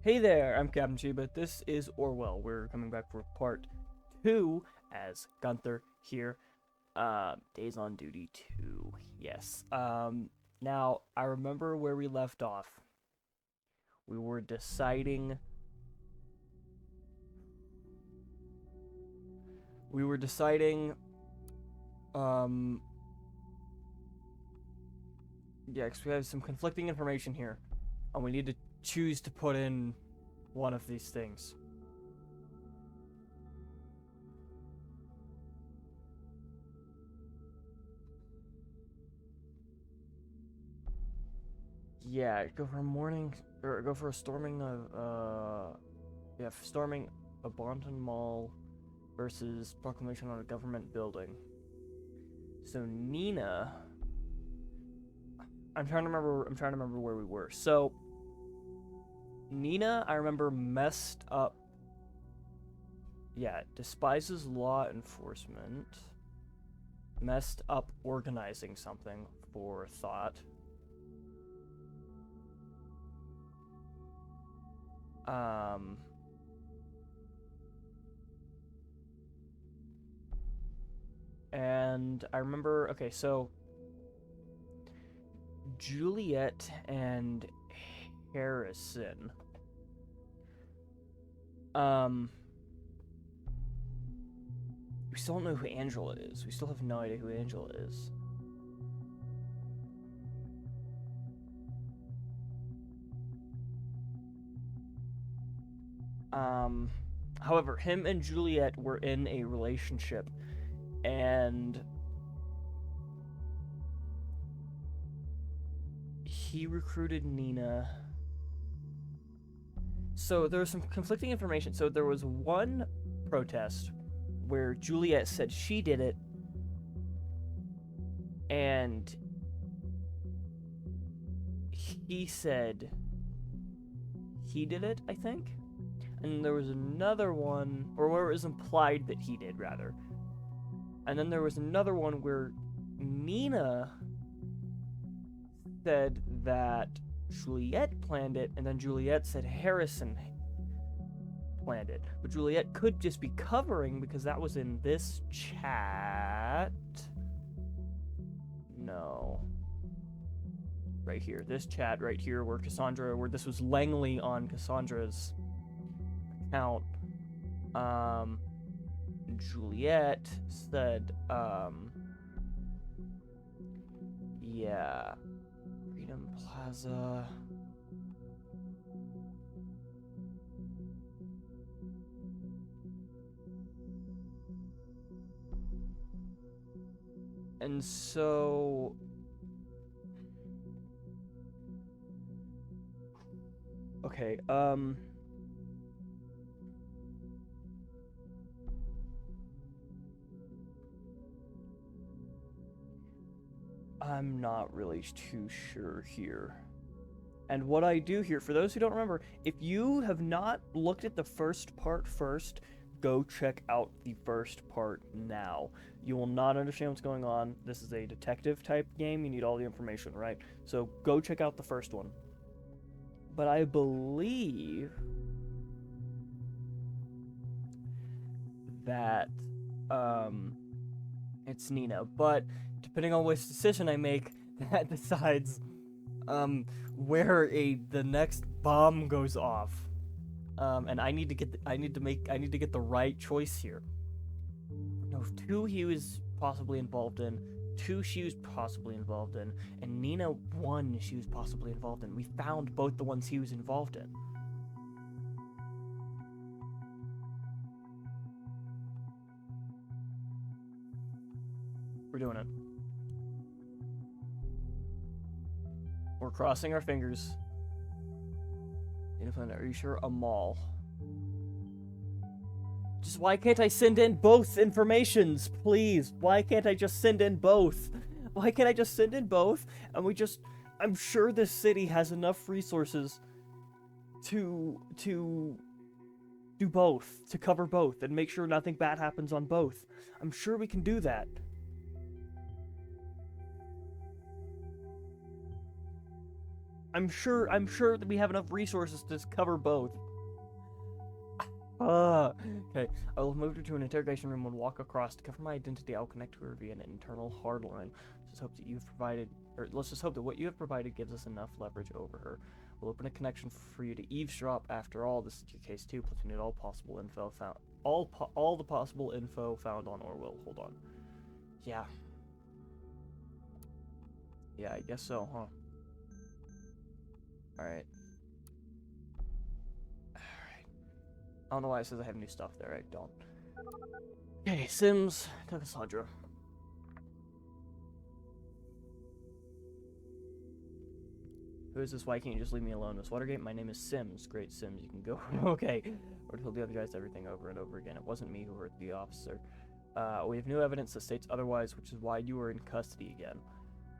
Hey there, I'm Captain Shiba. This is Orwell. We're coming back for part 2 as Gunther here. Days on Duty 2. Yes. Now, I remember where we left off. We were deciding... Yeah, because we have some conflicting information here. And we need to choose to put in one of these things. Yeah, go for a morning, or go for a storming of, storming a Bonton Mall versus proclamation on a government building. So Nina, I'm trying to remember where we were. So Nina, I remember messed up. Yeah, despises law enforcement. Messed up organizing something for thought. And I remember, okay, so Juliet and Harrison. We still don't know who Angela is. We still have no idea who Angela is. However, him and Juliet were in a relationship, and he recruited Nina. So there was some conflicting information. So there was one protest where Juliet said she did it, and he said he did it, I think. And there was another one, or where it was implied that he did, rather. And then there was another one where Nina said that Juliet planned it, and then Juliet said Harrison planned it. But Juliet could just be covering because that was in this chat. No. Right here. This chat right here where this was Langley on Cassandra's account. Juliet said, yeah, Freedom Plaza. And so okay, I'm not really too sure here. And what I do here, for those who don't remember, if you have not looked at the first part first, go check out the first part now. You will not understand what's going on. This is a detective type game. You need all the information, right? So go check out the first one. But I believe that it's Nina. But depending on which decision I make, that decides where the next bomb goes off. And I need to get the right choice here. No, 2 he was possibly involved in, 2 she was possibly involved in, and Nina 1 she was possibly involved in. We found both the ones he was involved in. We're doing it. We're crossing our fingers. Are you sure? A mall. Just why can't I send in both informations, please? Why can't I just send in both? Why can't I just send in both? And I'm sure this city has enough resources to do both, to cover both, and make sure nothing bad happens on both. I'm sure we can do that. I'm sure that we have enough resources to cover both. Okay. I will move her to an interrogation room and walk across. To cover my identity, I'll connect to her via an internal hard line. Let's just hope that what you have provided gives us enough leverage over her. We'll open a connection for you to eavesdrop. After all, this is your case too. Plus, we need all possible info found. All the possible info found on Orwell. Hold on. Yeah. Yeah, I guess so, huh? Alright. Alright. I don't know why it says I have new stuff there. I don't. Okay, Sims, Cassandra. Who is this? Why can't you just leave me alone? Miss Watergate, my name is Sims. Great, Sims, you can go. Okay. Or he'll apologize everything over and over again. It wasn't me who hurt the officer. We have new evidence that states otherwise, which is why you are in custody again.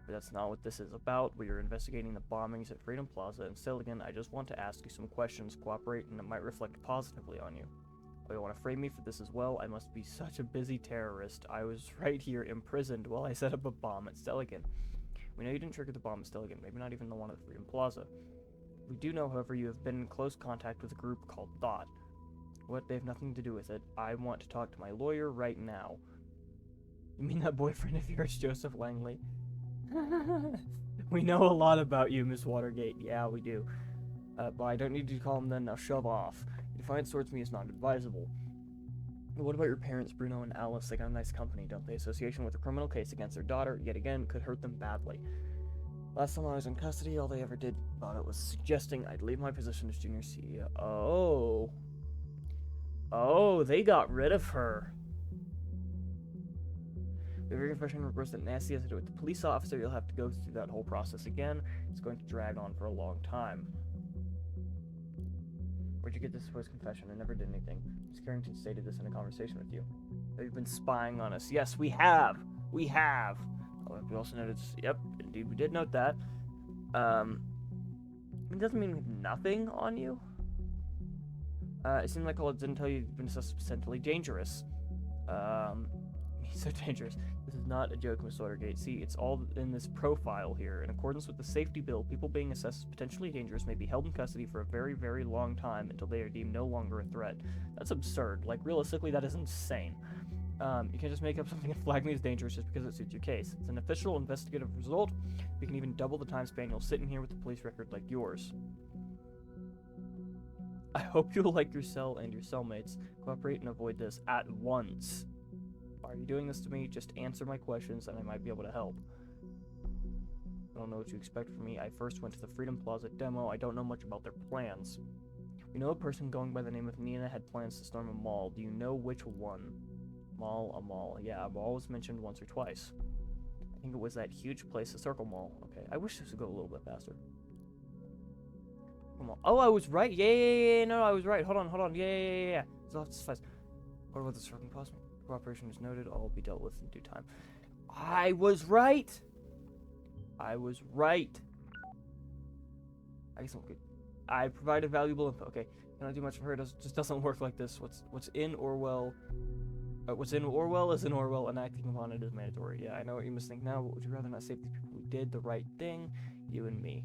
But that's not what this is about. We are investigating the bombings at Freedom Plaza, and still again, I just want to ask you some questions, cooperate, and it might reflect positively on you. Oh, you want to frame me for this as well? I must be such a busy terrorist. I was right here imprisoned while I set up a bomb at Stelligan. We know you didn't trigger the bomb at Stelligan, maybe not even the one at Freedom Plaza. We do know, however, you have been in close contact with a group called Thought. What? They have nothing to do with it. I want to talk to my lawyer right now. You mean that boyfriend of yours, Joseph Langley? We know a lot about you, Miss Watergate. Yeah, we do. But I don't need you to call him then. Now shove off. Defiance towards me is not advisable. What about your parents, Bruno and Alice? They got a nice company, don't they? Association with a criminal case against their daughter, yet again, could hurt them badly. Last time I was in custody, all they ever did about it was suggesting I'd leave my position as junior CEO. Oh. Oh, they got rid of her. If your confession requests that nasty has to do with the police officer, you'll have to go through that whole process again. It's going to drag on for a long time. Where'd you get this supposed confession? I never did anything. Miss Carrington stated this in a conversation with you. Have you been spying on us? Yes, we have. We have. Oh, we also noted. Yep, indeed, we did note that. It doesn't mean we have nothing on you. It seemed like all it didn't tell you you've been sufficiently dangerous. He's so dangerous. This is not a joke, Miss Watergate. See, it's all in this profile here. In accordance with the safety bill, people being assessed as potentially dangerous may be held in custody for a very, very long time until they are deemed no longer a threat. That's absurd. Like, realistically, that is insane. You can't just make up something and flag me as dangerous just because it suits your case. It's an official investigative result. We can even double the time span you'll sit in here with a police record like yours. I hope you'll like your cell and your cellmates. Cooperate and avoid this at once. Are you doing this to me? Just answer my questions and I might be able to help. I don't know what you expect from me. I first went to the Freedom Plaza demo. I don't know much about their plans. We know a person going by the name of Nina had plans to storm a mall. Do you know which one? Mall, a mall. Yeah, a mall was mentioned once or twice. I think it was that huge place, the Circle Mall. Okay, I wish this would go a little bit faster. Come on. Oh, I was right. Yeah. No, I was right. Hold on. Yeah. So this fast. What about the Circle Plaza? Cooperation is noted. All will be dealt with in due time. I was right. I guess I'm good. I provided valuable info. Okay, can I do much for her? It just doesn't work like this. What's in Orwell? What's in Orwell is in Orwell, and acting upon it is mandatory. Yeah, I know what you must think now, but would you rather not save the people who did the right thing? You and me.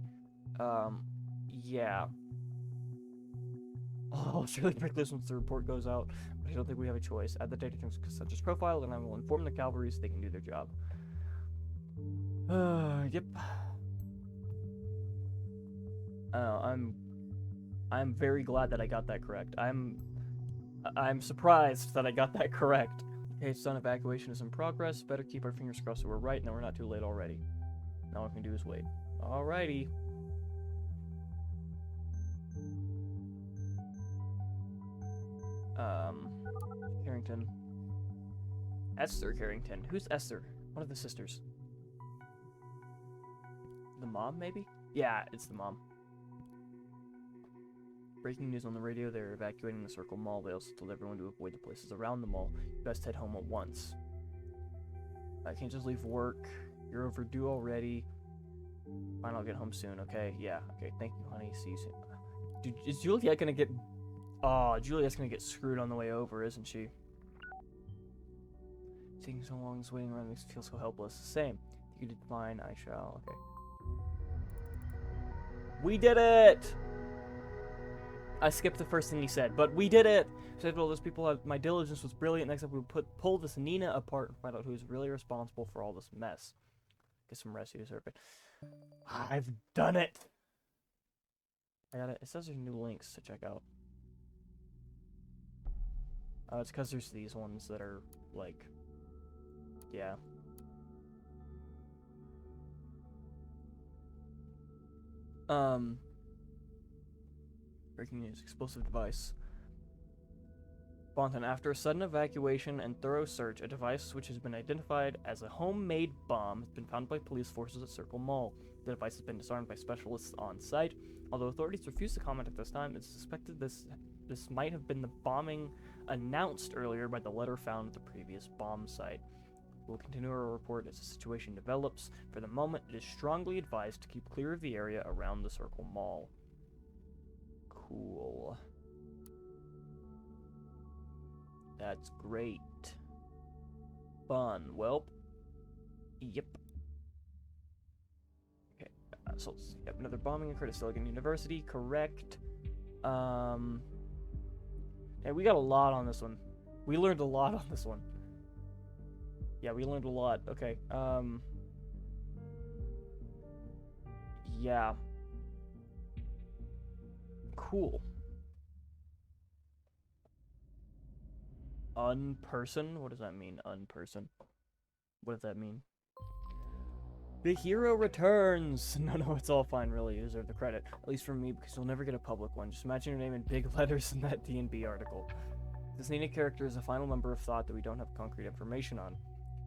Yeah. I'll surely break this once the report goes out, but I don't think we have a choice. Add the data to Cassandra's profile, and I will inform the cavalry so they can do their job. Yep. I'm very glad that I got that correct. I'm surprised that I got that correct. Okay, son, evacuation is in progress. Better keep our fingers crossed that we're right, and that we're not too late already. Now all we can do is wait. Alrighty. Carrington. Esther Carrington. Who's Esther? One of the sisters. The mom, maybe? Yeah, it's the mom. Breaking news on the radio, they're evacuating the Circle Mall. They also told everyone to avoid the places around the mall. You best head home at once. I can't just leave work. You're overdue already. Fine, I'll get home soon, okay? Yeah, okay, thank you, honey. See you soon. Dude, is Juliet gonna get... Oh, Juliet's gonna get screwed on the way over, isn't she? Taking so long, this waiting around makes me feel so helpless. Same. You did fine, I shall. Okay. We did it! I skipped the first thing he said, but we did it! Saved all those people. My diligence was brilliant. Next up, we would pull this Nina apart and find out who's really responsible for all this mess. Get some rest here, sir. I've done it! I got it. It says there's new links to check out. It's because there's these ones that are, like... Yeah. Breaking news. Explosive device. Bonton, after a sudden evacuation and thorough search, a device which has been identified as a homemade bomb has been found by police forces at Circle Mall. The device has been disarmed by specialists on site. Although authorities refuse to comment at this time, it's suspected this might have been the bombing announced earlier by the letter found at the previous bomb site. We'll continue our report as the situation develops. For the moment, it is strongly advised to keep clear of the area around the Circle Mall. Cool. That's great. Fun. Welp. Yep. Okay. So, yep, another bombing occurred at Silicon University. Correct. Yeah, we got a lot on this one. We learned a lot on this one. Yeah, we learned a lot. Okay. Yeah. Cool. Unperson? What does that mean, unperson? What does that mean? The hero returns! No, it's all fine, really. You deserve the credit. At least from me, because you'll never get a public one. Just imagine your name in big letters in that D&B article. This Nina character is a final member of Thought that we don't have concrete information on.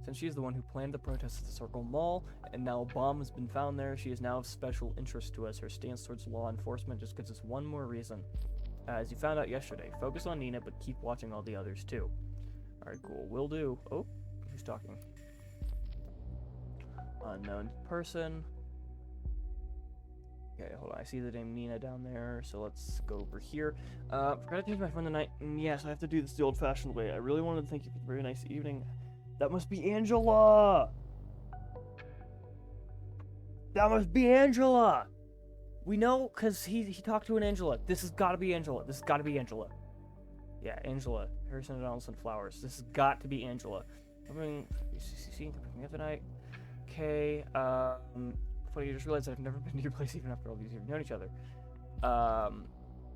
Since she is the one who planned the protest at the Circle Mall, and now a bomb has been found there, she is now of special interest to us. Her stance towards law enforcement just gives us one more reason. As you found out yesterday, focus on Nina, but keep watching all the others too. Alright, cool. Will do. Oh, who's talking? Unknown person. Okay, hold on. I see the name Nina down there, so let's go over here. Forgot to change my phone tonight. Yes, I have to do this the old-fashioned way. I really wanted to thank you for the very nice evening. That must be Angela! That must be Angela! We know, because he talked to an Angela. This has got to be Angela. This has got to be Angela. Yeah, Angela. Harrison and Donaldson Flowers. This has got to be Angela. Coming up tonight. Okay, funny, you just realized I've never been to your place even after all these years we've known each other.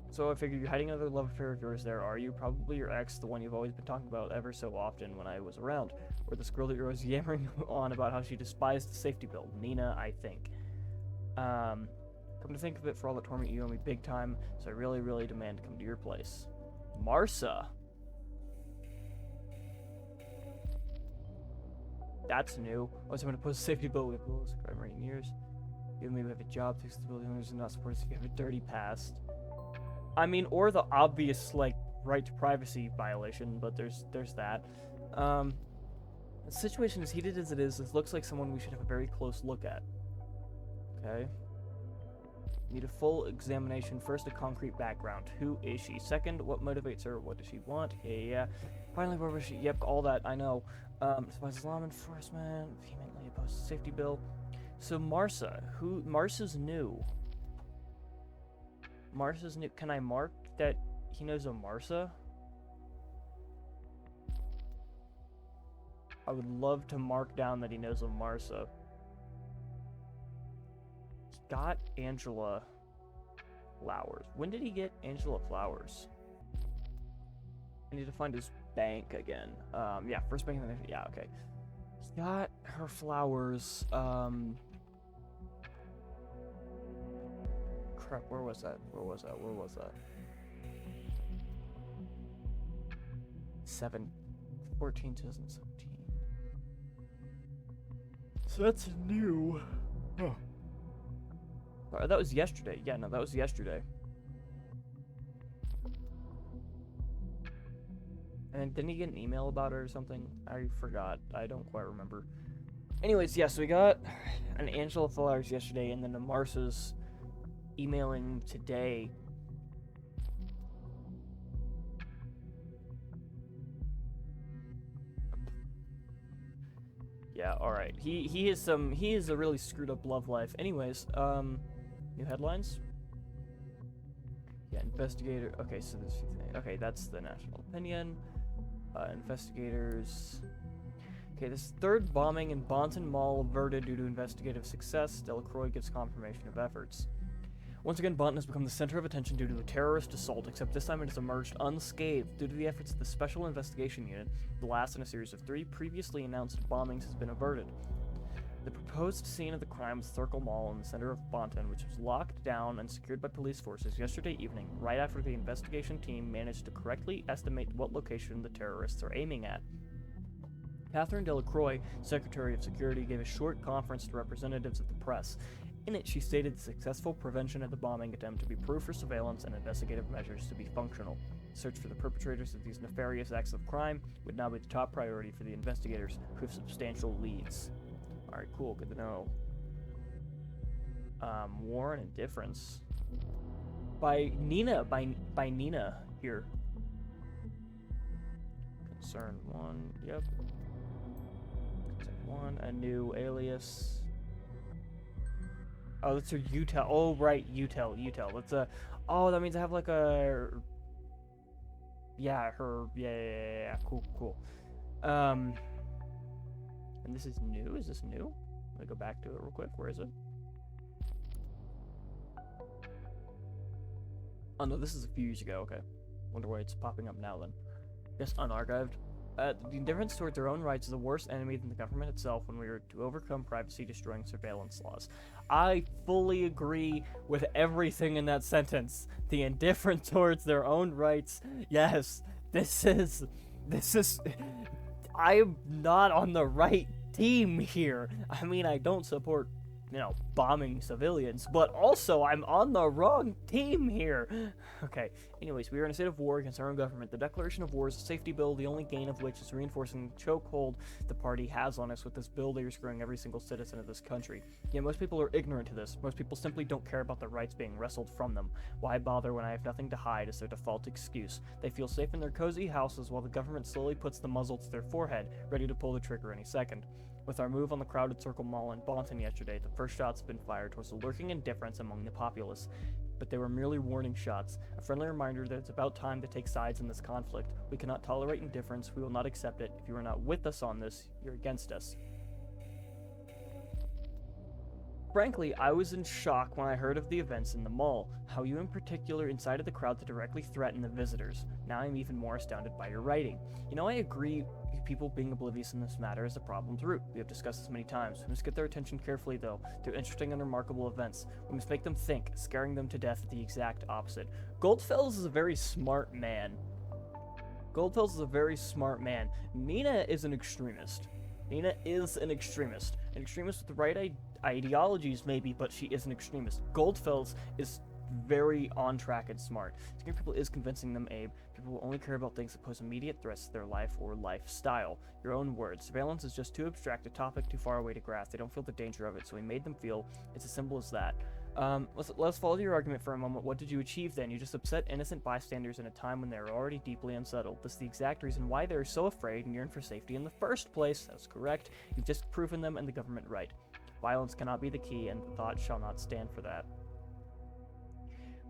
So I figured you're hiding another love affair of yours there, are you? Probably your ex, the one you've always been talking about ever so often when I was around. Or this girl that you're always yammering on about how she despised the safety bill. Nina, I think. Come to think of it, for all the torment you owe me big time, so I really, really demand to come to your place. Marsa. That's new. I was going to post a safety bill with rules, crime rate in years. You and me have a job, fix the building owners and not support us if you have a dirty past. I mean, or the obvious, like, right to privacy violation, but there's that. The situation as heated as it is, this looks like someone we should have a very close look at. Okay. Need a full examination. First, a concrete background. Who is she? Second, what motivates her? What does she want? Yeah. Finally, where was she? Yep, all that, I know. Spices law enforcement, vehemently opposed safety bill. So Marsa, Marsa's new. Marsa's new. Can I mark that he knows a Marsa? I would love to mark down that he knows a Marsa. He got Angela Flowers. When did he get Angela Flowers? I need to find his bank again. Yeah, first bank. Yeah, okay. He got her flowers. Crap, where was that? 2017. So that's new. Oh. That was yesterday. Yeah, no, that was yesterday. And didn't he get an email about it or something? I forgot. I don't quite remember. Anyways, yeah, so we got an Angela Flowers yesterday, and then the Marsa's emailing today. Yeah, alright. He has a really screwed up love life. Anyways, new headlines. Investigator. Okay, so this. Okay, that's the national opinion. Investigators. Okay, this third bombing in Bonton Mall averted due to investigative success. Delacroix gives confirmation of efforts. Once again, Bonton has become the center of attention due to a terrorist assault, except this time it has emerged unscathed due to the efforts of the Special Investigation Unit. The last in a series of 3 previously announced bombings has been averted. The proposed scene of the crime was Circle Mall in the center of Bonton, which was locked down and secured by police forces yesterday evening, right after the investigation team managed to correctly estimate what location the terrorists are aiming at. Catherine Delacroix, Secretary of Security, gave a short conference to representatives of the press. In it, she stated the successful prevention of the bombing attempt to be proof for surveillance and investigative measures to be functional. Search for the perpetrators of these nefarious acts of crime would now be the top priority for the investigators, who have substantial leads. Alright, cool, good to know. War and Indifference. By Nina here. Concern 1, yep. Concern 1, a new alias. Oh, that's her utel. Oh, right, utel. That's oh, that means I have like a... Yeah, her, yeah, cool. And this is new? Is this new? Let me go back to it real quick. Where is it? Oh, no, this is a few years ago. Okay. Wonder why it's popping up now, then. Just unarchived. The indifference toward their own rights is a worse enemy than the government itself when we are to overcome privacy-destroying surveillance laws. I fully agree with everything in that sentence. The indifference towards their own rights. Yes, this is... I'm not on the right team here. I mean, I don't support, bombing civilians, but also I'm on the wrong team here. Okay, anyways, we are in a state of war against our own government. The declaration of war is a safety bill, the only gain of which is reinforcing the chokehold the party has on us. With this bill, they are screwing every single citizen of this country. Yet most people are ignorant to this. Most people simply don't care about their rights being wrestled from them. Why bother when I have nothing to hide is their default excuse. They feel safe in their cozy houses while the government slowly puts the muzzle to their forehead, ready to pull the trigger any second. With our move on the crowded Circle Mall in Bonton yesterday, the first shots have been fired towards the lurking indifference among the populace. But they were merely warning shots, a friendly reminder that it's about time to take sides in this conflict. We cannot tolerate indifference, we will not accept it. If you are not with us on this, you're against us. Frankly, I was in shock when I heard of the events in the mall, how you in particular incited the crowd to directly threaten the visitors. Now I'm even more astounded by your writing. I agree people being oblivious in this matter is the problem's root. We have discussed this many times. We must get their attention carefully, though. They're interesting and remarkable events. We must make them think, scaring them to death the exact opposite. Goldfels is a very smart man. Nina is an extremist. An extremist with the right ideologies, maybe, but she is an extremist. Goldfels is very on track and smart. Scaring people is convincing them, Abe. People will only care about things that pose immediate threats to their life or lifestyle. Your own words. Surveillance is just too abstract a topic, too far away to grasp. They don't feel the danger of it, so we made them feel it's as simple as that. Let's follow your argument for a moment. What did you achieve then? You just upset innocent bystanders in a time when they are already deeply unsettled. This is the exact reason why they are so afraid and yearn for safety in the first place. That's correct. You've just proven them and the government right. Violence cannot be the key, and the thought shall not stand for that.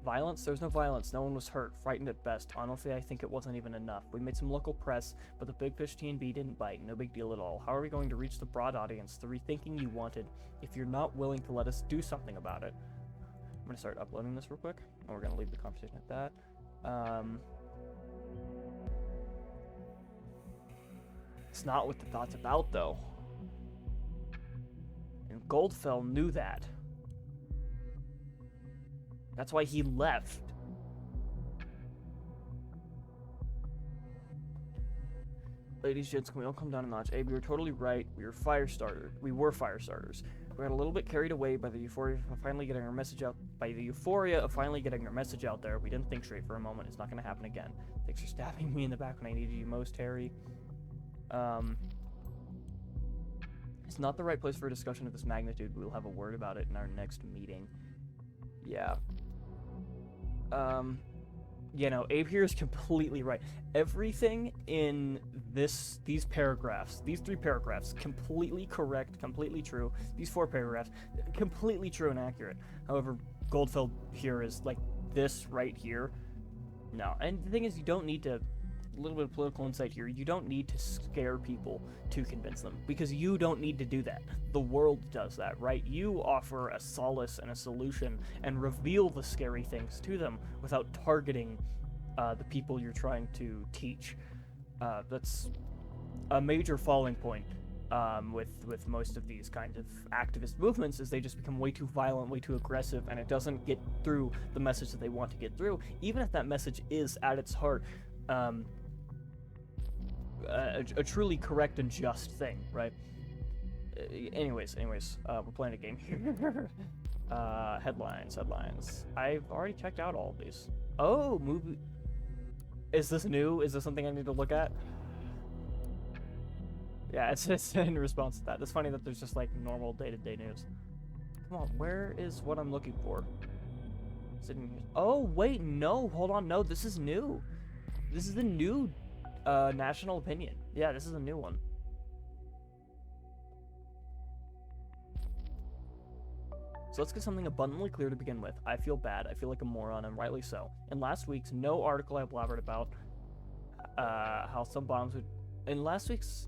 Violence? There's no violence. No one was hurt. Frightened at best. Honestly, I think it wasn't even enough. We made some local press, but the Big Fish T&B didn't bite. No big deal at all. How are we going to reach the broad audience, the rethinking you wanted, if you're not willing to let us do something about it? I'm going to start uploading this real quick, and we're going to leave the conversation at that. It's not what the thought's about, though. And Goldfell knew that. That's why he left. Ladies and gents, can we all come down a notch? Abe, you were totally right. We were fire starters. We got a little bit carried away by the euphoria of finally getting our message out. There. We didn't think straight for a moment. It's not going to happen again. Thanks for stabbing me in the back when I needed you most, Harry. It's not the right place for a discussion of this magnitude. We'll have a word about it in our next meeting. Yeah. Abe here is completely right. Everything in these three paragraphs, completely correct, completely true. These 4 paragraphs, completely true and accurate. However, Goldfeld here is like this right here. No, and the thing is, you don't need to. A little bit of political insight here. You don't need to scare people to convince them, because you don't need to do that. The world does that, right? You offer a solace and a solution and reveal the scary things to them without targeting the people you're trying to teach. That's a major falling point with most of these kinds of activist movements, is they just become way too violent, way too aggressive, and it doesn't get through the message that they want to get through, even if that message is at its heart a truly correct and just thing, right? Anyways, we're playing a game here. Headlines. I've already checked out all of these. Oh, movie. Is this new? Is this something I need to look at? Yeah, it's in response to that. It's funny that there's just like normal day-to-day news. Come on, where is what I'm looking for? Is it in here? Oh, wait, no, hold on, no, this is new. This is the new national opinion. Yeah, this is a new one. So let's get something abundantly clear to begin with. I feel bad. I feel like a moron, and rightly so. In last week's article I blabbered about how some bombs would... In last week's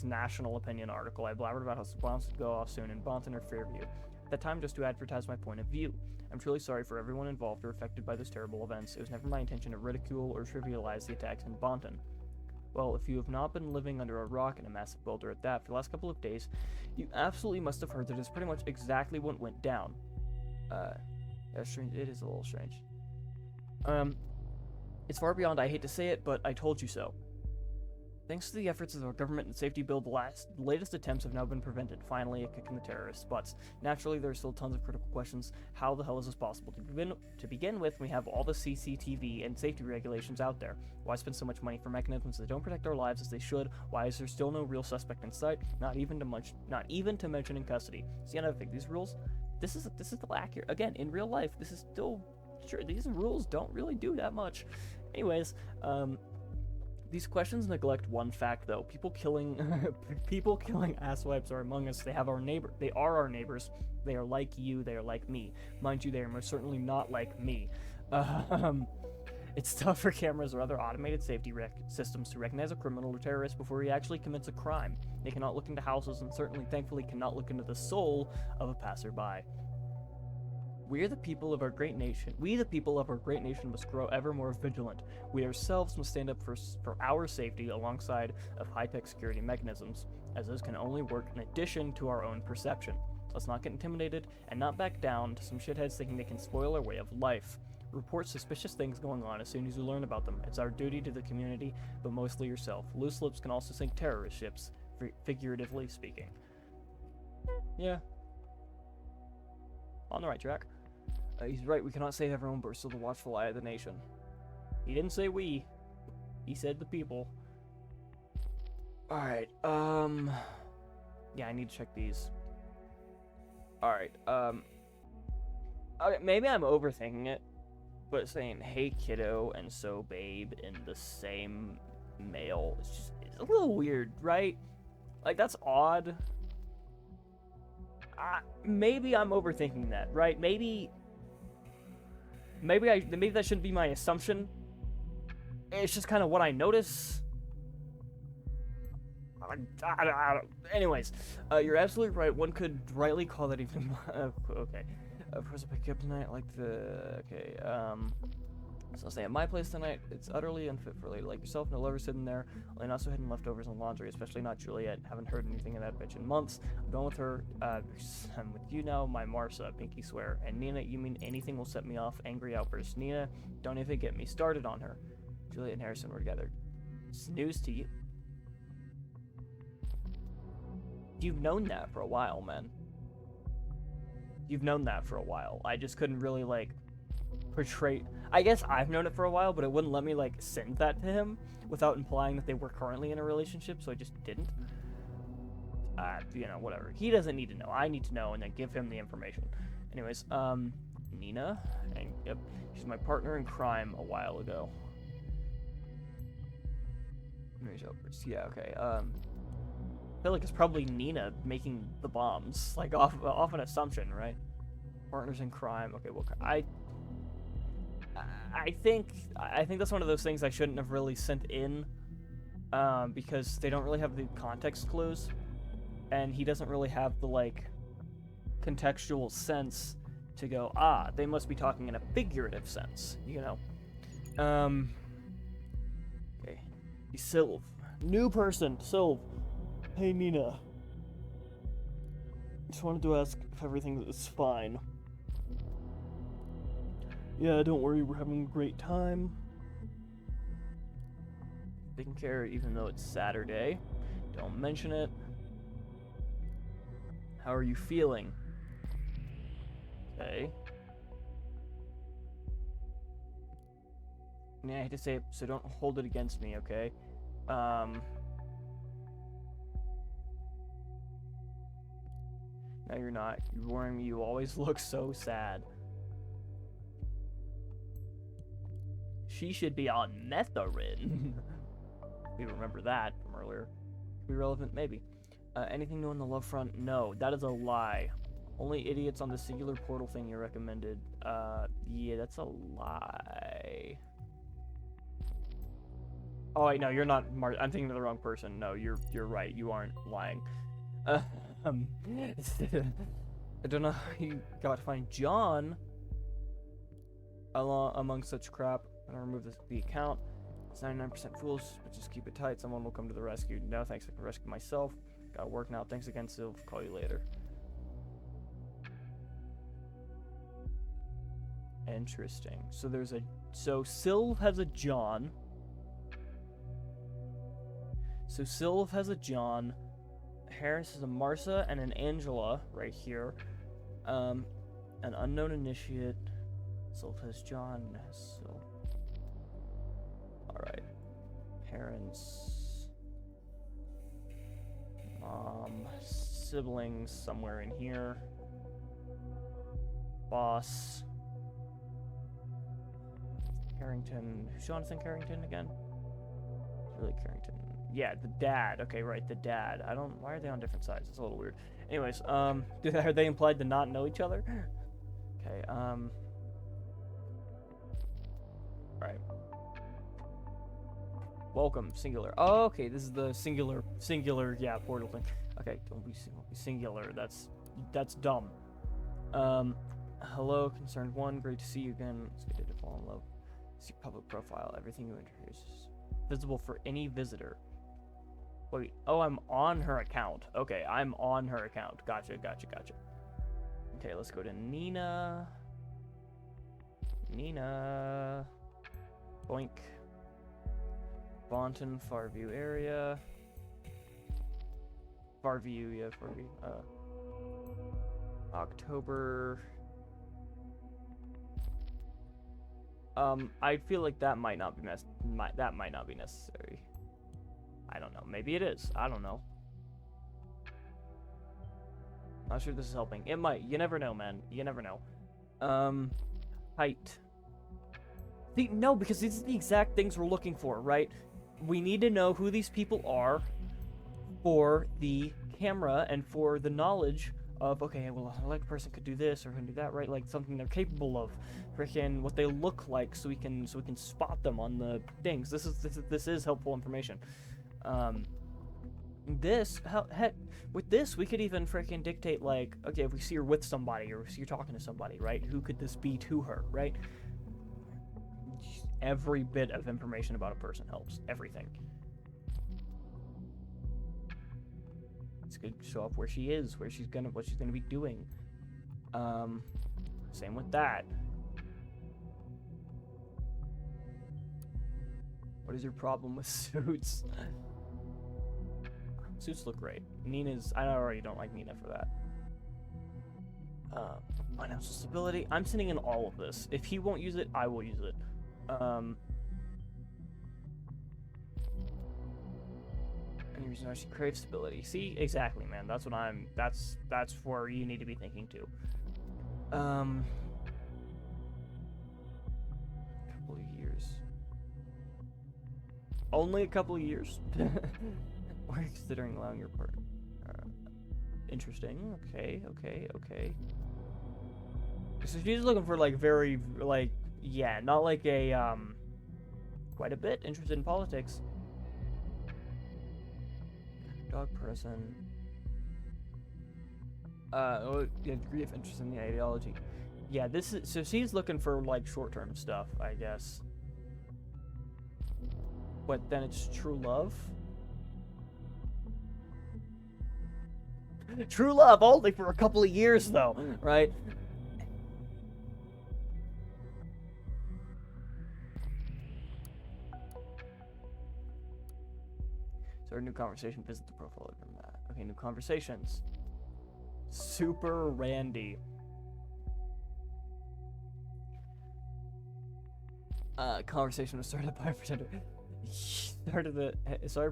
national opinion article, I blabbered about how some bombs would go off soon in Bonton or Fairview. At that time, just to advertise my point of view. I'm truly sorry for everyone involved or affected by those terrible events. It was never my intention to ridicule or trivialize the attacks in Bonton. Well, if you have not been living under a rock and a massive boulder at that for the last couple of days, you absolutely must have heard that it's pretty much exactly what went down. That's strange. It is a little strange. It's far beyond I hate to say it, but I told you so. Thanks to the efforts of our government and safety bill, the latest attempts have now been prevented, finally a kick in the terrorists' butts. Naturally, there are still tons of critical questions. How the hell is this possible? To begin with, we have all the CCTV and safety regulations out there. Why spend so much money for mechanisms that don't protect our lives as they should? Why is there still no real suspect in sight? Not even to mention in custody. See another thing, these rules, this is still accurate. Again, in real life, this is still sure, these rules don't really do that much. Anyways, these questions neglect one fact, though. People killing asswipes are among us. They are our neighbors. They are like you. They are like me. Mind you, they are most certainly not like me. It's tough for cameras or other automated safety systems to recognize a criminal or terrorist before he actually commits a crime. They cannot look into houses, and certainly, thankfully, cannot look into the soul of a passerby. We the people of our great nation must grow ever more vigilant. We ourselves must stand up for our safety alongside of high-tech security mechanisms, as those can only work in addition to our own perception. Let's not get intimidated and not back down to some shitheads thinking they can spoil our way of life. Report suspicious things going on as soon as you learn about them. It's our duty to the community, but mostly yourself. Loose lips can also sink terrorist ships, figuratively speaking. Yeah. On the right track. He's right, we cannot save everyone, but we're still the watchful eye of the nation. He didn't say we. He said the people. Alright, yeah, I need to check these. Alright, okay, maybe I'm overthinking it, but saying, hey kiddo, and so babe, in the same mail, it's a little weird, right? Like, that's odd. Maybe I'm overthinking that, right? Maybe that shouldn't be my assumption. It's just kind of what I notice. Anyways, you're absolutely right. One could rightly call that even. Okay. Of course, I pick you up tonight. Like the. Okay. So I'll stay at my place tonight. It's utterly unfit for a lady like yourself. No lover sitting there. Only not so hidden leftovers and laundry, especially not Juliet. Haven't heard anything of that bitch in months. I'm done with her. I'm with you now, my Marsa, pinky swear. And Nina, you mean anything will set me off? Angry outbursts. Nina, don't even get me started on her. Juliet and Harrison were together. It's news to you. You've known that for a while, man. You've known that for a while. I just couldn't really, like, portray... I guess I've known it for a while, but it wouldn't let me, like, send that to him without implying that they were currently in a relationship, so I just didn't. You know, whatever. He doesn't need to know. I need to know and then give him the information. Anyways, Nina, and, yep, she's my partner in crime a while ago. Yeah, okay, I feel like it's probably Nina making the bombs, like, off an assumption, right? Partners in crime, okay, well, I think that's one of those things I shouldn't have really sent in, because they don't really have the context clues, and he doesn't really have the like contextual sense to go, ah, they must be talking in a figurative sense, you know. Okay, Sylv, new person, Sylv. Hey Nina, just wanted to ask if everything is fine. Yeah, don't worry, we're having a great time. Taking care even though it's Saturday. Don't mention it. How are you feeling? Okay. Yeah, I hate to say it, so don't hold it against me, okay? No, you're not. You're worrying me. You always look so sad. She should be on Metharin. We remember that from earlier. Could be relevant, maybe. Anything new on the love front? No, that is a lie. Only idiots on the singular portal thing you recommended. Yeah, that's a lie. Oh wait, no, you're not. I'm thinking of the wrong person. No, you're right. You aren't lying. I don't know how you got to find John among such crap. I'm gonna remove the account. It's 99% fools, but just keep it tight. Someone will come to the rescue. No, thanks. I can rescue myself. Gotta work now. Thanks again, Sylv. Call you later. Interesting. So there's a. So Sylv has a John. So Sylv has a John. Harris has a Marsa and an Angela right here. An unknown initiate. Sylv has John. Sylv. Alright. Parents. Mom. Siblings somewhere in here. Boss. Carrington. Who's Jonathan Carrington again? It's really Carrington. Yeah, the dad. Okay, right, the dad. Why are they on different sides? It's a little weird. Anyways, are they implied to not know each other? Okay, Right. Welcome, singular. Oh, okay, this is the singular, yeah, portal thing. Okay, don't be singular. That's dumb. Hello, concerned one. Great to see you again. Let's get it to fall in love. See public profile. Everything you enter is visible for any visitor. Wait. Oh, I'm on her account. Okay, I'm on her account. Gotcha. Okay, let's go to Nina. Boink. Bonton, Farview area. Farview. October. I feel like that might not be necessary. I don't know. Maybe it is. I don't know. Not sure this is helping. It might. You never know, man. You never know. Height. No, because these are the exact things we're looking for, right? We need to know who these people are for the camera and for the knowledge of, okay, well, an elected person could do this or can do that, right? Like something they're capable of, freaking what they look like, so we can spot them on the things. This is helpful information. With this, we could even freaking dictate, like, okay, if we see her with somebody or if you're talking to somebody, right? Who could this be to her, right? Every bit of information about a person helps. Everything. It's good to show off where she is, what she's gonna be doing. Same with that. What is your problem with suits? Suits look great. I already don't like Nina for that. Financial stability. I'm sending in all of this. If he won't use it, I will use it. Any reason why she craves stability? See, exactly, man. That's where you need to be thinking too. Couple of years. Only a couple of years. We're considering allowing your partner. Interesting. Okay. So she's looking for like very, like, Yeah, not like a, quite a bit interested in politics. Dog person. Oh, yeah, degree of interest in the ideology. Yeah, this is, so she's looking for, like, short-term stuff, I guess. But then it's true love? True love only for a couple of years, though, right? So, new conversation, visit the profile of that. Okay, new conversations. Super Randy. Conversation was started by a pretender. Started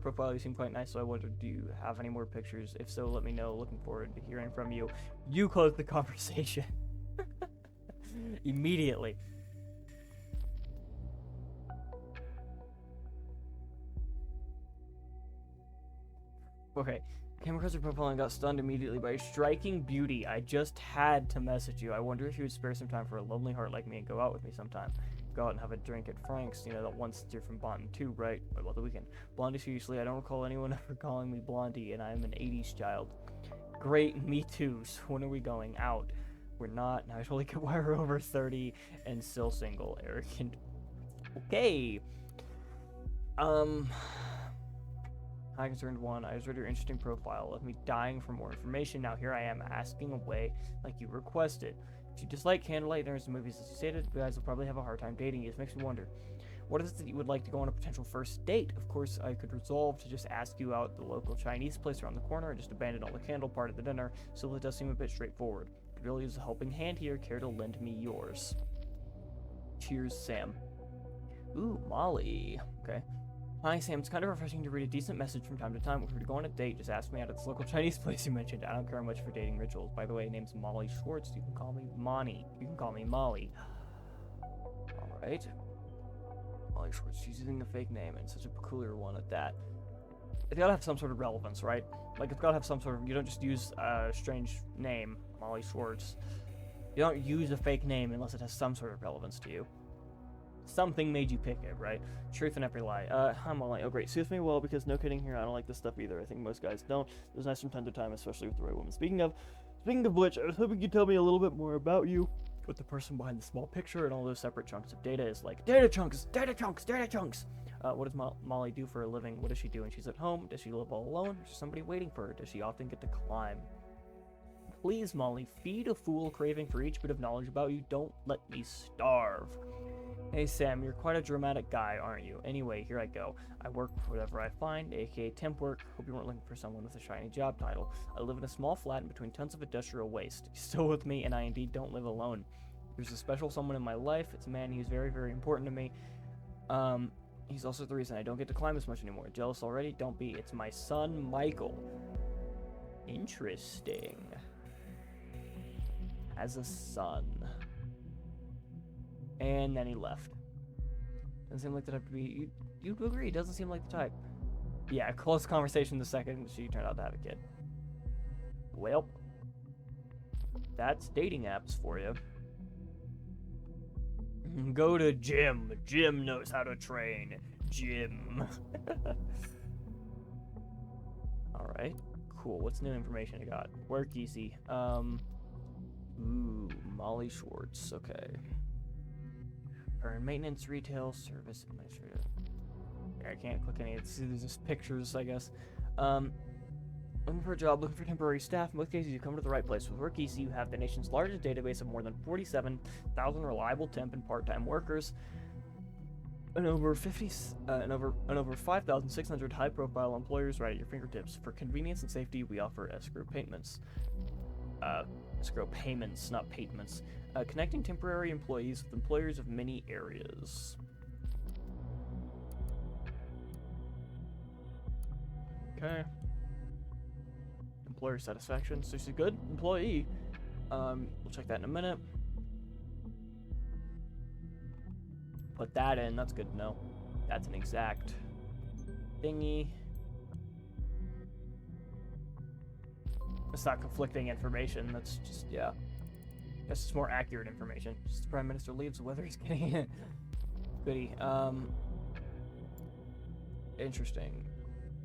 profile, you seem quite nice, so I wondered, do you have any more pictures? If so, let me know. Looking forward to hearing from you. You closed the conversation. Immediately. Okay. Came across your profile and got stunned immediately by a striking beauty. I just had to message you. I wonder if you would spare some time for a lonely heart like me and go out with me sometime. Go out and have a drink at Frank's, you know, that one since you're from Bonton too, right? What about the weekend? Blondie, seriously, I don't recall anyone ever calling me Blondie, and I'm an 80s child. Great, me too. So when are we going out? We're not. Now I totally get why we're over 30 and still single. Arrogant. Okay. High concerned one. I just read your interesting profile. Left me dying for more information. Now here I am asking away like you requested. If you dislike candlelight dinners and movies as you stated, you guys will probably have a hard time dating you. This makes me wonder. What is it that you would like to go on a potential first date? Of course, I could resolve to just ask you out at the local Chinese place around the corner and just abandon all the candle part of the dinner, so it does seem a bit straightforward. Could really use a helping hand here. Care to lend me yours? Cheers, Sam. Ooh, Molly. Okay. Hi, Sam. It's kind of refreshing to read a decent message from time to time. If we were to go on a date, just ask me out at this local Chinese place you mentioned. I don't care much for dating rituals. By the way, name's Molly Schwartz. You can call me Monty. You can call me Molly. Alright. Molly Schwartz. She's using a fake name, and such a peculiar one at that. It's gotta have some sort of relevance, right? Like, it's gotta have some sort of... You don't just use a strange name, Molly Schwartz. You don't use a fake name unless it has some sort of relevance to you. Something made you pick it, right? Truth in every lie. Hi Molly. Oh great, suits me well because no kidding here, I don't like this stuff either. I think most guys don't. It was nice from time to time, especially with the right woman. Speaking of which, I was hoping you'd tell me a little bit more about you. What the person behind the small picture and all those separate chunks of data is like. Data chunks! Data chunks! Data chunks! What does Molly do for a living? What does she do when she's at home? Does she live all alone? Is there somebody waiting for her? Does she often get to climb? Please, Molly, feed a fool craving for each bit of knowledge about you. Don't let me starve. Hey Sam, you're quite a dramatic guy, aren't you? Anyway, here I go. I work whatever I find, aka temp work. Hope you weren't looking for someone with a shiny job title. I live in a small flat in between tons of industrial waste. He's still with me, and I indeed don't live alone. There's a special someone in my life. It's a man who's very, very important to me. He's also the reason I don't get to climb as much anymore. Jealous already? Don't be. It's my son, Michael. Interesting. Has a son. And then he left. Doesn't seem like the type to be... You agree, doesn't seem like the type. Yeah, close conversation the second she turned out to have a kid. Well, that's dating apps for you. Go to gym. Jim knows how to train. Jim. Alright, cool. What's new information I got? Work easy. Ooh, Molly Schwartz. Okay. Earn maintenance, retail, service, administrator. I can't click any. There's just pictures, I guess. Looking for a job, looking for temporary staff. In most cases, you come to the right place. With Work Easy, you have the nation's largest database of more than 47,000 reliable temp and part-time workers, and over 5,600 high-profile employers right at your fingertips. For convenience and safety, we offer escrow payments. Escrow payments, not payments. Connecting temporary employees with employers of many areas. Okay. Employer satisfaction. So she's a good employee. We'll check that in a minute. Put that in. That's good to know. That's an exact thingy. It's not conflicting information. That's just, yeah. That's just more accurate information. Just the Prime Minister leaves, the weather is getting goody. Interesting.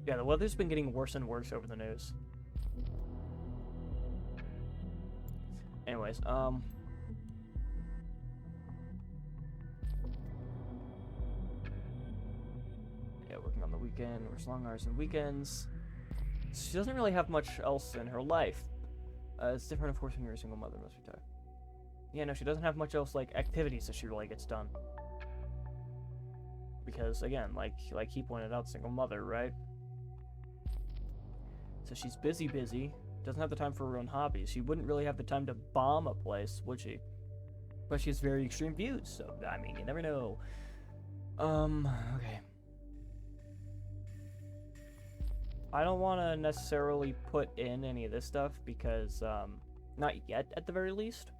Yeah, the weather's been getting worse and worse over the news. Anyways, yeah, working on the weekend, works long hours and weekends. She doesn't really have much else in her life. It's different, of course, when you're a single mother most of the time. Yeah, no, she doesn't have much else, like, activities that she really gets done. Because, again, like he pointed out, single mother, right? So she's busy, doesn't have the time for her own hobbies. She wouldn't really have the time to bomb a place, would she? But she has very extreme views, so, I mean, you never know. Okay. I don't want to necessarily put in any of this stuff because, not yet, at the very least.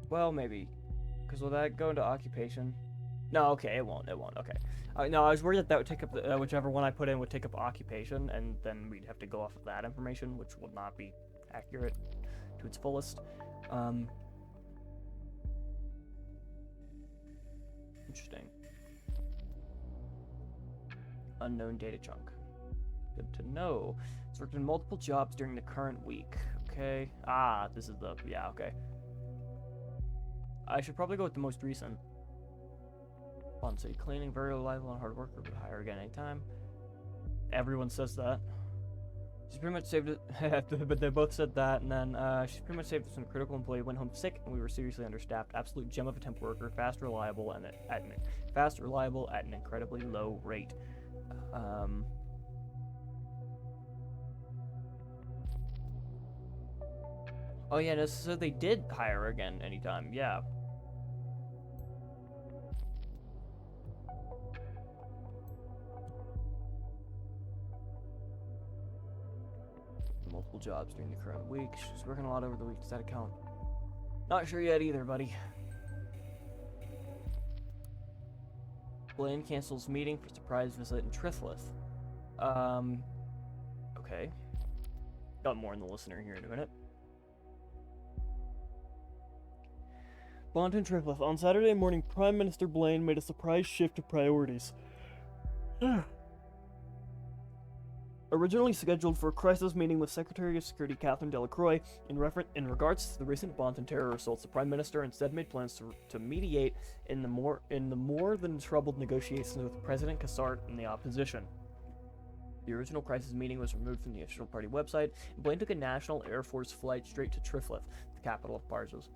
Well, maybe. Because will that go into occupation? No, okay, it won't, okay. No, I was worried that would take up, whichever one I put in would take up occupation, and then we'd have to go off of that information, which will not be accurate to its fullest. Interesting. Unknown data chunk. Good to know. It's worked in multiple jobs during the current week. Okay. Ah, this is the... Yeah, okay. I should probably go with the most recent. On city cleaning, very reliable and hard worker, would hire again anytime. Everyone says that. She's pretty much saved it, but they both said that, and then she's pretty much saved us when a critical employee went home sick, and we were seriously understaffed. Absolute gem of a temp worker, fast, reliable, and at an incredibly low rate. Oh yeah, so they did hire again anytime. Yeah. Multiple jobs during the current week. She's working a lot over the week. Does that count? Not sure yet either, buddy. Blaine cancels meeting for surprise visit in Triflith. Okay. Got more in the listener here in a minute. Bond and Triflith. On Saturday morning, Prime Minister Blaine made a surprise shift of priorities. Originally scheduled for a crisis meeting with Secretary of Security Catherine Delacroix in regards to the recent Bonton terror assaults, the Prime Minister instead made plans to mediate in the more than troubled negotiations with President Cassart and the opposition. The original crisis meeting was removed from the official party website, and Blaine took a National Air Force flight straight to Triflith, the capital of Barzos.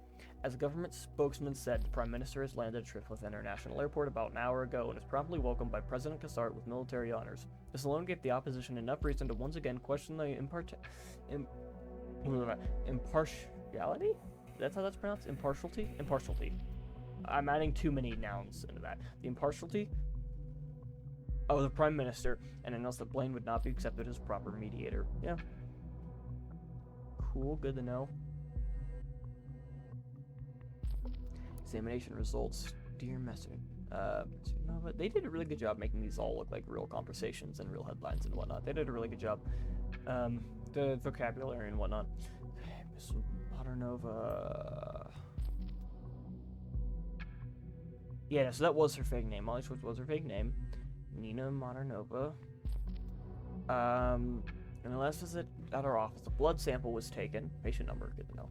As a government spokesman said, the Prime Minister has landed at Triflith International Airport about an hour ago and is promptly welcomed by President Cassart with military honors. This alone gave the opposition enough reason to once again question the impartiality? That's how that's pronounced? Impartiality? Impartiality. I'm adding too many nouns into that. The impartiality of the Prime Minister, and announced that Blaine would not be accepted as proper mediator. Yeah. Cool, good to know. Examination results. Dear message. No, but they did a really good job making these all look like real conversations and real headlines and whatnot. They did a really good job. The vocabulary and whatnot. Miss Modernova. Yeah, so that was her fake name. Molly Schwartz was her fake name. Nina Modernova. In the last visit at our office, a blood sample was taken. Patient number, good to know.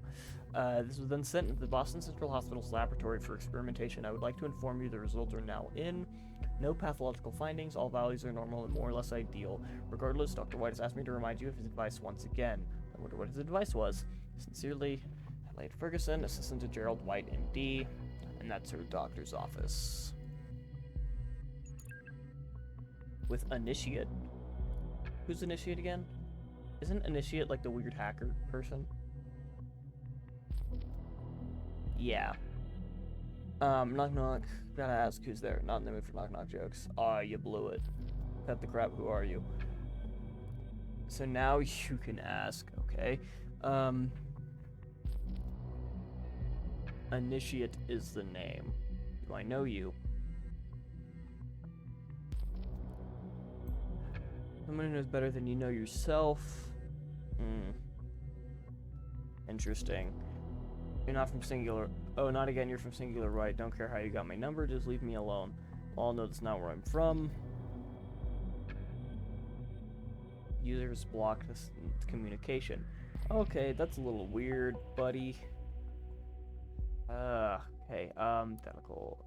This was then sent to the Boston Central Hospital's laboratory for experimentation. I would like to inform you the results are now in. No pathological findings, all values are normal and more or less ideal. Regardless, Dr. White has asked me to remind you of his advice once again. I wonder what his advice was. Sincerely, Adelaide Ferguson, assistant to Gerald White, MD, and that's her doctor's office. With Initiate. Who's Initiate again? Isn't Initiate like the weird hacker person? Yeah. Knock knock. Gotta ask who's there. Not in the mood for knock knock jokes. Aw, you blew it. Cut the crap, who are you? So now you can ask, okay. Initiate is the name. Do I know you? Someone who knows better than you know yourself. Interesting. You're not from Singular. Oh, not again, you're from Singular, right? Don't care how you got my number, just leave me alone. All know that's not where I'm from. Users block this communication. Okay, that's a little weird, buddy. Okay, medical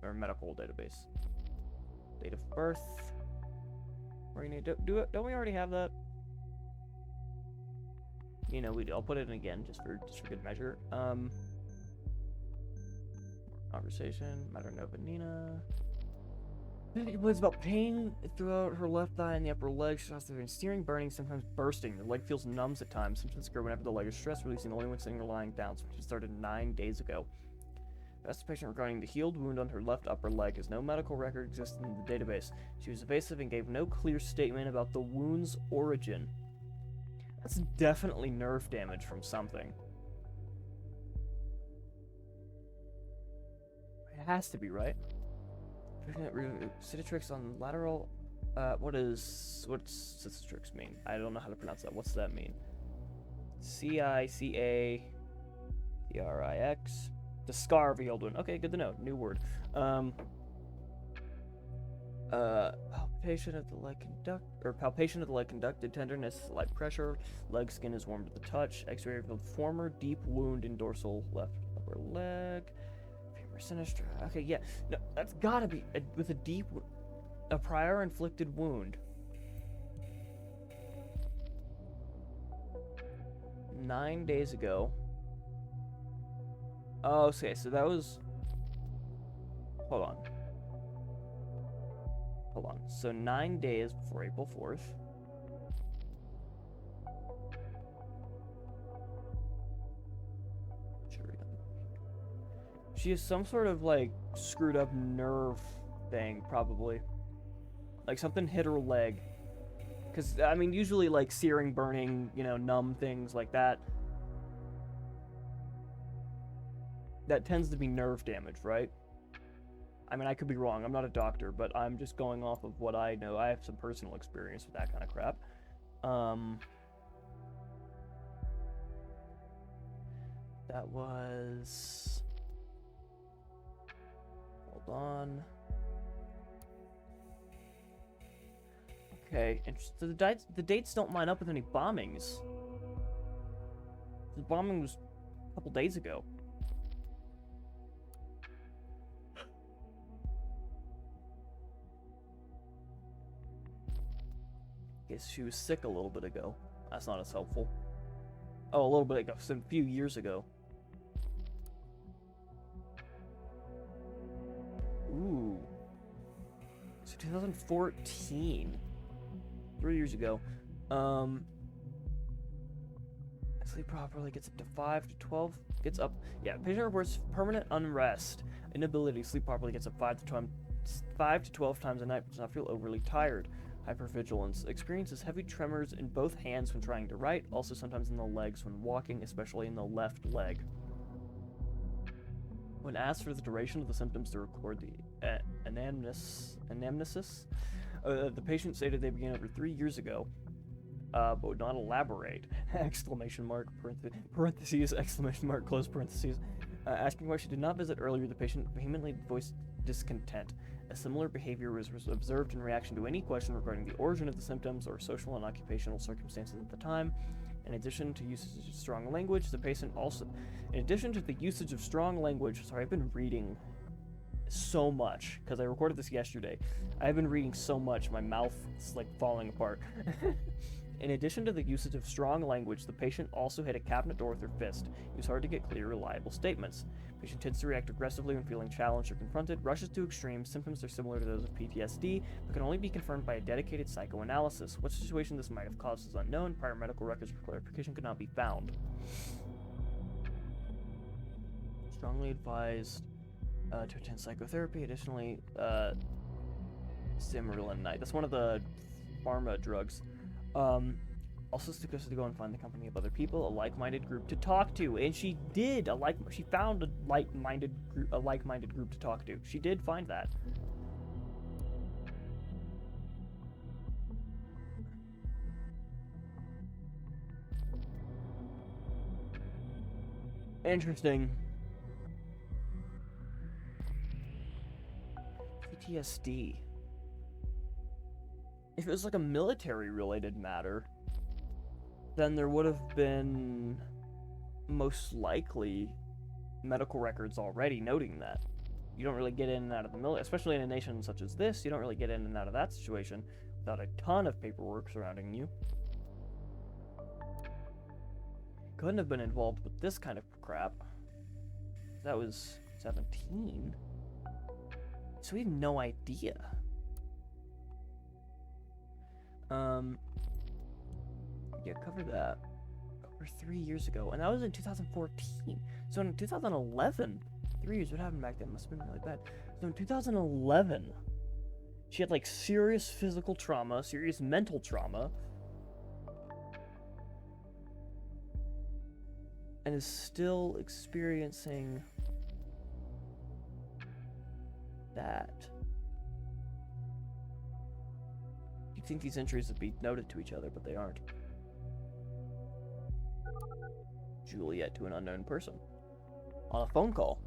database. Date of birth. Where you need to do it? Don't we already have that? You know, I'll put it in again just for good measure. Conversation. Matter Nova Nina. It was about pain throughout her left thigh and the upper leg. She has been searing, burning, sometimes bursting. The leg feels numb at times. Symptoms occur whenever the leg is stressed, releasing only when sitting or lying down. Symptoms started 9 days ago. Asked the patient regarding the healed wound on her left upper leg, as no medical record exists in the database. She was evasive and gave no clear statement about the wound's origin. That's definitely nerve damage from something. It has to be, right? Cicatrix on lateral. What's cicatrix mean? I don't know how to pronounce that. What's that mean? Cicatrix. The scar of a healed wound. Okay, good to know. New word. Palpation of the leg conducted, tenderness, light pressure, leg skin is warm to the touch. X-ray revealed former deep wound in dorsal left upper leg. Femur sinistra. Okay, yeah. No, that's gotta be with a prior inflicted wound. 9 days ago. Oh, okay, so that was... Hold on. So 9 days before April 4th. She has some sort of, like, screwed up nerve thing, probably. Like, something hit her leg. Because, I mean, usually, like, searing, burning, you know, numb things like that. That tends to be nerve damage, right? I mean, I could be wrong. I'm not a doctor, but I'm just going off of what I know. I have some personal experience with that kind of crap. That was... Hold on. Okay, and so the dates don't line up with any bombings. The bombing was a couple days ago. Guess she was sick a little bit ago. That's not as helpful. Oh, a little bit ago, some few years ago. Ooh. So 2014. 3 years ago. Sleep properly gets up to 5 to 12. Gets up. Yeah, patient reports permanent unrest. Inability to sleep properly gets up 5 to 12 times a night. Does not feel overly tired. Hypervigilance. Experiences heavy tremors in both hands when trying to write, also sometimes in the legs when walking, especially in the left leg. When asked for the duration of the symptoms to record the anamnesis, the patient stated they began over 3 years ago, but would not elaborate. Exclamation mark, parentheses, exclamation mark, close parentheses. Asking why she did not visit earlier, the patient vehemently voiced discontent. A similar behavior was observed in reaction to any question regarding the origin of the symptoms or social and occupational circumstances at the time. In addition to usage of strong language, the patient also... In addition to the usage of strong language... Sorry, I've been reading so much, because I recorded this yesterday. I've been reading so much, my mouth is, like, falling apart. In addition to the usage of strong language, the patient also hit a cabinet door with her fist. It was hard to get clear, reliable statements. The patient tends to react aggressively when feeling challenged or confronted, rushes to extremes. Symptoms are similar to those of PTSD, but can only be confirmed by a dedicated psychoanalysis. What situation this might have caused is unknown. Prior medical records for clarification could not be found. Strongly advised to attend psychotherapy. Additionally, Simmerlinite. That's one of the pharma drugs. Also suggested to go and find the company of other people, a like-minded group to talk to, and she did. She found a like-minded group to talk to. She did find that. Interesting. PTSD. If it was like a military-related matter, then there would have been most likely medical records already noting that. You don't really get in and out of the military, especially in a nation such as this, you don't really get in and out of that situation without a ton of paperwork surrounding you. Couldn't have been involved with this kind of crap. That was 17. So we have no idea. Yeah, cover that. Over 3 years ago, and that was in 2014. So in 2011, 3 years, what happened back then? Must have been really bad. So in 2011, she had like serious physical trauma, serious mental trauma, and is still experiencing that. You'd think these injuries would be noted to each other, but they aren't. Juliet to an unknown person on a phone call.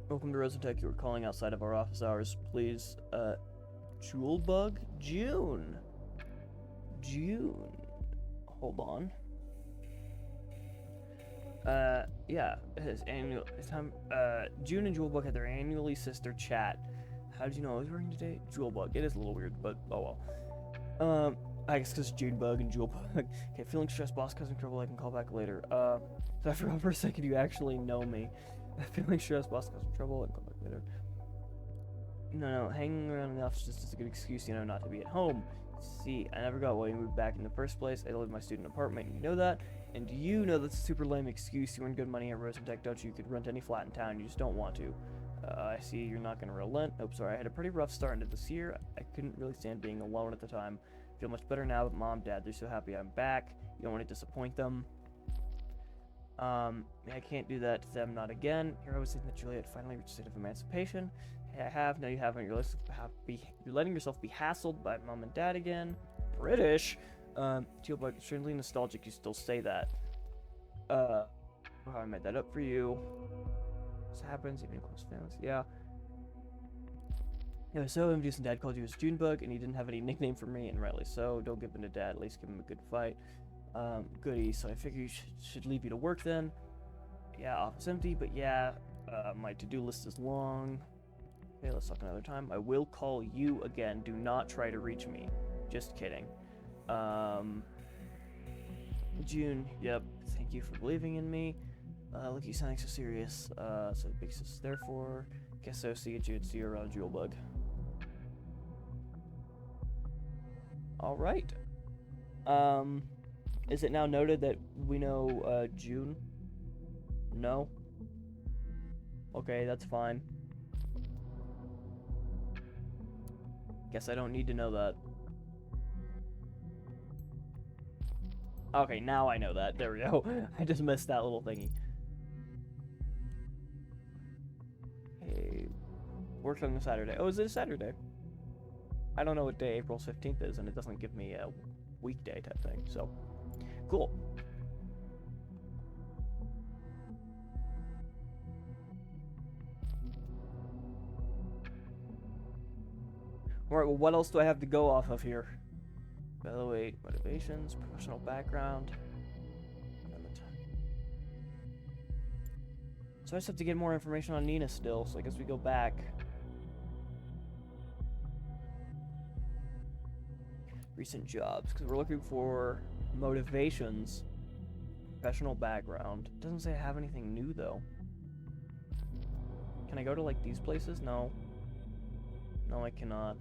Welcome to Rosentech. You were calling outside of our office hours. Please, Julebug? June. Hold on. Yeah, June and Julebug had their annually sister chat. How did you know I was working today? Julebug. It is a little weird, but oh well. I guess because Junebug and Julebug. Okay, feeling stressed, boss causing trouble, I can call back later. So I forgot for a second you actually know me. Feeling stressed, boss causing trouble, I can call back later. No, hanging around in the office just is a good excuse, you know, not to be at home. See, I never got why you moved back in the first place. I live in my student apartment, and you know that. And you know that's a super lame excuse. You earn good money at Rosentech, don't you? You could rent any flat in town, you just don't want to. I see you're not going to relent. Nope, sorry, I had a pretty rough start into this year. I couldn't really stand being alone at the time. Feel much better now, but Mom, Dad, they're so happy I'm back. You don't want to disappoint them. I can't do that to them, not again. Here I was thinking that Juliet finally reached a state of emancipation. Hey, I have, no you haven't. You're letting yourself be hassled by Mom and Dad again. British? Julebug, extremely nostalgic, you still say that. How I made that up for you. This happens, even in close families, yeah. It was so envious and Dad called you as Junebug, and he didn't have any nickname for me, and rightly so. Don't give in to Dad, at least give him a good fight. Goody, so I figure you should leave you to work then. Yeah, office empty, but yeah, my to-do list is long. Okay, let's talk another time. I will call you again. Do not try to reach me. Just kidding. June, yep, thank you for believing in me. Look, you sounding so serious. So big sis, therefore, guess so, see you, June, see you around, Julebug. Alright. Is it now noted that we know, June? No? Okay, that's fine. Guess I don't need to know that. Okay, now I know that. There we go. I just missed that little thingy. Hey, worked on a Saturday. Oh, is it a Saturday? I don't know what day April 15th is, and it doesn't give me a weekday type thing, so cool. Alright, well, what else do I have to go off of here? Evaluate motivations, professional background. So I just have to get more information on Nina still, so I guess we go back. Recent jobs, because we're looking for motivations, professional background. It doesn't say I have anything new, though. Can I go to, like, these places? No. No, I cannot.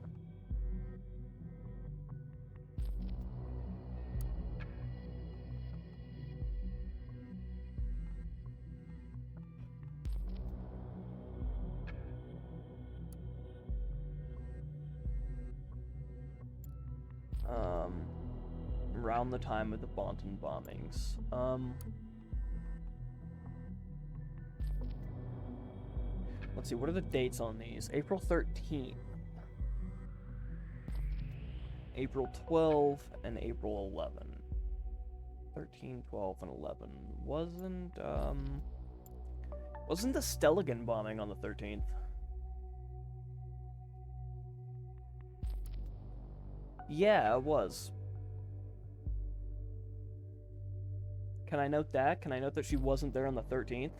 Around the time of the Bonton bombings. Let's see, what are the dates on these? April 13th, April 12th, and April 11th. 13, 12, and 11. Wasn't the Stelligan bombing on the 13th? Yeah, it was. Can I note that? Can I note that she wasn't there on the 13th?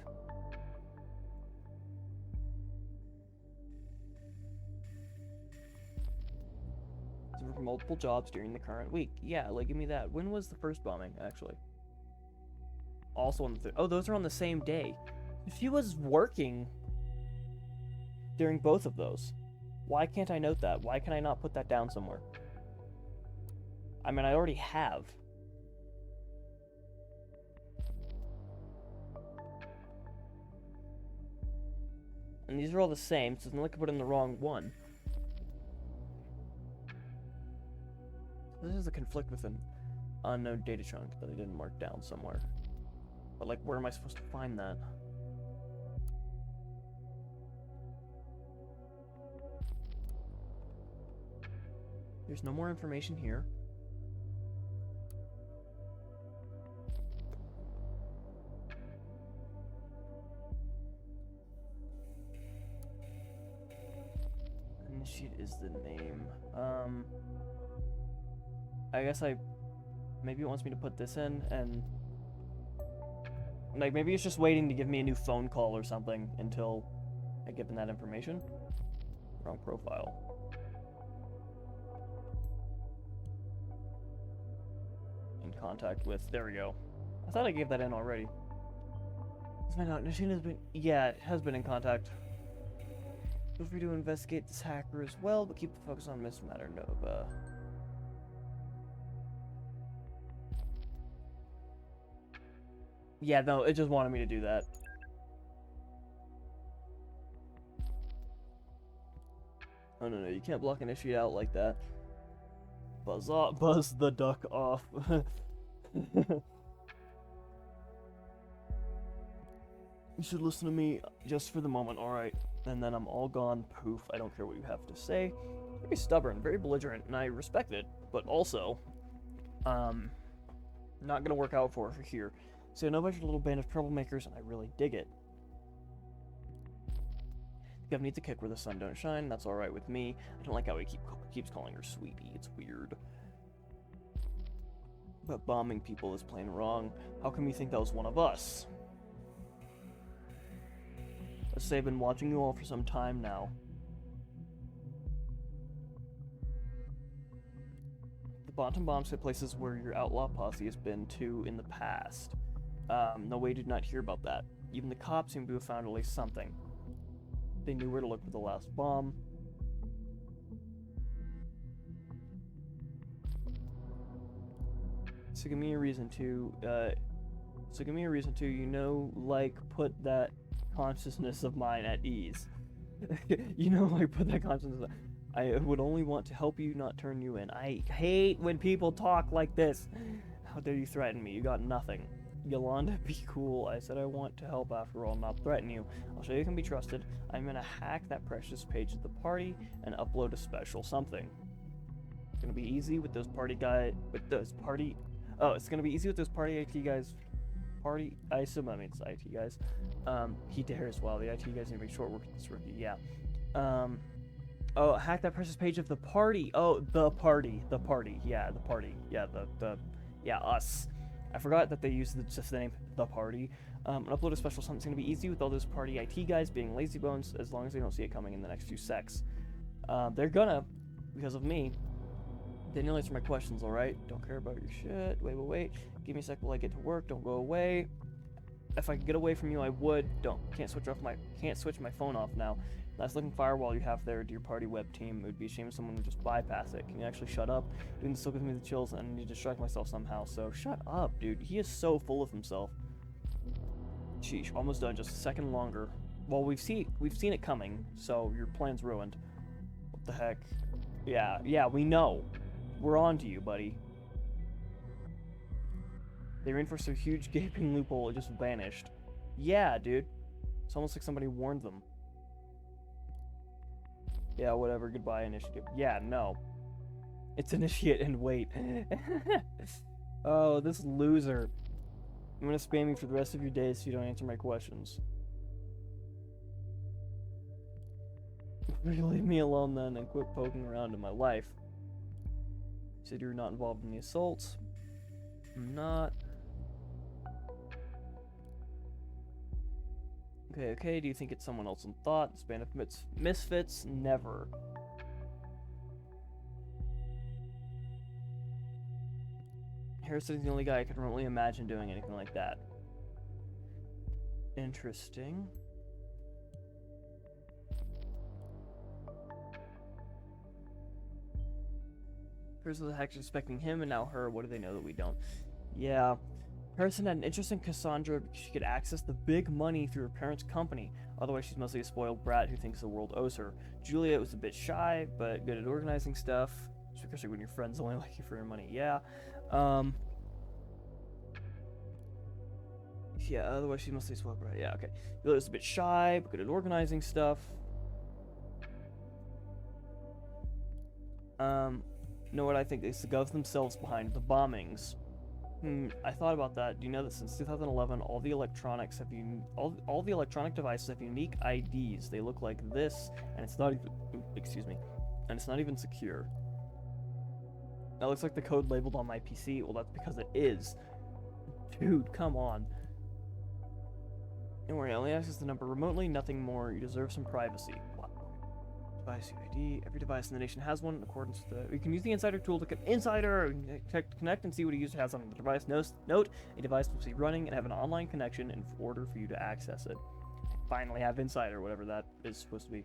For multiple jobs during the current week. Yeah, like, give me that. When was the first bombing, actually? Also on the... Oh, those are on the same day. She was working during both of those. Why can't I note that? Why can I not put that down somewhere? I mean, I already have. And these are all the same, so it's not like I put in the wrong one. This is a conflict with an unknown data chunk that I didn't mark down somewhere. But, like, where am I supposed to find that? There's no more information here. Initiate is the name. I guess maybe it wants me to put this in, and like maybe it's just waiting to give me a new phone call or something until I give them that information. Wrong profile. In contact with, there we go. I thought I gave that in already. Let's find out. Nasheen has been, yeah, it has been in contact. Feel free to investigate this hacker as well, but keep the focus on Miss Maternova. Yeah, no, it just wanted me to do that. Oh, no, you can't block initiate out like that. Buzz off, buzz the duck off. You should listen to me just for the moment, alright? And then I'm all gone, poof, I don't care what you have to say. Very stubborn, very belligerent, and I respect it, but also, not gonna work out for her here. So I know about your little band of troublemakers, and I really dig it. The Gov needs a kick where the sun don't shine, that's alright with me. I don't like how he keeps calling her sweetie, it's weird. But bombing people is plain wrong. How come you think that was one of us? Let's say I've been watching you all for some time now. The bottom bombs hit places where your outlaw posse has been to in the past. No way did not hear about that. Even the cops seem to have found at least something. They knew where to look for the last bomb. So give me a reason to, you know, like, put that consciousness of mine at ease. You know, like, put that consciousness. I would only want to help you, not turn you in. I hate when people talk like this. How dare you threaten me? You got nothing. Yolanda, be cool. I said I want to help after all, not threaten you. I'll show you can be trusted. I'm gonna hack that precious page at the party and upload a special something. It's gonna be easy with those party guys. Oh, it's gonna be easy with those party IT guys. I assume that means IT guys. He dares. Well, the IT guys need to make short work with this rookie. Yeah. Oh, hack that precious page of the party. Oh, the party. Yeah, the party. Yeah, yeah, us. I forgot that they used just the name the party. Upload a special something's gonna be easy with all those party IT guys being lazy bones as long as they don't see it coming in the next few secs. They're gonna, because of me. Daniel, answer my questions, alright? Don't care about your shit. Wait. Give me a sec while I get to work. Don't go away. If I could get away from you, I would. Can't switch my phone off now. Nice looking firewall you have there, dear party web team. It would be a shame if someone would just bypass it. Can you actually shut up? Doing this still gives me the chills and I need to distract myself somehow, so shut up, dude. He is so full of himself. Sheesh, almost done, just a second longer. Well, we've seen it coming, so your plan's ruined. What the heck? Yeah, we know. We're on to you, buddy. They reinforced a huge gaping loophole, it just vanished. Yeah, dude. It's almost like somebody warned them. Yeah, whatever, goodbye, initiative. Yeah, no. It's initiate and wait. Oh, this loser. I'm gonna spam you for the rest of your days so you don't answer my questions. Will you leave me alone then and quit poking around in my life? You said you're not involved in the assaults. I'm not. Okay, do you think it's someone else in thought? This band of misfits? Never. Harrison's the only guy I can remotely imagine doing anything like that. Interesting. First was actually expecting him, and now her. What do they know that we don't? Yeah. Harrison had an interest in Cassandra because she could access the big money through her parents' company. Otherwise, she's mostly a spoiled brat who thinks the world owes her. Juliet was a bit shy, but good at organizing stuff. Especially when your friends only like you for your money. Yeah. Yeah, otherwise she's mostly a spoiled brat. Yeah, okay. Juliet was a bit shy, but good at organizing stuff. Know what I think? It's the govs themselves behind the bombings. I thought about that. Do you know that since 2011, all the electronics have all the electronic devices have unique IDs. They look like this, and it's not even, excuse me, and it's not even secure. That looks like the code labeled on my PC. Well, that's because it is. Dude, come on. Don't worry, I only access the number remotely, nothing more. You deserve some privacy. What? Device UID. Every device in the nation has one in accordance with the... You can use the Insider tool to get Insider, connect and see what a user has on the device. Note, a device must be running and have an online connection in order for you to access it. Finally have Insider, whatever that is supposed to be.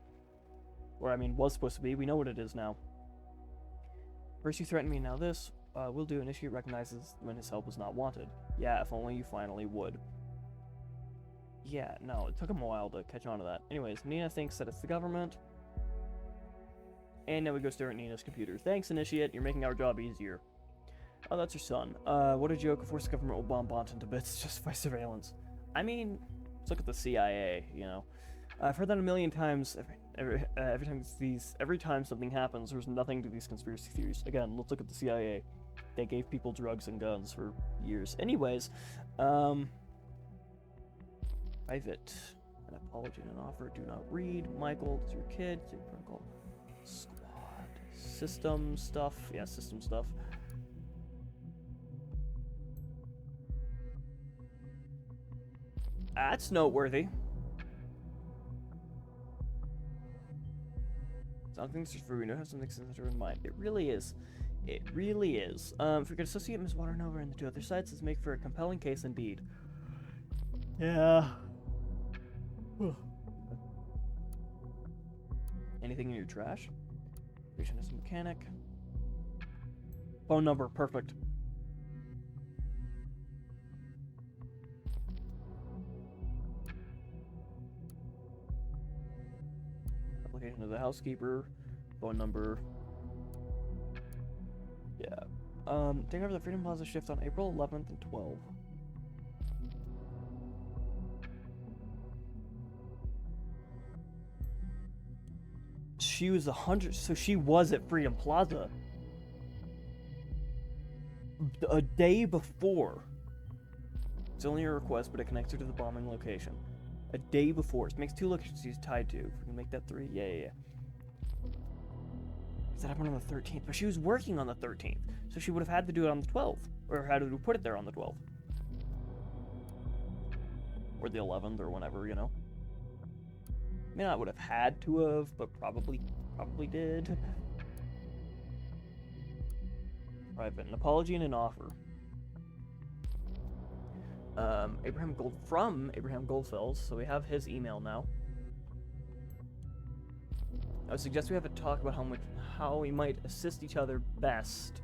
Or, I mean, was supposed to be. We know what it is now. First you threaten me, now this. Will do. Initiate recognizes when his help is not wanted. Yeah, if only you finally would. Yeah, no, it took him a while to catch on to that. Anyways, Nina thinks that it's the government. And now we go stare at Nina's computer. Thanks, Initiate. You're making our job easier. Oh, that's your son. What a joke. Of course the government will bomb Bonton to bits just by surveillance. I mean, let's look at the CIA, you know. I've heard that a million times. Every time something happens, there's nothing to these conspiracy theories. Again, let's look at the CIA. They gave people drugs and guns for years. Anyways, private. An apology and an offer. Do not read. Michael, it's your kid. It's your protocol. Squad. System stuff. Yeah, system stuff. That's noteworthy. Something's just for we know have something sensitive in mind. It really is. It really is. If we could associate Ms. Waternova and the two other sides, let's make for a compelling case indeed. Yeah. Anything in your trash? Patient is a mechanic. Phone number, perfect. Application of the housekeeper. Phone number. Yeah. Take over the Freedom Plaza shift on April 11th and 12th. She was 100, so she was at Freedom Plaza a day before. It's only a request, but it connects her to the bombing location. A day before. It makes 2 locations she's tied to. If we can make that 3, yeah. That happened on the 13th, but she was working on the 13th, so she would have had to do it on the 12th, or had to put it there on the 12th, or the 11th, or whenever, you know. I mean, I would have had to have, but probably did. Private, an apology and an offer. Abraham Goldfels, so we have his email now. I would suggest we have a talk about how we might assist each other best.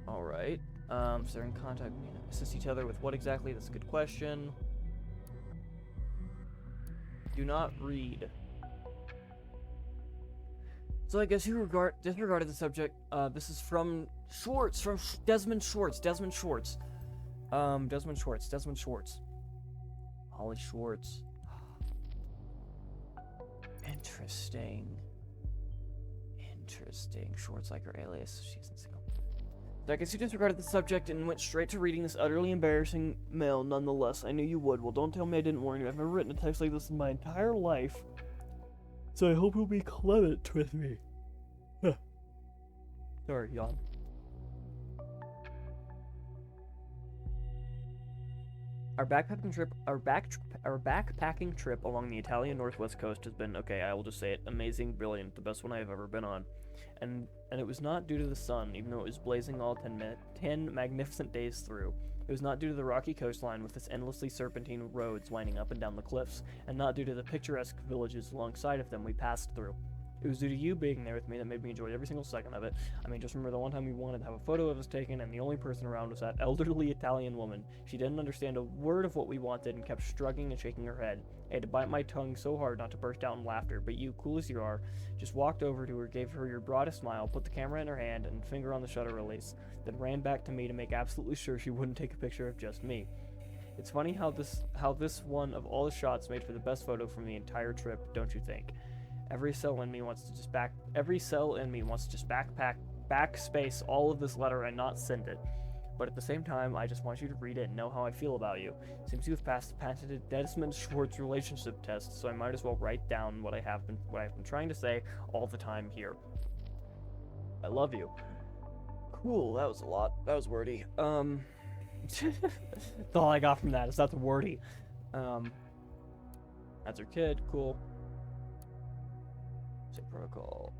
Alright. So they're in contact. Assist each other with what exactly? That's a good question. Do not read. So I guess you disregarded the subject. This is from Schwartz, from Desmond Schwartz. Holly Schwartz. Interesting. Schwartz like her alias. She isn't single. I guess you disregarded the subject and went straight to reading this utterly embarrassing mail nonetheless. I knew you would. Well, don't tell me I didn't warn you. I've never written a text like this in my entire life. So I hope you'll be clement with me. Sorry, yawn. Our backpacking trip along the Italian northwest coast has been, okay, I will just say it, amazing, brilliant, the best one I've ever been on. And it was not due to the sun, even though it was blazing all 10 magnificent days through. It was not due to the rocky coastline with its endlessly serpentine roads winding up and down the cliffs, and not due to the picturesque villages alongside of them we passed through. It was due to you being there with me that made me enjoy every single second of it. I mean, just remember the one time we wanted to have a photo of us taken, and the only person around was that elderly Italian woman. She didn't understand a word of what we wanted and kept shrugging and shaking her head. I had to bite my tongue so hard not to burst out in laughter, but you, cool as you are, just walked over to her, gave her your broadest smile, put the camera in her hand, and finger on the shutter release, then ran back to me to make absolutely sure she wouldn't take a picture of just me. It's funny how this one of all the shots made for the best photo from the entire trip, don't you think? Every cell in me wants to just backspace all of this letter and not send it. But at the same time, I just want you to read it and know how I feel about you. Seems you have passed the patented Desmond-Schwartz relationship test, so I might as well write down what I've been trying to say all the time here. I love you. Cool, that was a lot. That was wordy. That's all I got from that, is that's wordy. That's her kid, cool. Save protocol.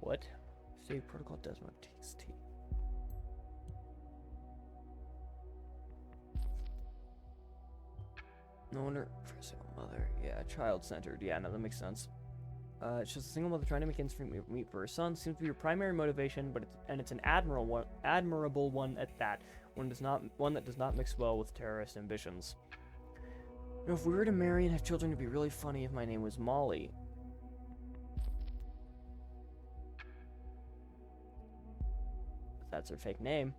What? Save protocol Desmond TXT. No wonder for a single mother. Yeah, child-centered. Yeah, no, that makes sense. It's just a single mother trying to make ends meet for her son. Seems to be your primary motivation, but it's an admirable one at that. One that does not mix well with terrorist ambitions. You know, if we were to marry and have children, it'd be really funny if my name was Molly. That's her fake name.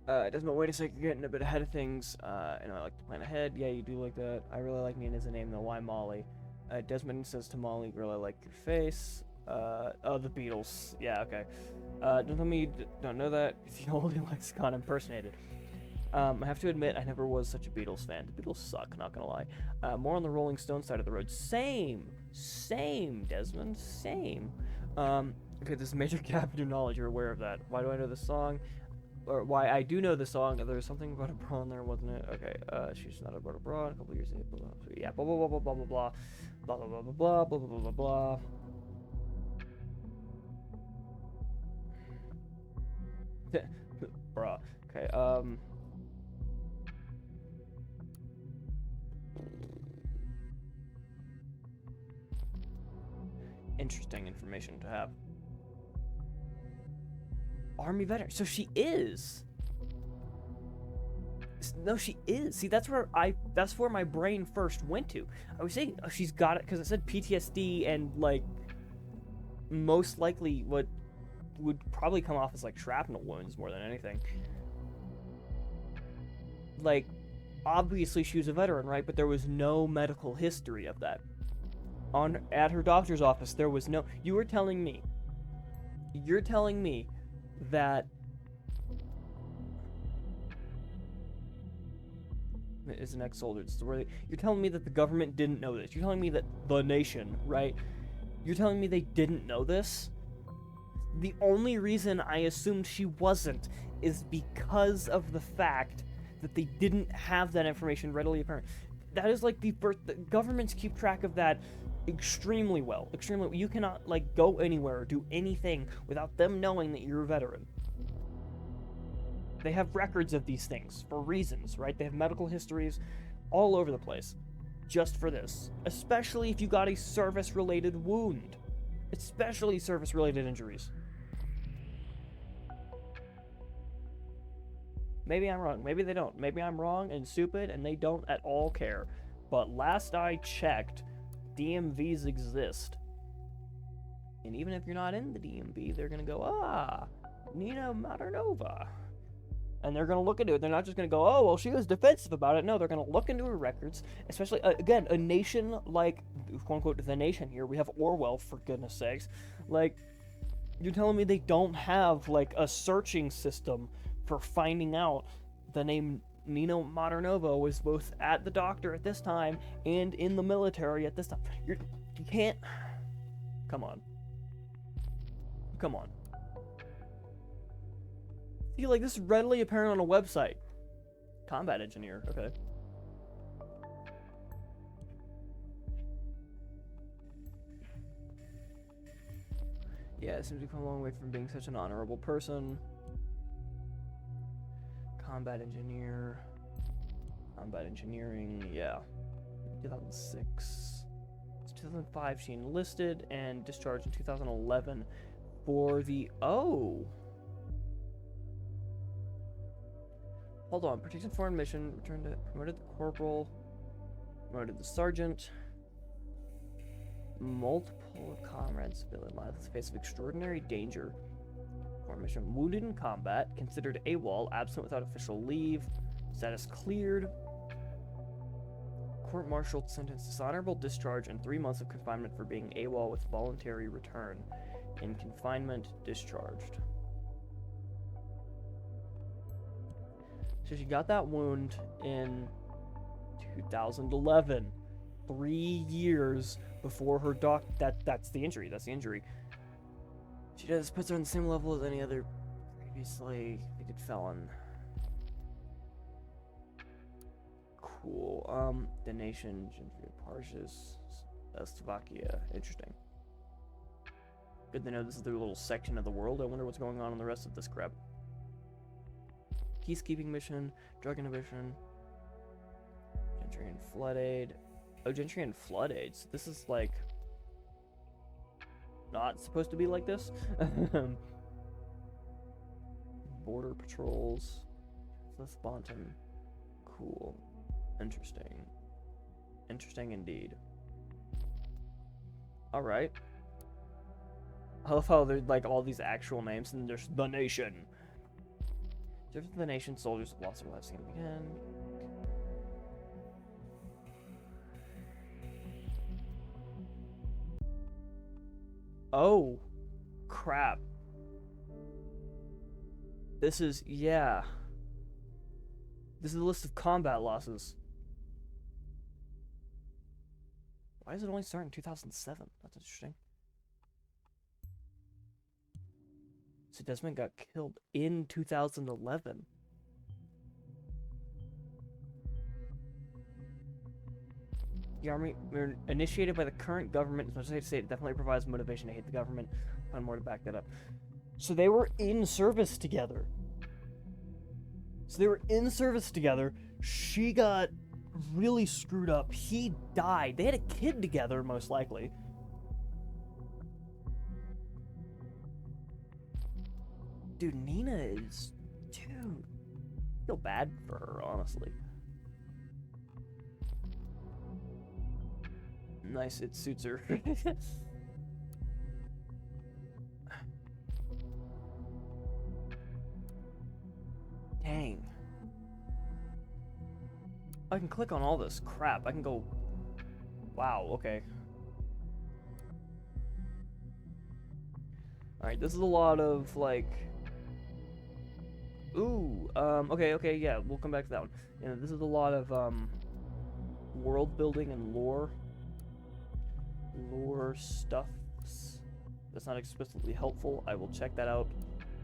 Desmond, wait a sec, you're getting a bit ahead of things. And I like to plan ahead. Yeah, you do like that. I really like Nina as a name, though. Why Molly? Desmond says to Molly, girl, I like your face. Oh, the Beatles. Yeah, okay. Don't tell me you don't know that. It's the only lexicon impersonated. I have to admit, I never was such a Beatles fan. The Beatles suck, not gonna lie. More on the Rolling Stone side of the road. Same, Desmond, same. Okay, this is a major gap in your knowledge. You're aware of that. Why do I know this song? Or why I do know the song. There's something about a bra in there, wasn't it? Okay, she's not about a bra. A couple years ago. Yeah, blah, blah, blah, blah, blah, blah, blah, blah, blah, blah, blah, blah, blah, blah, blah. Bruh. Okay, interesting information to have. Army veteran. So she is. No, she is. See, that's where my brain first went to. I was saying, oh, she's got it because it said PTSD and like most likely what would probably come off as like shrapnel wounds more than anything. Like, obviously she was a veteran, right? But there was no medical history of that. At her doctor's office, there was no. You're telling me that is an ex-soldier. You're telling me that the government didn't know this. You're telling me that the nation, right? You're telling me they didn't know this? The only reason I assumed she wasn't is because of the fact that they didn't have that information readily apparent. That is like the governments keep track of that extremely well. You cannot like go anywhere or do anything without them knowing that you're a veteran. They have records of these things for reasons, right? They have medical histories all over the place just for this. Especially if you got a service-related wound. Especially service-related injuries. Maybe I'm wrong. Maybe they don't. Maybe I'm wrong and stupid and they don't at all care. But last I checked, DMVs exist. And even if you're not in the DMV, they're going to go, Nina Maternova. And they're going to look into it. They're not just going to go, oh, well, she was defensive about it. No, they're going to look into her records. Especially, again, a nation like, quote-unquote, the nation here. We have Orwell, for goodness sakes. Like, You're telling me they don't have, like, a searching system for finding out the name Nino Modernova was both at the doctor at this time and in the military at this time? You can't... Come on. Come on. See, like, this is readily apparent on a website. Combat engineer, okay. Yeah, it seems we've come a long way from being such an honorable person. Combat engineer. Combat engineering, yeah. 2006. It's 2005 she enlisted and discharged in 2011 for the... Oh! Hold on. Protecting foreign mission. Returned to... Promoted the corporal. Promoted the sergeant. Multiple comrades civilian lives in the face of extraordinary danger. Foreign mission. Wounded in combat. Considered AWOL. Absent without official leave. Status cleared. Court-martialed, sentenced to dishonorable discharge and 3 months of confinement for being AWOL with voluntary return. In confinement, discharged. So she got that wound in 2011. 3 years before her that's the injury. That's the injury. She does puts her on the same level as any other previously convicted felon. Cool. The nation, Parshes, Slovakia. Interesting. Good to know this is their little section of the world. I wonder what's going on in the rest of this crap. Peacekeeping mission, drug inhibition, gentry and flood aid. Oh, gentry and flood aid. So this is like not supposed to be like this. Border patrols. Spontan. Cool. Interesting. Interesting indeed. Alright. I love how there's like all these actual names and there's the nation. Different than the nation, soldiers have lost their lives again. Oh, crap. This is, yeah. This is a list of combat losses. Why does it only start in 2007? That's interesting. So Desmond got killed in 2011. The army were initiated by the current government. As much as I hate to say it, definitely provides motivation to hate the government. I'll find more to back that up. So they were in service together. She got really screwed up. He died. They had a kid together, most likely. Dude, Nina is... Dude. I feel bad for her, honestly. Nice, it suits her. Dang. I can click on all this crap. I can go... Wow, okay. Alright, this is a lot of, like... Ooh, okay, yeah, we'll come back to that one. Yeah, this is a lot of, world building and lore. Lore stuff. That's not explicitly helpful. I will check that out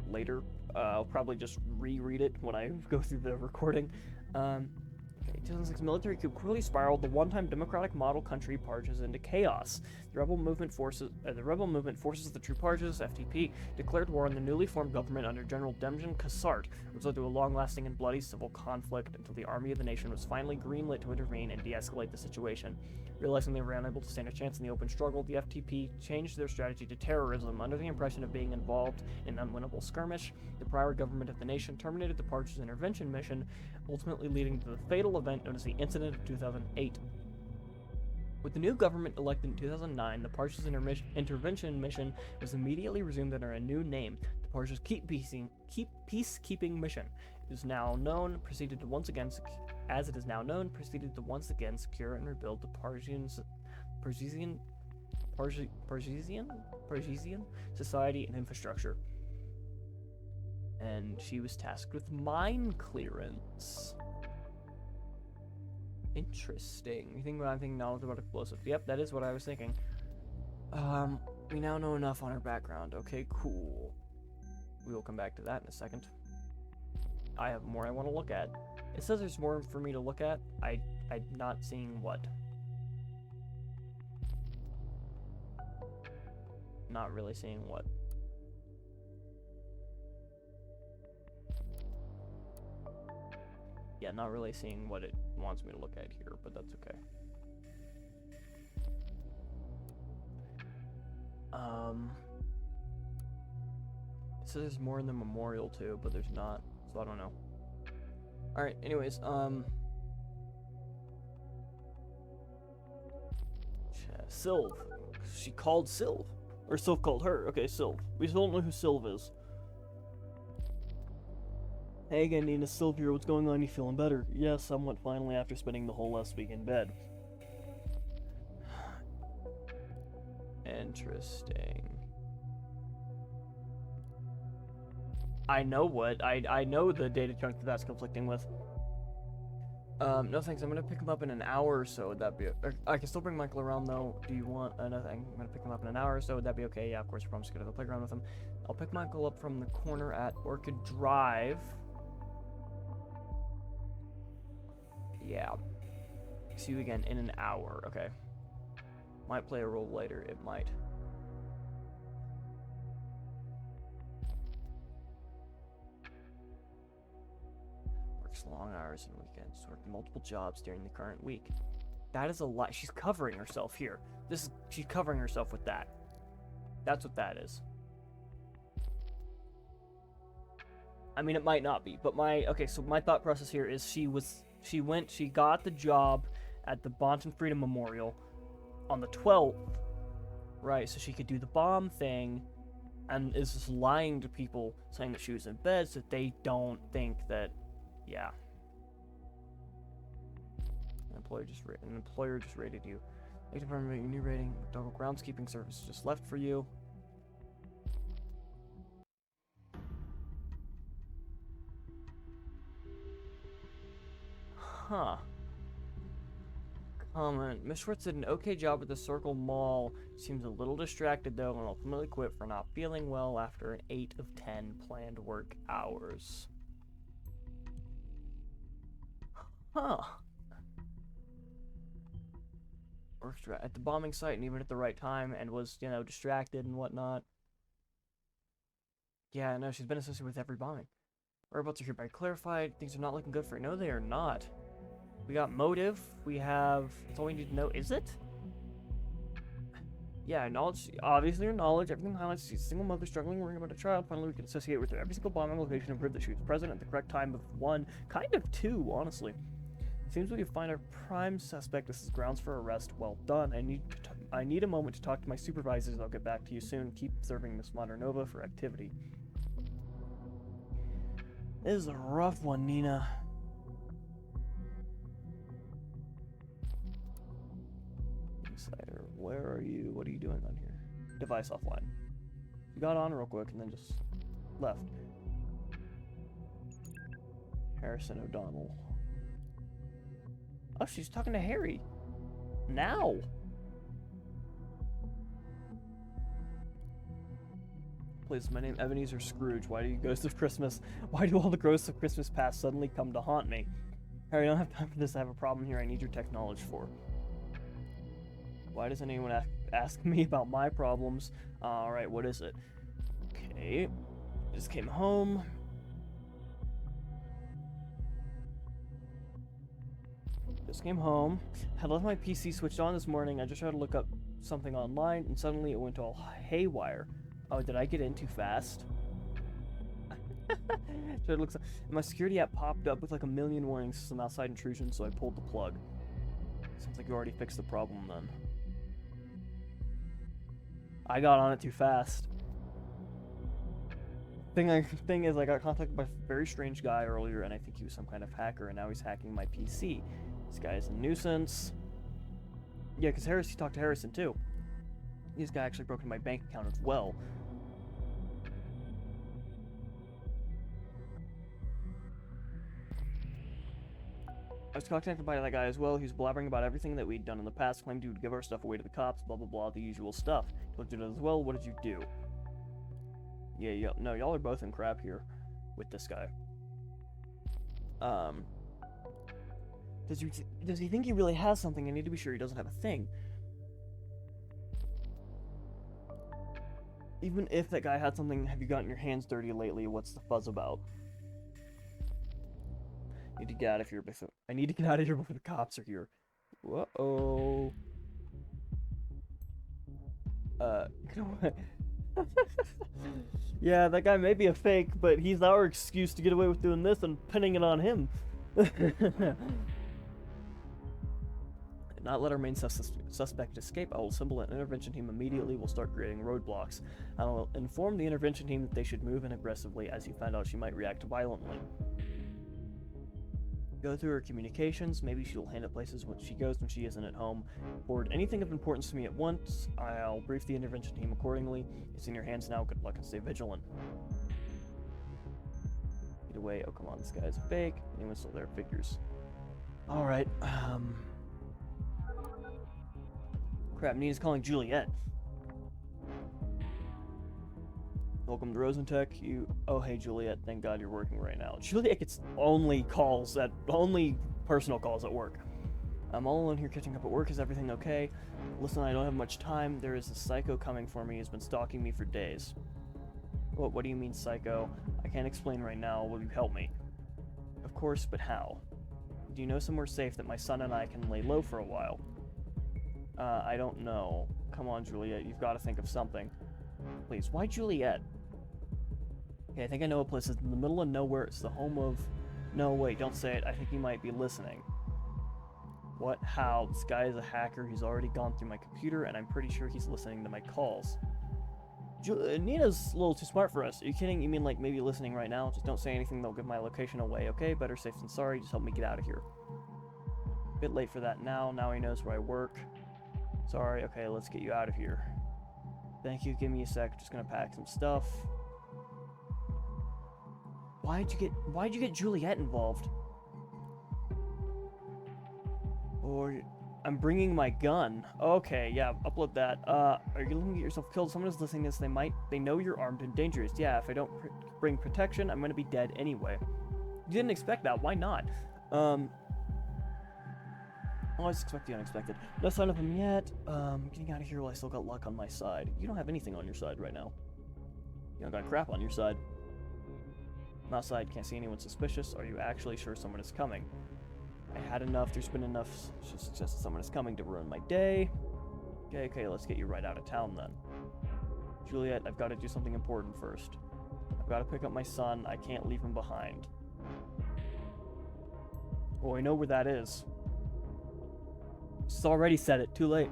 later. I'll probably just reread it when I go through the recording. Okay, 2006 military coup quickly spiraled. The one-time democratic model country Parges into chaos. The rebel movement forces the true Parges, FTP, declared war on the newly formed government under General Demjan Kasart, which led to a long-lasting and bloody civil conflict until the army of the nation was finally greenlit to intervene and de-escalate the situation. Realizing they were unable to stand a chance in the open struggle, the FTP changed their strategy to terrorism under the impression of being involved in an unwinnable skirmish. The prior government of the nation terminated the Parges intervention mission, ultimately leading to the fatal event known as the Incident of 2008. With the new government elected in 2009, the Parges intervention mission was immediately resumed under a new name, the Parges Peacekeeping Mission. It is now known, proceeded to once again secure and rebuild the Parisian Parisian society and infrastructure. And she was tasked with mine clearance. Interesting. You think I'm thinking knowledge about explosives? Yep, that is what I was thinking. We now know enough on her background. Okay, cool. We will come back to that in a second. I have more I want to look at. It says there's more for me to look at. I'm not seeing what. Not really seeing what. Yeah, not really seeing what it wants me to look at here, but that's okay. So there's more in the memorial too, but there's not, so I don't know. Alright, anyways, Sylv. She called Sylv. Or Sylv called her. Okay, Sylv. We still don't know who Sylv is. Hey again, Nina. Sylv here. What's going on? You feeling better? Yes, somewhat finally after spending the whole last week in bed. Interesting. I know what. I know the data chunk that's conflicting with. No thanks. I'm gonna pick him up in an hour or so. Would that be? I can still bring Michael around though. Do you want another? I'm gonna pick him up in an hour or so. Would that be okay? Yeah, of course. I'm just gonna go play around with him. I'll pick Michael up from the corner at Orchid Drive. Yeah. See you again in an hour. Okay. Might play a role later. It might. Long hours and weekends, worked multiple jobs during the current week. That is a lot. She's covering herself here. She's covering herself with that. That's what that is. I mean, it might not be, but so my thought process here is she got the job at the Bonton Freedom Memorial on the 12th, right? So she could do the bomb thing, and is just lying to people, saying that she was in bed, so that they don't think that. Yeah. An employer just rated you. Thank you for your new rating. McDonald groundskeeping service just left for you. Huh. Comment. Miss Schwartz did an okay job at the Circle Mall. Seems a little distracted though, and ultimately quit for not feeling well after an 8 of 10 planned work hours. Huh. Worked at the bombing site and even at the right time and was, distracted and whatnot. Yeah, no, she's been associated with every bombing. Whereabouts are hereby clarified. Things are not looking good for her. No, they are not. We got motive. We have... That's all we need to know. Is it? Yeah, knowledge. Obviously, her knowledge. Everything highlights she's a single mother struggling, worrying about a child. Finally, we can associate with her every single bombing location and prove that she was present at the correct time of 1. Kind of 2, honestly. Seems we can find our prime suspect. This is grounds for arrest. Well done. I need a moment to talk to my supervisors. I'll get back to you soon. Keep observing Miss Modernova for activity. This is a rough one, Nina. Insider, where are you? What are you doing on here? Device offline. You got on real quick and then just left. Harrison O'Donnell. Oh, she's talking to Harry. Now. Please, my name Ebenezer Scrooge. Why do you ghosts of Christmas? Why do all the ghosts of Christmas past suddenly come to haunt me? Harry, I don't have time for this. I have a problem here I need your tech knowledge for. Why does anyone ask me about my problems? Alright, what is it? Okay. Just came home. Had left my PC switched on this morning. I just tried to look up something online, and suddenly it went all haywire. Oh, did I get in too fast? My security app popped up with like a million warnings, some outside intrusion, so I pulled the plug. Sounds like you already fixed the problem then. I got on it too fast. Thing is, I got contacted by a very strange guy earlier, and I think he was some kind of hacker, and now he's hacking my PC. This guy is a nuisance. Yeah, because he talked to Harrison too. This guy actually broke into my bank account as well. I was contacted by that guy as well. He was blabbering about everything that we'd done in the past, claimed he would give our stuff away to the cops, blah blah blah, the usual stuff. Told you that as well. What did you do? Yeah, no, y'all are both in crap here with this guy. Does he think he really has something? I need to be sure he doesn't have a thing. Even if that guy had something, have you gotten your hands dirty lately? What's the fuzz about? I need to get out of here before the cops are here. Whoa. Get away. Yeah, that guy may be a fake, but he's our excuse to get away with doing this and pinning it on him. Not let our main suspect escape. I will assemble an intervention team immediately. We'll start creating roadblocks. I will inform the intervention team that they should move in aggressively as you find out she might react violently. Go through her communications. Maybe she'll hand it places when she goes when she isn't at home. Forward anything of importance to me at once. I'll brief the intervention team accordingly. It's in your hands now. Good luck and stay vigilant. Get away. Oh, come on. This guy's fake. Anyone's still there? Figures. Alright. Crap, Nina's calling Juliet. Welcome to Rosentech. Oh, hey, Juliet. Thank God you're working right now. Juliet gets only personal calls at work. I'm all alone here catching up at work. Is everything okay? Listen, I don't have much time. There is a psycho coming for me. He's been stalking me for days. What do you mean, psycho? I can't explain right now. Will you help me? Of course, but how? Do you know somewhere safe that my son and I can lay low for a while? I don't know. Come on, Juliet. You've got to think of something. Please, why Juliet? Okay, I think I know a place. It's in the middle of nowhere. It's the home of... No, wait, don't say it. I think he might be listening. What? How? This guy is a hacker. He's already gone through my computer, and I'm pretty sure he's listening to my calls. Nina's a little too smart for us. Are you kidding? You mean, like, maybe listening right now? Just don't say anything. They'll give my location away, okay? Better safe than sorry. Just help me get out of here. Bit late for that now. Now he knows where I work. Sorry. Okay, let's get you out of here. Thank you. Give me a sec. Just gonna pack some stuff. Why'd you get Juliet involved? Or I'm bringing my gun. Okay, yeah, upload that. Are you looking to get yourself killed? Someone is listening to this. They know you're armed and dangerous. Yeah, if I don't bring protection, I'm gonna be dead anyway. You didn't expect that. Why not? I always expect the unexpected. No sign of him yet. Getting out of here while I still got luck on my side. You don't have anything on your side right now. You don't got crap on your side. I'm outside, can't see anyone suspicious. Are you actually sure someone is coming? I had enough. There's been enough just someone is coming to ruin my day. Okay, let's get you right out of town then. Juliet, I've got to do something important first. I've got to pick up my son. I can't leave him behind. Oh, I know where that is. Just already said it. Too late.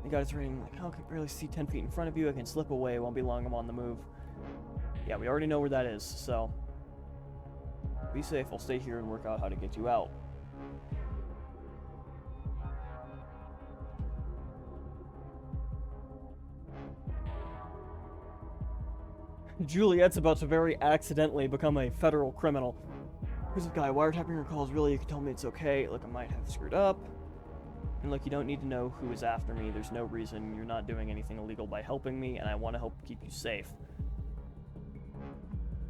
The guy's reading like, oh, I can barely see 10 feet in front of you. I can slip away. Won't be long. I'm on the move. Yeah, we already know where that is, so... Be safe. I'll stay here and work out how to get you out. Juliet's about to very accidentally become a federal criminal. Here's a guy wiretapping her calls. Really, you can tell me it's okay. Look, I might have screwed up. And look, you don't need to know who is after me. There's no reason. You're not doing anything illegal by helping me, and I want to help keep you safe.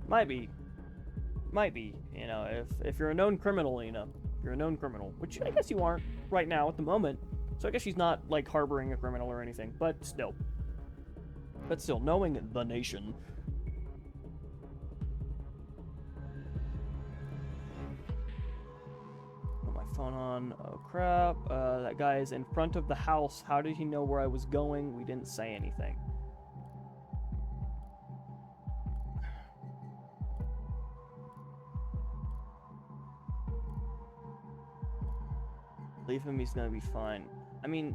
Might be, you know, if you're a known criminal, you know, you're a known criminal, which I guess you aren't right now at the moment. So I guess she's not, like, harboring a criminal or anything, but still, knowing the nation. Put my phone on. Oh crap! That guy is in front of the house. How did he know where I was going? We didn't say anything. Leave him, he's gonna be fine. I mean,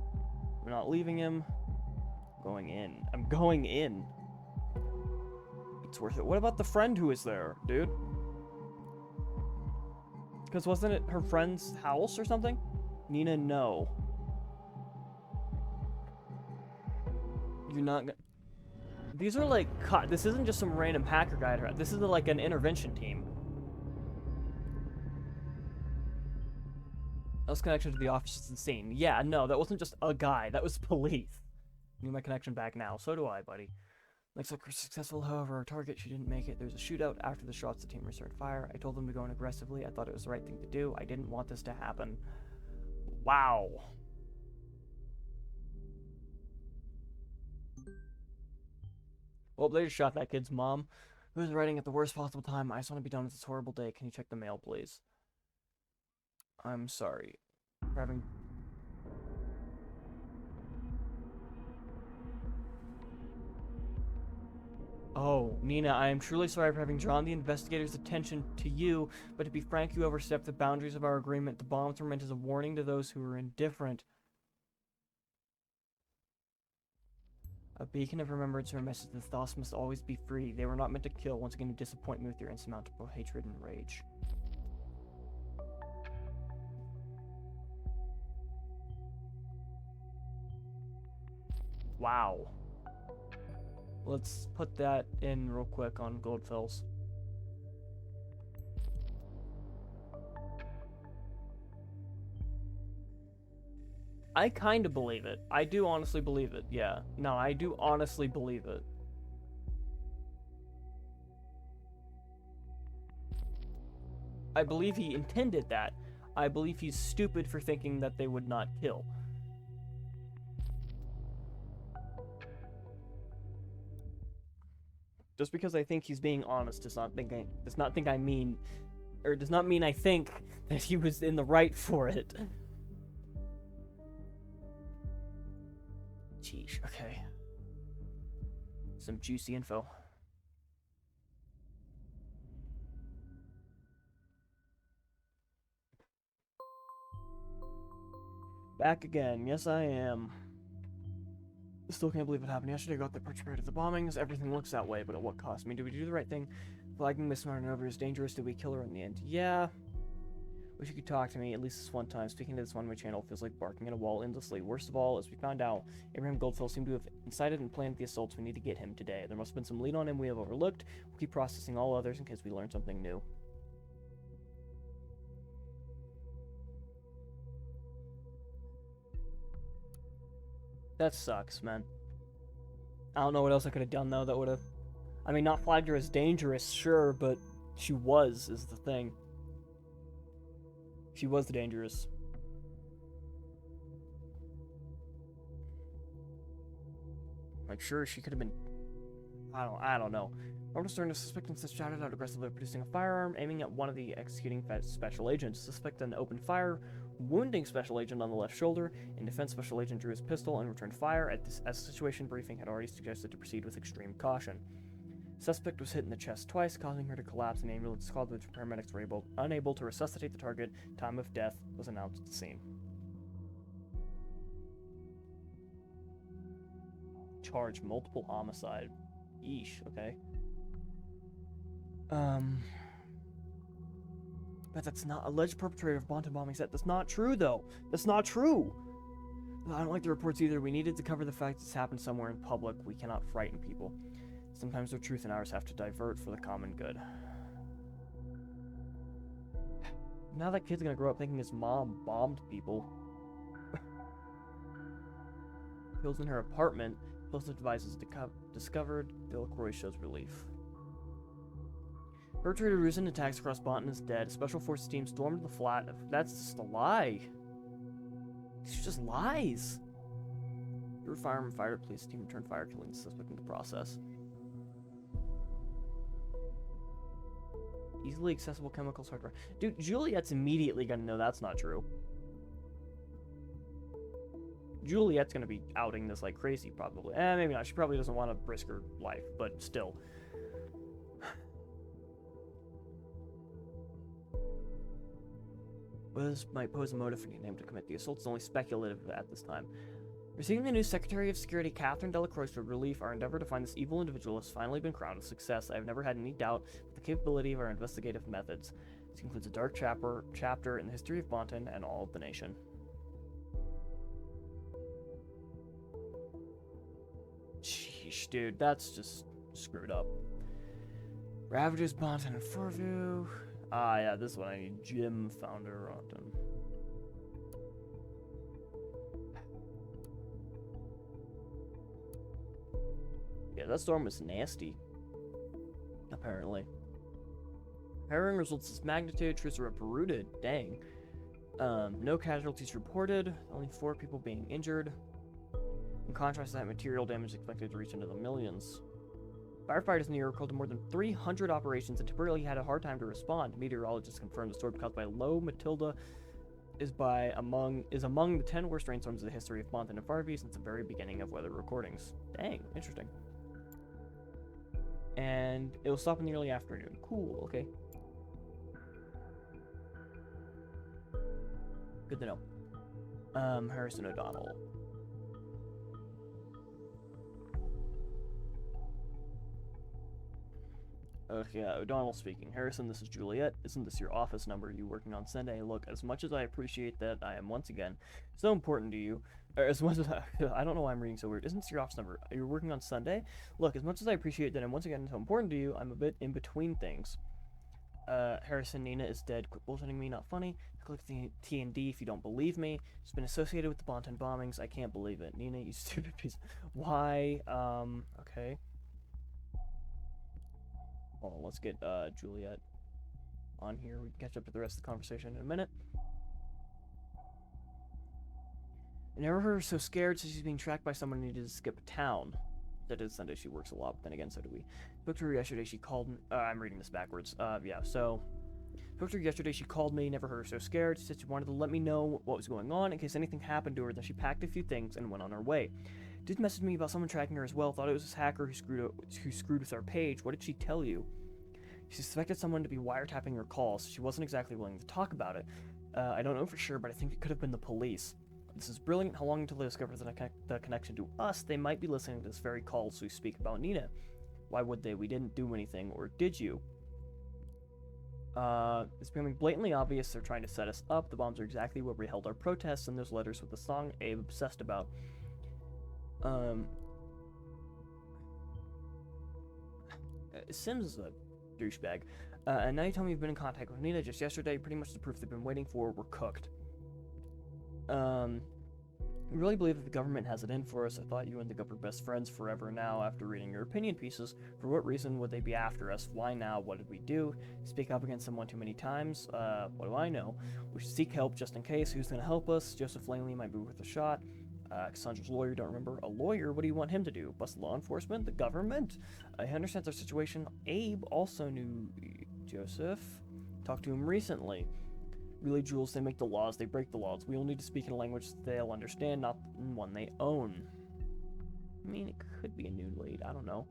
we're not leaving him. Going in. I'm going in. It's worth it. What about the friend who was there, dude? Because wasn't it her friend's house or something? Nina, no. You're not gonna... These are like... This isn't just some random hacker guy. This is like an intervention team. Elle's connection to the office is insane. Yeah, no, that wasn't just a guy. That was police. Need my connection back now. So do I, buddy. Looks like we're successful, however, our target, she didn't make it. There's a shootout. After the shots, the team returned fire. I told them to go in aggressively. I thought it was the right thing to do. I didn't want this to happen. Wow. Well, they just shot that kid's mom. Who was writing at the worst possible time. I just want to be done with this horrible day. Can you check the mail, please? I'm sorry. For having... Oh, Nina, I am truly sorry for having drawn the investigators' attention to you, but to be frank, you overstepped the boundaries of our agreement. The bombs were meant as a warning to those who were indifferent. A beacon of remembrance or a message that thoughts must always be free. They were not meant to kill. Once again, you disappoint me with your insurmountable hatred and rage. Wow. Let's put that in real quick on Goldfills. I kind of believe it. I do honestly believe it, yeah. No, I do honestly believe it. I believe he intended that. I believe he's stupid for thinking that they would not kill. Just because I think he's being honest does not mean I think that he was in the right for it. Jeez, okay. Some juicy info. Back again. Yes, I am. Still can't believe it happened yesterday. I got the perpetrator of the bombings. Everything looks that way, but at what cost? I mean, did we do the right thing? Flagging Miss Martin over is dangerous. Did we kill her in the end? Yeah. Wish you could talk to me at least this one time. Speaking to this one-way channel feels like barking at a wall endlessly. Worst of all, as we found out, Abraham Goldfield seemed to have incited and planned the assaults. We need to get him today. There must have been some lead on him we have overlooked. We'll keep processing all others in case we learn something new. That sucks, man. I don't know what else I could have done, though, that would have... I mean, not flagged her as dangerous, sure, but she was, is the thing. She was dangerous. Like, sure, she could have been... I don't know. Over starting to suspect and shouted out aggressively producing a firearm, aiming at one of the executing special agents. Suspect then opened fire, wounding special agent on the left shoulder. In defense, special agent drew his pistol and returned fire as the situation briefing had already suggested to proceed with extreme caution. Suspect was hit in the chest twice, causing her to collapse. An ambulance called, which paramedics were unable to resuscitate the target. Time of death was announced at the scene. Charge multiple homicide. Yeesh, okay. But that's not alleged perpetrator of Bonton bombing set. That's not true, though. That's not true. I don't like the reports either. We needed to cover the fact this happened somewhere in public. We cannot frighten people. Sometimes their truth and ours have to divert for the common good. Now that kid's gonna grow up thinking his mom bombed people. Pills in her apartment. Explosive devices discovered. Delacroix shows relief. Perpetrator Rusin attacks across Bonton is dead. Special forces team stormed the flat. That's just a lie. These are just lies. Your fireman fired. Police team returned fire, killing the suspect in the process. Easily accessible chemicals hardware. Dude, Juliet's immediately gonna know that's not true. Juliet's gonna be outing this like crazy, probably. Maybe not. She probably doesn't want to risk her life, but still. Well, this might pose a motive for him to commit the assault. It's only speculative at this time. Receiving the new Secretary of Security, Catherine Delacroix, showed relief. Our endeavor to find this evil individual has finally been crowned with success. I have never had any doubt with the capability of our investigative methods. This concludes a dark chapter in the history of Bonton and all of the nation. Sheesh, dude, that's just screwed up. Ravages, Bonton, and Forview. Ah, yeah, this one I need. Jim, Founder, Ronton. Yeah, that storm was nasty. Apparently. Harrowing results is magnitude, trees are uprooted. Dang. No casualties reported, only 4 people being injured. In contrast to that, material damage is expected to reach into the millions. Firefighters in the area called to more than 300 operations and temporarily had a hard time to respond. Meteorologists confirmed the storm caused by low Matilda is among the 10 worst rainstorms in the history of Montan and Farvey since the very beginning of weather recordings. Dang, interesting. And it will stop in the early afternoon. Cool, okay. Good to know. Harrison O'Donnell. Yeah, O'Donnell speaking. Harrison, this is Juliet. Isn't this your office number? You working on Sunday? Look, as much as I appreciate that I am once again so important to you, or as much as I don't know why I'm reading so weird. Isn't this your office number? Are you working on Sunday? Look, as much as I appreciate that I'm once again so important to you, I'm a bit in between things. Harrison, Nina is dead. Quit bullshitting me, not funny. Click the T&D if you don't believe me. She's been associated with the Bonton bombings. I can't believe it. Nina, you stupid piece. Why? Okay. Hold on, let's get Juliet on here. We can catch up to the rest of the conversation in a minute. I never heard her so scared, so she's being tracked by someone who needed to skip town. That is Sunday, she works a lot, but then again, so do we. Spoke to her yesterday, she called me. I'm reading this backwards. Yeah, so. Spoke to her yesterday, she called me, never heard her so scared. She said she wanted to let me know what was going on in case anything happened to her, then she packed a few things and went on her way. Did message me about someone tracking her as well, thought it was this hacker who screwed with our page. What did she tell you? She suspected someone to be wiretapping her calls, so she wasn't exactly willing to talk about it. I don't know for sure, but I think it could have been the police. This is brilliant. How long until they discover the connection to us? They might be listening to this very call so we speak about Nina. Why would they? We didn't do anything, or did you? It's becoming blatantly obvious they're trying to set us up. The bombs are exactly where we held our protests, and there's letters with the song Abe obsessed about. Sims is a douchebag. And now you tell me you've been in contact with Nina just yesterday. Pretty much the proof they've been waiting for. We're cooked. You really believe that the government has it in for us? I thought you and the government were best friends forever now after reading your opinion pieces. For what reason would they be after us? Why now? What did we do? Speak up against someone too many times? What do I know? We should seek help just in case. Who's gonna help us? Joseph Langley might be worth a shot. Cassandra's lawyer, don't remember. A lawyer? What do you want him to do? Bust law enforcement? The government? I understand their situation. Abe also knew Joseph. Talked to him recently. Really, Jules, they make the laws, they break the laws. We all need to speak in a language they'll understand, not one they own. I mean, it could be a new lead, I don't know.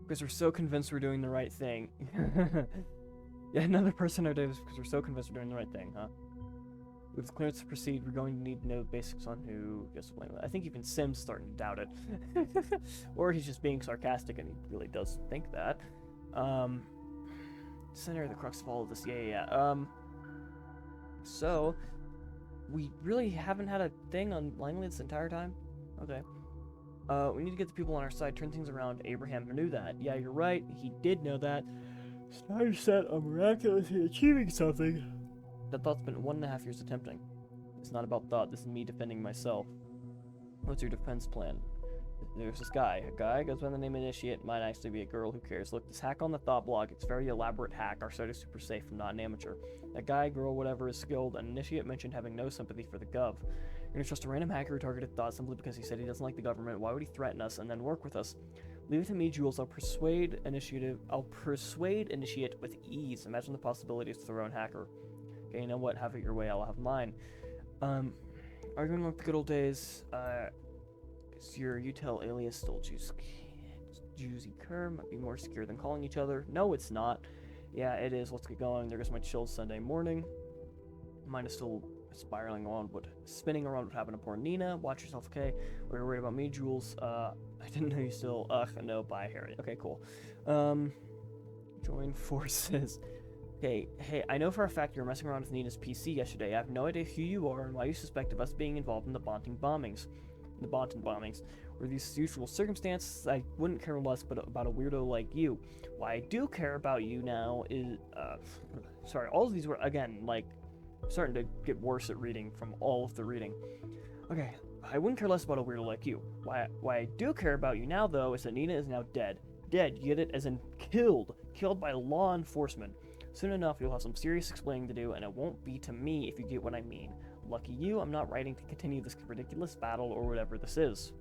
Because we're so convinced we're doing the right thing. Yeah, another person our day was because we're so convinced we're doing the right thing, huh? With clearance to proceed, we're going to need to know the basics on who gets blamed. I think even Sim's starting to doubt it. Or he's just being sarcastic and he really does think that. Center of the crux of all of this, yeah. So, we really haven't had a thing on Langley this entire time? Okay. We need to get the people on our side, turn things around. Abraham knew that. Yeah, you're right, he did know that. Snyder set on miraculously achieving something. That thought's been 1.5 years attempting. It's not about thought, this is me defending myself. What's your defense plan? There's this guy. A guy goes by the name Initiate. Might actually be a girl. Who cares? Look, this hack on the thought blog. It's a very elaborate hack. Our site is super safe. I'm not an amateur. That guy, girl, whatever is skilled. And Initiate mentioned having no sympathy for the gov. You're gonna trust a random hacker who targeted thought simply because he said he doesn't like the government. Why would he threaten us and then work with us? Leave it to me, Jules. I'll persuade Initiate with ease. Imagine the possibilities to their own hacker. Okay, you know what? Have it your way. I'll have mine. Arguing like the good old days. Is your util alias still Juicy Kerr? Might be more secure than calling each other. No, it's not. Yeah, it is. Let's get going. There goes my chill Sunday morning. Mine is still spinning around what happened to poor Nina. Watch yourself, okay? Or you're worried about me, Jules. I didn't know you still. No, bye, Harry. Okay, cool. Join forces. Okay, hey, I know for a fact you were messing around with Nina's PC yesterday. I have no idea who you are and why you suspect of us being involved in the Bonton bombings. Were these usual circumstances, I wouldn't care less but about a weirdo like you. Why I do care about you now is, sorry, all of these were, again, like, starting to get worse at reading from all of the reading. Okay, I wouldn't care less about a weirdo like you. Why I do care about you now, though, is that Nina is now dead. Dead, you get it? As in killed. Killed by law enforcement. Soon enough, you'll have some serious explaining to do, and it won't be to me if you get what I mean. Lucky you, I'm not writing to continue this ridiculous battle or whatever this is.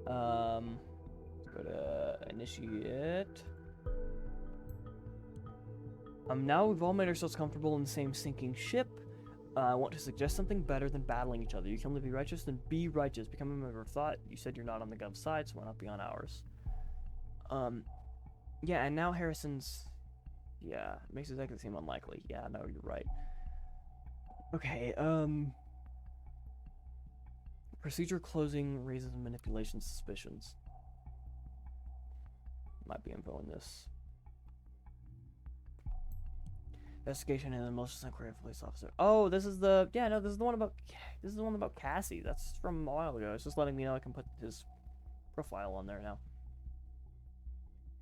Go to initiate. Now we've all made ourselves comfortable in the same sinking ship. I want to suggest something better than battling each other. You can only be righteous, then be righteous. Become a member of thought. You said you're not on the Gov side, so why not be on ours? Yeah, and now Harrison's... Yeah, it makes it exactly seem unlikely. Yeah, no, you're right. Okay, procedure closing raises manipulation suspicions. Might be info in this. Investigation and the most inquiry of police officer. Oh, this is the... Yeah, no, this is the one about Cassie. That's from a while ago. It's just letting me know I can put his profile on there now.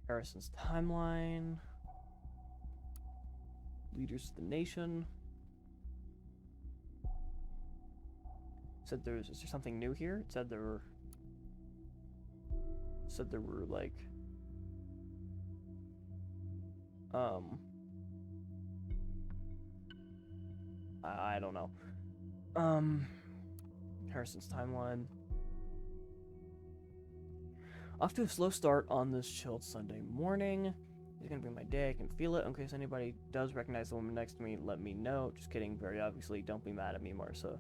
Harrison's timeline. Leaders of the nation. Said is there something new here? It said there were like I don't know. Harrison's timeline. Off to a slow start on this chilled Sunday morning. It's gonna be my day. I can feel it. In case anybody does recognize the woman next to me, let me know. Just kidding. Very obviously, don't be mad at me, Marissa.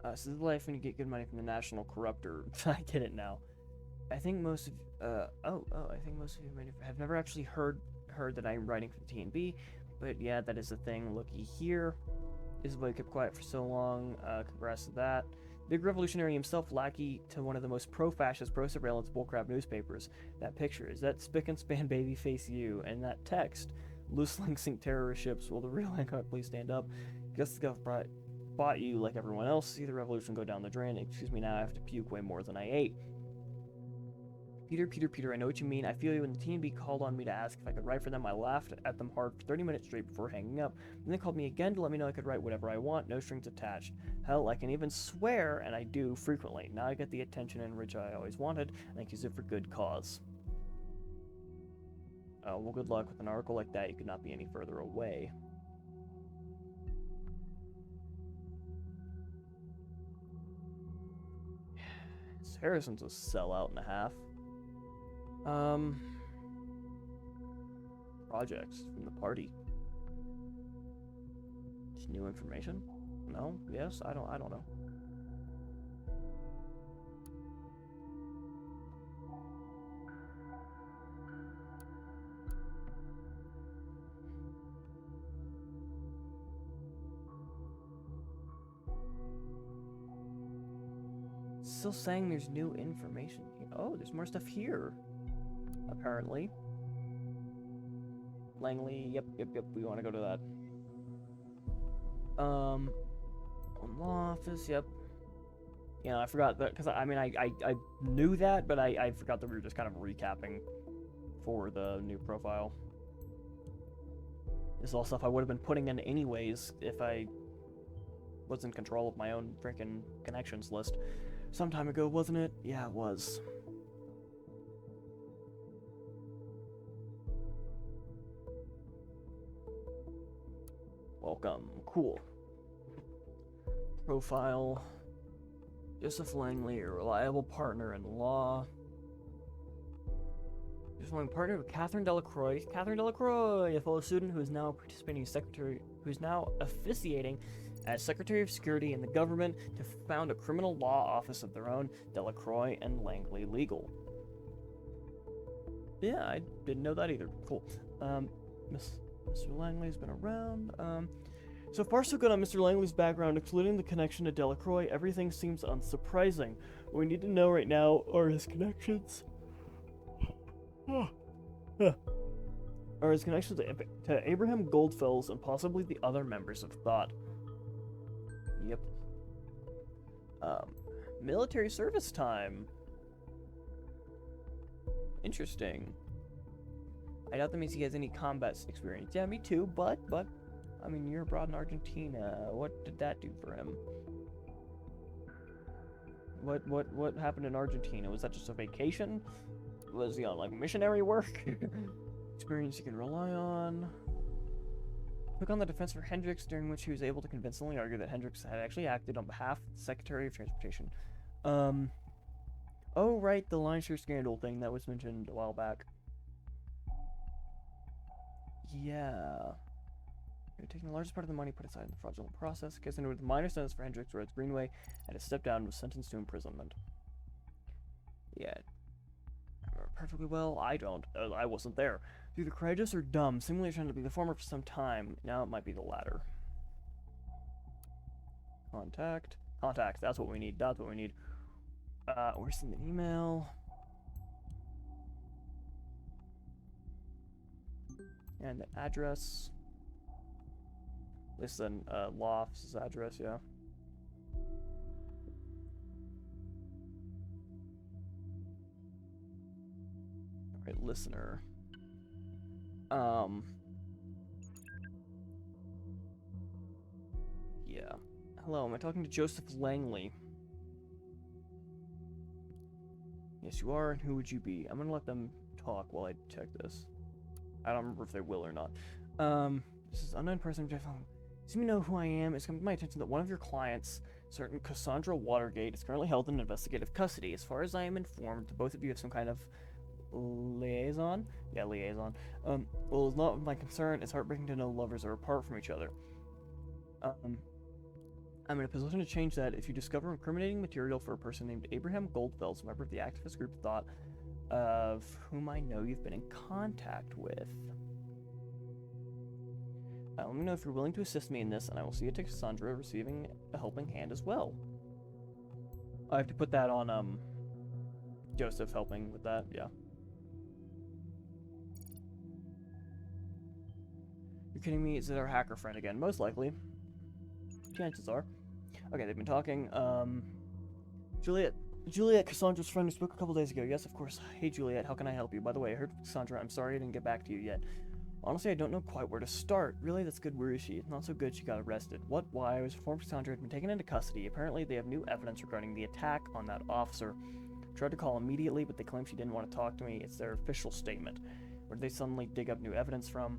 This is the life when you get good money from the national corruptor. I get it now. I think most of I think most of you have never actually heard that I'm writing for the TNB, but yeah, that is a thing. Looky here. This is why I kept quiet for so long. Congrats to that. Big revolutionary himself, lackey to one of the most pro-fascist, pro-surveillance bullcrap newspapers. That picture, is that spick and span babyface you? And that text, loose links sink terrorist ships. Will the real Hancock please stand up? Guess the gov bought you like everyone else. See the revolution go down the drain. Excuse me, now I have to puke way more than I ate. Peter, I know what you mean. I feel you. When the TNB called on me to ask if I could write for them, I laughed at them hard for 30 minutes straight before hanging up. Then they called me again to let me know I could write whatever I want, no strings attached. Hell, I can even swear, and I do frequently. Now I get the attention and rich I always wanted, and I can use it for good cause. Well, good luck with an article like that. You could not be any further away. Harrison's a sellout and a half. Projects from the party. Just new information? No? Yes? I don't know. Still saying there's new information here. Oh, there's more stuff here. Apparently. Langley, yep, we want to go to that. Home office, yep. Yeah, I forgot that, because I mean, I knew that, but I forgot that we were just kind of recapping for the new profile. This is all stuff I would have been putting in anyways if I was in control of my own freaking connections list. Some time ago, wasn't it? Yeah, it was. Welcome. Cool. Profile. Joseph Langley, a reliable partner in law. Joseph Langley partnered with Catherine Delacroix. Catherine Delacroix, a fellow student who is now participating as secretary, who is now officiating as Secretary of Security in the government to found a criminal law office of their own, Delacroix and Langley Legal. Yeah, I didn't know that either. Cool. Mr. Langley's been around. So far so good on Mr. Langley's background, excluding the connection to Delacroix. Everything seems unsurprising. What we need to know right now are his connections. Are his connections to Abraham Goldfells and possibly the other members of Thought. Yep. Military service time. Interesting. I doubt that means he has any combat experience. Yeah, me too, but, I mean, you're abroad in Argentina. What did that do for him? What happened in Argentina? Was that just a vacation? Was he on, like, missionary work? Experience you can rely on. Took on the defense for Hendricks, during which he was able to convincingly argue that Hendricks had actually acted on behalf of the Secretary of Transportation. Oh, right, the line share scandal thing that was mentioned a while back. Yeah. You're taking the largest part of the money put aside in the fraudulent process. Case ended with a minor sentence for Hendricks, Rhodes Greenway, and a step down and was sentenced to imprisonment. Yeah. I remember perfectly well. I don't. I wasn't there. Either courageous or dumb. Seemingly trying to be the former for some time. Now it might be the latter. Contact. Contacts. That's what we need. That's what we need. We're sending an email. And the address. Listen, Loft's address, yeah. Alright, listener. Yeah. Hello, am I talking to Joseph Langley? Yes, you are, and who would you be? I'm gonna let them talk while I check this. I don't remember if they will or not. This is unknown person, Jeff. So you know who I am. It's come to my attention that one of your clients, certain Cassandra Watergate, is currently held in investigative custody. As far as I am informed, both of you have some kind of liaison? Yeah, liaison. Well, it's not my concern. It's heartbreaking to know lovers are apart from each other. I'm in a position to change that if you discover incriminating material for a person named Abraham Goldfels, a member of the activist group Thought, of whom I know you've been in contact with. Let me know if you're willing to assist me in this, and I will see it to Cassandra receiving a helping hand as well. I have to put that on, Joseph helping with that, yeah. You're kidding me? Is it our hacker friend again? Most likely. Chances are. Okay, they've been talking. Juliet, Cassandra's friend who spoke a couple days ago. Yes, of course. Hey, Juliet, how can I help you? By the way, I heard from Cassandra. I'm sorry I didn't get back to you yet. Honestly, I don't know quite where to start. Really, that's good. Where is she? Not so good she got arrested. What? Why? I was informed Cassandra had been taken into custody. Apparently, they have new evidence regarding the attack on that officer. Tried to call immediately, but they claim she didn't want to talk to me. It's their official statement. Where did they suddenly dig up new evidence from?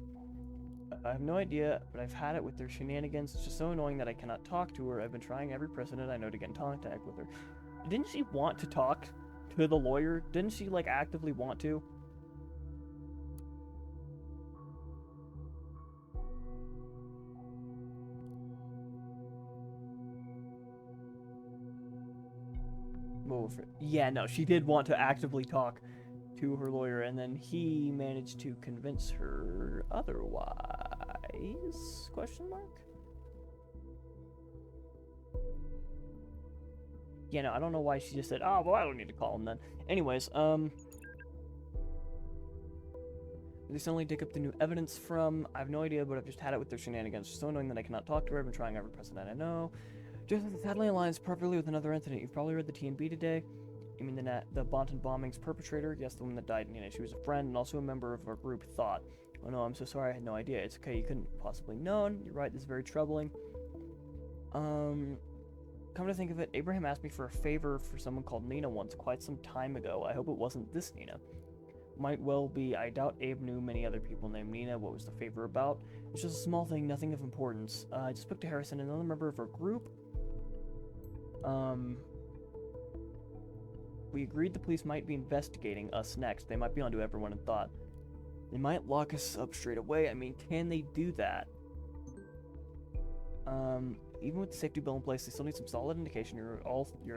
I have no idea, but I've had it with their shenanigans. It's just so annoying that I cannot talk to her. I've been trying every precedent I know to get in contact with her. Didn't she want to talk to the lawyer? Didn't she, like, actively want to? Yeah, no, she did want to actively talk to her lawyer, and then he managed to convince her otherwise? Question mark? Yeah, no, I don't know why she just said, oh, well, I don't need to call him then. Anyways, they suddenly dig up the new evidence from, I have no idea, but I've just had it with their shenanigans. It's so annoying that I cannot talk to her. I've been trying every precedent I know. Just as the Thadley aligns perfectly with another incident. You've probably read the TNB today. You mean the Bonton bombings perpetrator? Yes, the woman that died. You know, she was a friend and also a member of our group Thought. Oh no, I'm so sorry. I had no idea. It's okay. You couldn't possibly known. You're right. This is very troubling. Come to think of it, Abraham asked me for a favor for someone called Nina once, quite some time ago. I hope it wasn't this Nina. Might well be. I doubt Abe knew many other people named Nina. What was the favor about? It's just a small thing, nothing of importance. I just spoke to Harrison, another member of our group. We agreed the police might be investigating us next. They might be onto everyone in Thought. They might lock us up straight away. I mean, can they do that? Even with the safety bill in place, they still need some solid indication you're at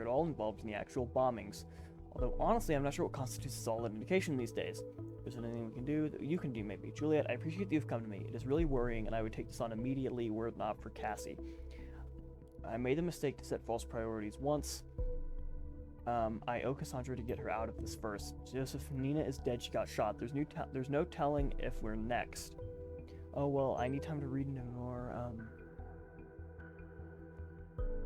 all involved in the actual bombings. Although, honestly, I'm not sure what constitutes a solid indication these days. Is there anything we can do that you can do, maybe? Juliet, I appreciate that you've come to me. It is really worrying, and I would take this on immediately were it not for Cassie. I made the mistake to set false priorities once. I owe Cassandra to get her out of this first. Joseph, Nina is dead. She got shot. There's no telling if we're next. Oh, well, I need time to read more,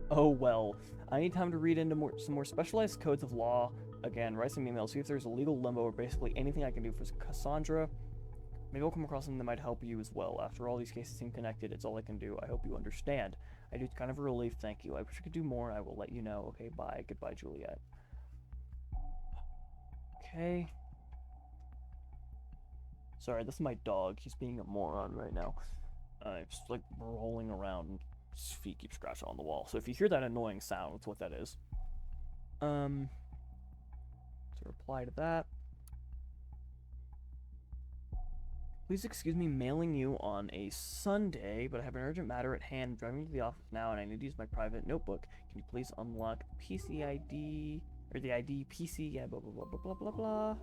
Oh well. I need time to read into some more specialized codes of law. Again, write some emails, see if there's a legal limbo or basically anything I can do for Cassandra. Maybe I'll come across something that might help you as well. After all, these cases seem connected. It's all I can do. I hope you understand. I do. It's kind of a relief. Thank you. I wish I could do more. I will let you know. Okay, bye. Goodbye, Juliet. Okay. Sorry, this is my dog. He's being a moron right now. Just like rolling around and his feet keep scratching on the wall. So if you hear that annoying sound, that's what that is. To reply to that. Please excuse me mailing you on a Sunday, but I have an urgent matter at hand. I'm driving to the office now, and I need to use my private notebook. Can you please unlock PC ID, or the ID PC, yeah, blah, blah, blah, blah, blah, blah, blah.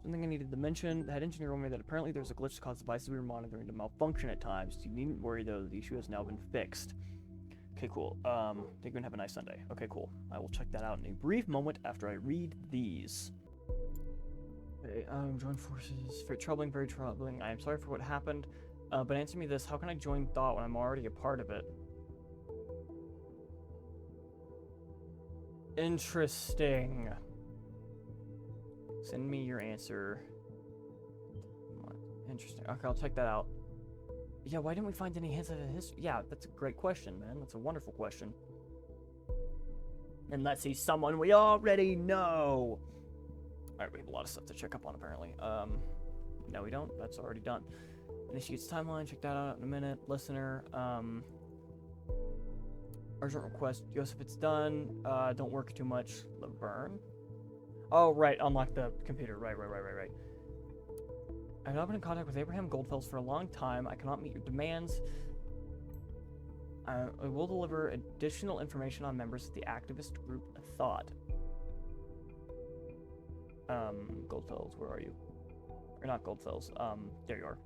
Something I needed to mention. The head engineer told me that apparently there's a glitch that caused devices we were monitoring to malfunction at times. You needn't worry, though. The issue has now been fixed. Okay, cool. Think you're gonna have a nice Sunday. Okay, cool. I will check that out in a brief moment after I read these. Okay, join forces. Very troubling, very troubling. I am sorry for what happened, but answer me this. How can I join Thought when I'm already a part of it? Interesting. Send me your answer. Interesting. Okay, I'll check that out. Yeah, why didn't we find any hints of history? Yeah, that's a great question, man. That's a wonderful question. Unless he's someone we already know. Alright, we have a lot of stuff to check up on, apparently. No, we don't. That's already done. Initiates timeline. Check that out in a minute. Listener. Urgent request. Joseph, it's done. Don't work too much. Laverne. Oh, right. Unlock the computer. Right. I've not been in contact with Abraham Goldfells for a long time. I cannot meet your demands. I will deliver additional information on members of the activist group Thought. Goldfells, where are you? Or not Goldfells. There you are.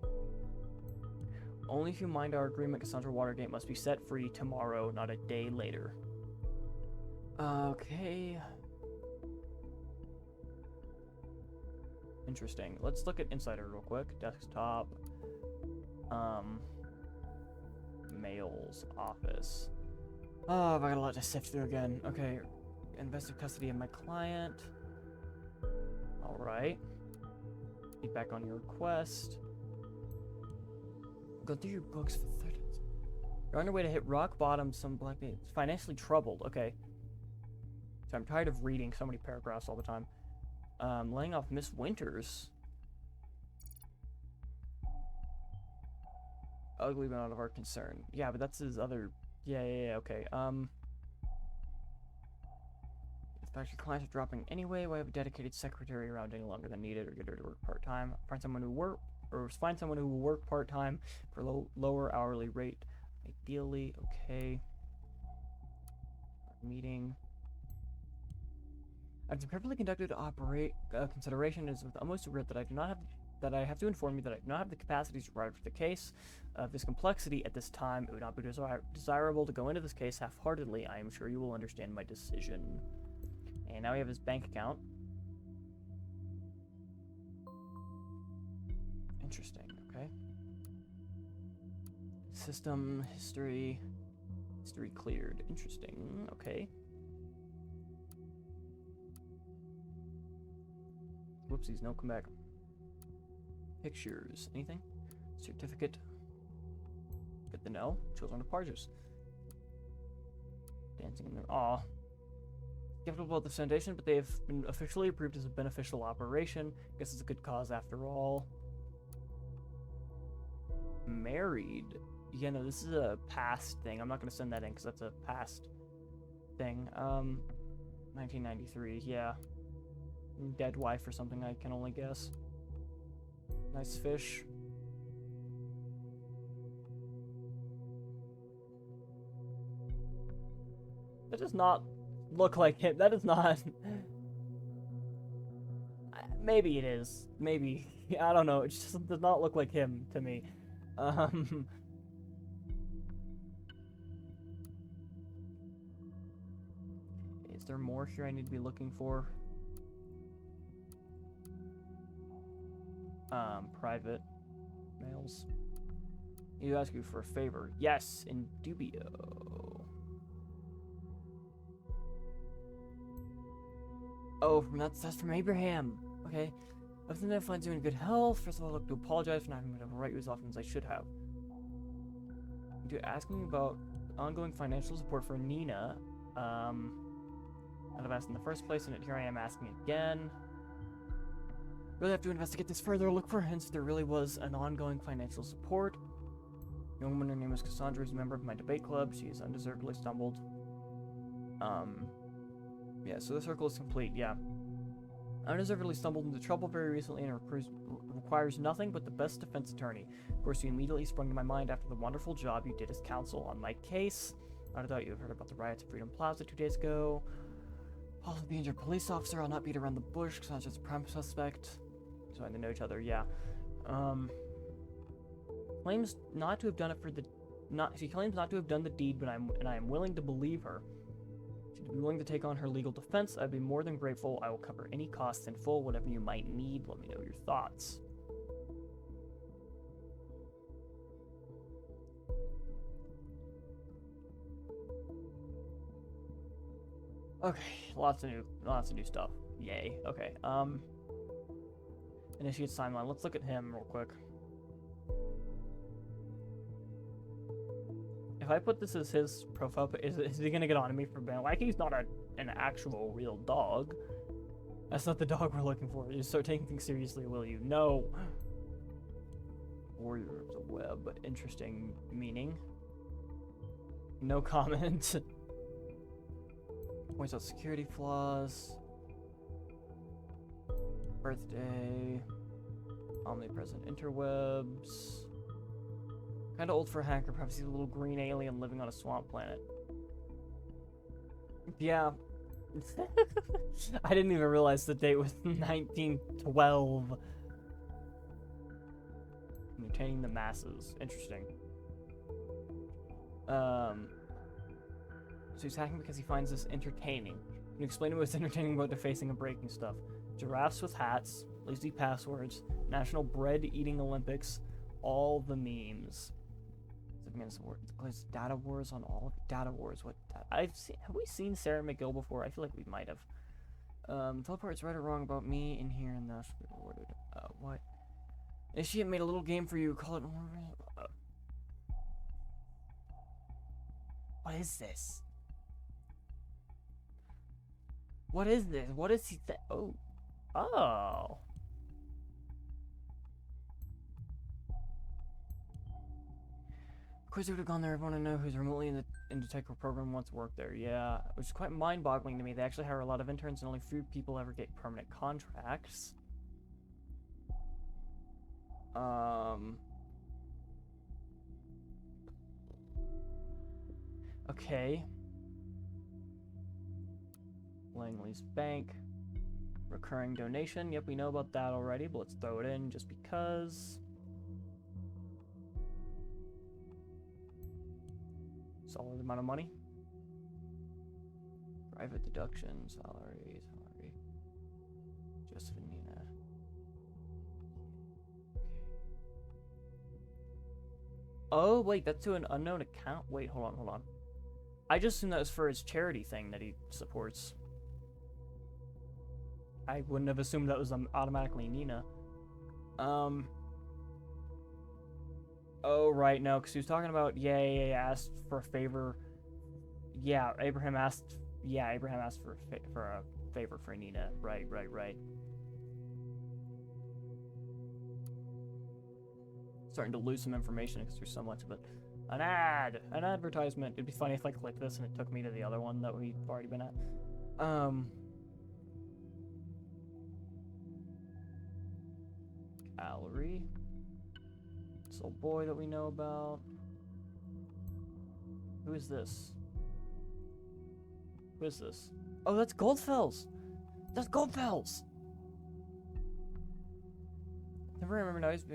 Only if you mind our agreement, Cassandra Watergate must be set free tomorrow, not a day later. Okay. Interesting. Let's look at Insider real quick. Desktop. Mails. Office. Oh, I've got a lot to sift through again. Okay. Invested custody of my client. Alright. Feedback on your request. Go through your books for 30 minutes. You're on your way to hit rock bottom, some black beans. Financially troubled. Okay. So I'm tired of reading so many paragraphs all the time. Laying off Miss Winters. Ugly but not of our concern. Yeah, but that's his other... Yeah, okay. In fact, your clients are dropping anyway. Why have a dedicated secretary around any longer than needed, or get her to work part-time? Find someone who will work part-time for lower hourly rate. Ideally, okay. Meeting. After carefully conducted consideration, it is with utmost regret that I have to inform you that I do not have the capacities required for the case. Of this complexity at this time, it would not be desirable to go into this case half-heartedly. I am sure you will understand my decision. And now we have his bank account. Interesting, okay. System, history cleared. Interesting, okay. Whoopsies, no, come back. Pictures, anything? Certificate. Get the no. Children of Parges. Dancing in their awe. Skeptical about the foundation, but they have been officially approved as a beneficial operation. Guess it's a good cause after all. Married. Yeah, no, this is a past thing. I'm not going to send that in because that's a past thing. 1993, yeah. Dead wife or something, I can only guess. Nice fish. That does not look like him. That is not... Maybe it is. Maybe. I don't know. It just does not look like him to me. Is there more here I need to be looking for? Private mails. You ask you for a favor. Yes, in dubio. Oh, that's from Abraham. Okay. Other than finds you in good health, first of all, I'd like to apologize for not having been able to write you as often as I should have. To ask me about ongoing financial support for Nina. I'd have asked in the first place, and here I am asking again. Really have to investigate this further. Look for hints if there really was an ongoing financial support. A young woman, her name is Cassandra, is a member of my debate club. She is undeservedly stumbled. Yeah, so the circle is complete, yeah. Undeservedly stumbled into trouble very recently and requires nothing but the best defense attorney. Of course, you immediately sprung to my mind after the wonderful job you did as counsel on my case. I doubt you have heard about the riots at Freedom Plaza 2 days ago. Possibly the injured police officer. I'll not beat around the bush because I'm just a prime suspect. So they know each other, yeah. Claims not to have done it for the... She claims not to have done the deed, but I am willing to believe her. She'd be willing to take on her legal defense. I'd be more than grateful. I will cover any costs in full, whatever you might need. Let me know your thoughts. Okay, lots of new stuff. Yay. Okay. Initiate timeline. Let's look at him real quick. If I put this as his profile, is he gonna get on to me for being like he's not an actual real dog? That's not the dog we're looking for. You start taking things seriously, will you? No. Warrior of the web. Interesting meaning. No comment. Points out security flaws. Birthday. Omnipresent interwebs. Kinda old for a hacker. Perhaps he's a little green alien living on a swamp planet. Yeah. I didn't even realize the date was 1912. Entertaining the masses. Interesting. So he's hacking because he finds this entertaining. Can you explain to me what's entertaining about defacing and breaking stuff? Giraffes with hats, lazy passwords, National Bread Eating Olympics, all the memes. Data wars on all data wars. What have we seen Sarah McGill before? I feel like we might have. Teleport's right or wrong about me in here and thus rewarded. What? Initiate made a little game for you. Call it. What is this? What is this? What is he? Oh. Of course, I would have gone there. Everyone I know who's remotely in the tech program once worked there. Yeah, which is quite mind-boggling to me. They actually hire a lot of interns, and only few people ever get permanent contracts. Okay. Langley's Bank. Recurring donation. Yep, we know about that already, but let's throw it in just because. Solid amount of money. Private deduction, salary. Josephine Nina. Oh, wait, that's to an unknown account? Wait, hold on. I just assumed that was for his charity thing that he supports. I wouldn't have assumed that was automatically Nina. Oh, right, no, because he was talking about, asked for a favor. Yeah, Abraham asked for a favor for Nina. Right. Starting to lose some information because there's so much of it. An advertisement. It'd be funny if I clicked this and it took me to the other one that we've already been at. Gallery. This little boy that we know about. Who is this? Oh, that's Goldfells! That's Goldfells! Never remember now. He's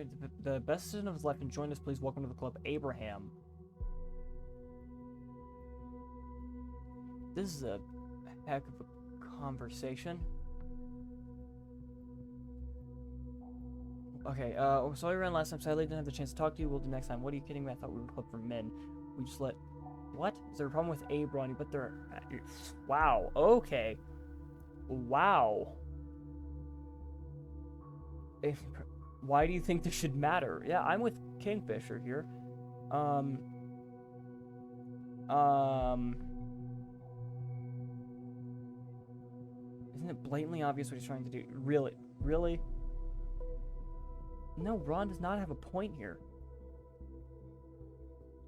the best decision of his life and join us, please. Welcome to the club, Abraham. This is a heck of a conversation. Okay, sorry we ran last time. Sadly, didn't have the chance to talk to you. We'll do next time. What are you kidding me? I thought we were a club for men. We just let... What? Is there a problem with Abe, Ronnie? But there... Wow, okay. Wow. Why do you think this should matter? Yeah, I'm with Kingfisher here. Isn't it blatantly obvious what he's trying to do? Really? Really? No, Ron does not have a point here.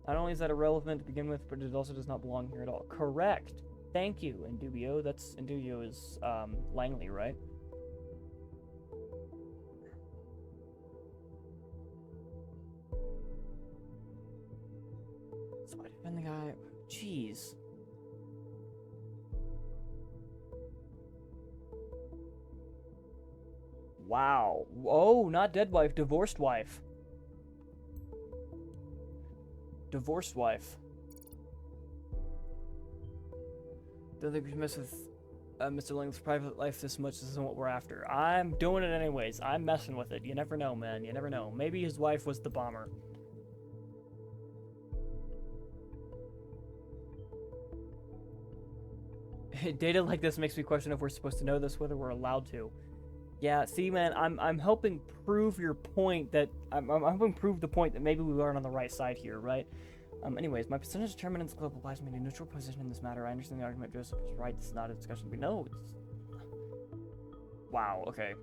Not only is that irrelevant to begin with, but it also does not belong here at all. Correct. Thank you, Indubio. Indubio is, Langley, right? So I defend the guy. Jeez. Wow. Oh, not dead wife, divorced wife. Divorced wife. Don't think we should mess with Mr. Lang's private life this much. This isn't what we're after. I'm doing it anyways. I'm messing with it. You never know, man. You never know. Maybe his wife was the bomber. Data like this makes me question if we're supposed to know this, whether we're allowed to. Yeah, see, man, I'm helping prove your point that I'm helping prove the point that maybe we aren't on the right side here, right? Anyways, my position as chairman in this club applies to me a neutral position in this matter. I understand the argument Joseph is right. This is not a discussion. But no, it's... Wow, okay.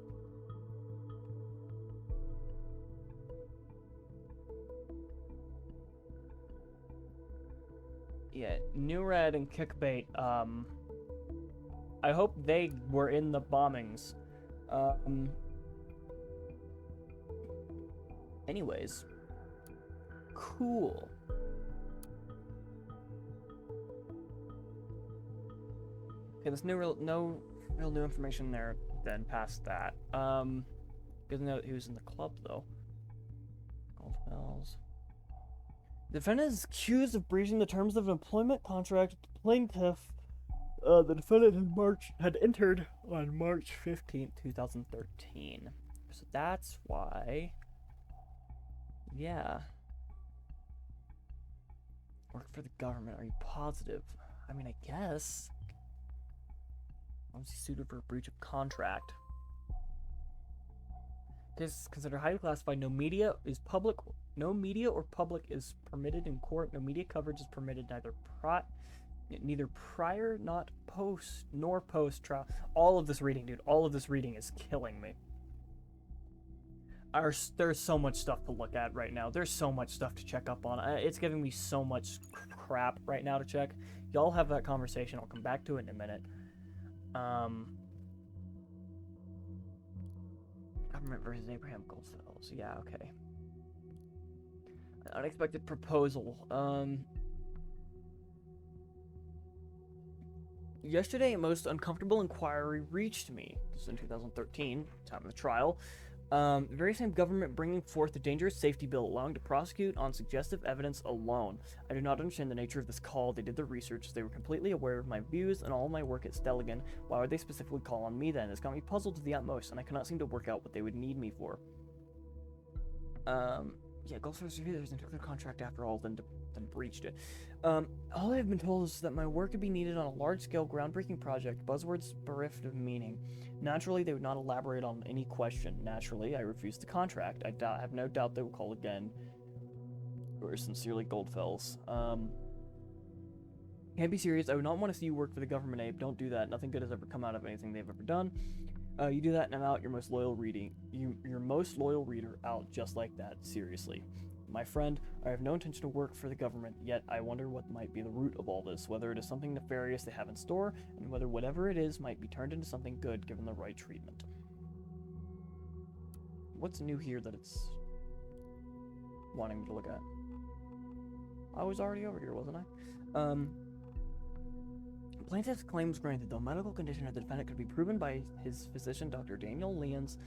Yeah, New Red and Kickbait, I hope they were in the bombings. Anyways. Cool. Okay, there's no real new information there then past that. Good to know he was in the club though. Goldfells. The defendant is accused of breaching the terms of an employment contract with the plaintiff. The defendant had entered on March 15th, 2013. So that's why. Yeah. Work for the government. Are you positive? I mean, I guess. Obviously suited for a breach of contract. This is considered highly classified. No media or public is permitted in court. No media coverage is permitted. Neither prior, nor post trial. All of this reading, dude. All of this reading is killing me. There's so much stuff to look at right now. There's so much stuff to check up on. It's giving me so much crap right now to check. Y'all have that conversation. I'll come back to it in a minute. Government versus Abraham Goldfells. Yeah, okay. An unexpected proposal. Yesterday, a most uncomfortable inquiry reached me. This is in 2013, time of the trial. The very same government bringing forth a dangerous safety bill allowing to prosecute on suggestive evidence alone. I do not understand the nature of this call. They did their research. They were completely aware of my views and all of my work at Stelligan. Why would they specifically call on me then? It's got me puzzled to the utmost, and I cannot seem to work out what they would need me for. Yeah, Goldfells reviewers took their contract after all, then breached it. All I have been told is that my work could be needed on a large-scale, groundbreaking project, buzzwords bereft of meaning. Naturally, they would not elaborate on any question. Naturally, I refused the contract. I have no doubt they will call again. Yours sincerely, Goldfells. Can't be serious. I would not want to see you work for the government, Abe. Don't do that. Nothing good has ever come out of anything they've ever done. You do that, and I'm out. Your most loyal reader out just like that. Seriously. My friend, I have no intention to work for the government, yet I wonder what might be the root of all this, whether it is something nefarious they have in store, and whether whatever it is might be turned into something good given the right treatment. What's new here that it's wanting me to look at? I was already over here, wasn't I? Plaintiff's claim was granted, though medical condition of the defendant could be proven by his physician, Dr. Daniel Lyons.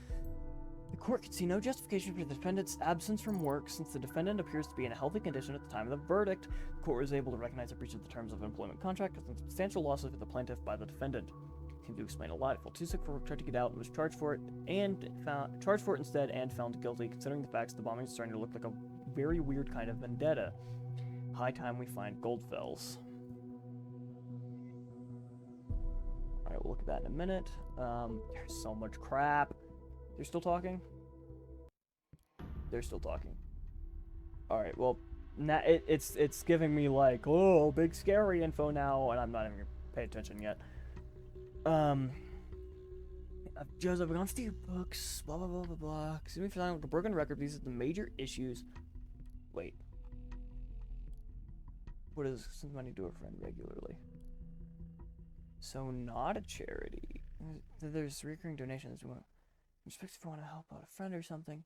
The court could see no justification for the defendant's absence from work since the defendant appears to be in a healthy condition at the time of the verdict. The court was able to recognize a breach of the terms of an employment contract and substantial losses for the plaintiff by the defendant. Seemed to explain a lot. Felt too sick for work, tried to get out, and was charged for it instead and found guilty. Considering the facts, the bombing is starting to look like a very weird kind of vendetta. High time we find Goldfells. Alright, well, look at that in a minute. There's so much crap. They're still talking? They're still talking. Alright, well, now it's giving me like, oh, big scary info now, and I'm not even gonna pay attention yet. Joseph, we're gone to your books, blah blah blah blah blah. Excuse me for signing with the broken record, these are the major issues. Wait. What does some money do a friend regularly? So not a charity. There's recurring donations. We want respect if you want to help out a friend or something.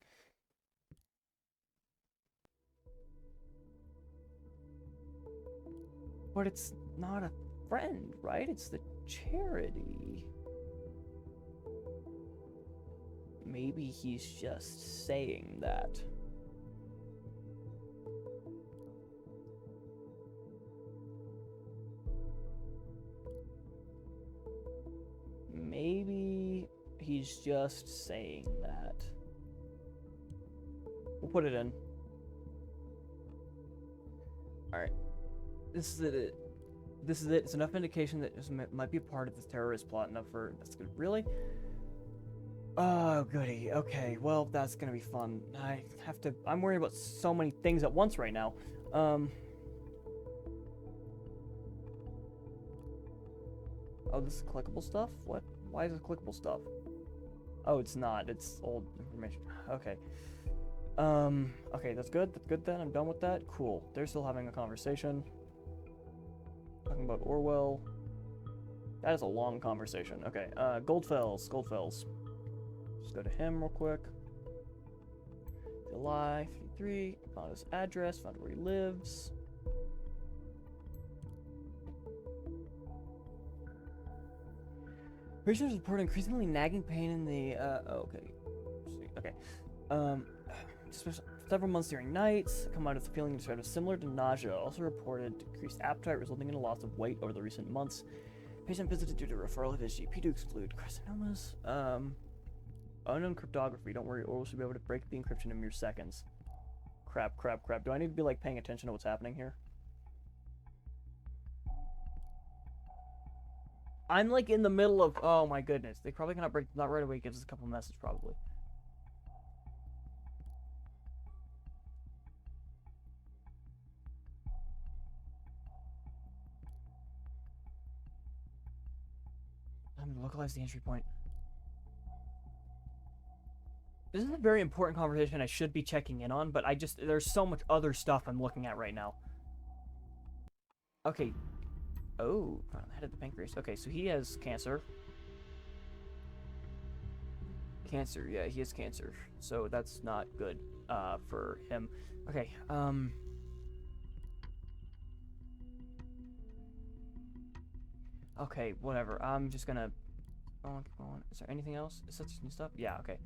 But it's not a friend, right? It's the charity. Maybe he's just saying that. Maybe he's just saying that. We'll put it in. Alright. This is it. This is it. It's enough indication that this might be a part of this terrorist plot. Enough for... That's good. Really? Oh, goody. Okay, well, that's gonna be fun. I'm worried about so many things at once right now. Oh, this is clickable stuff? What? Why is it clickable stuff? Oh, it's not. It's old information. Okay. Okay, that's good. That's good then. I'm done with that. Cool. They're still having a conversation. Talking about Orwell. That is a long conversation. Okay, Goldfells. Goldfells. Just go to him real quick. July 53. Found his address. Found where he lives. Patients report increasingly nagging pain in the, okay. Okay. Several months during nights, come out of the feeling sort of similar to nausea. Also reported decreased appetite resulting in a loss of weight over the recent months. Patient visited due to referral of his GP to exclude carcinomas. Unknown cryptography. Don't worry, Orwell should be able to break the encryption in mere seconds. Crap, crap, crap. Do I need to be, like, paying attention to what's happening here? I'm, like, in the middle of... Oh, my goodness. They probably cannot break... Not right away. Gives us a couple messages, probably. I'm gonna localize the entry point. This is a very important conversation I should be checking in on, but there's so much other stuff I'm looking at right now. Okay. Oh, head of the pancreas. Okay, so he has cancer. Cancer, yeah, he has cancer. So that's not good, for him. Okay, okay, whatever. I'm just gonna... Oh, is there anything else? Is that just new stuff? Yeah, okay.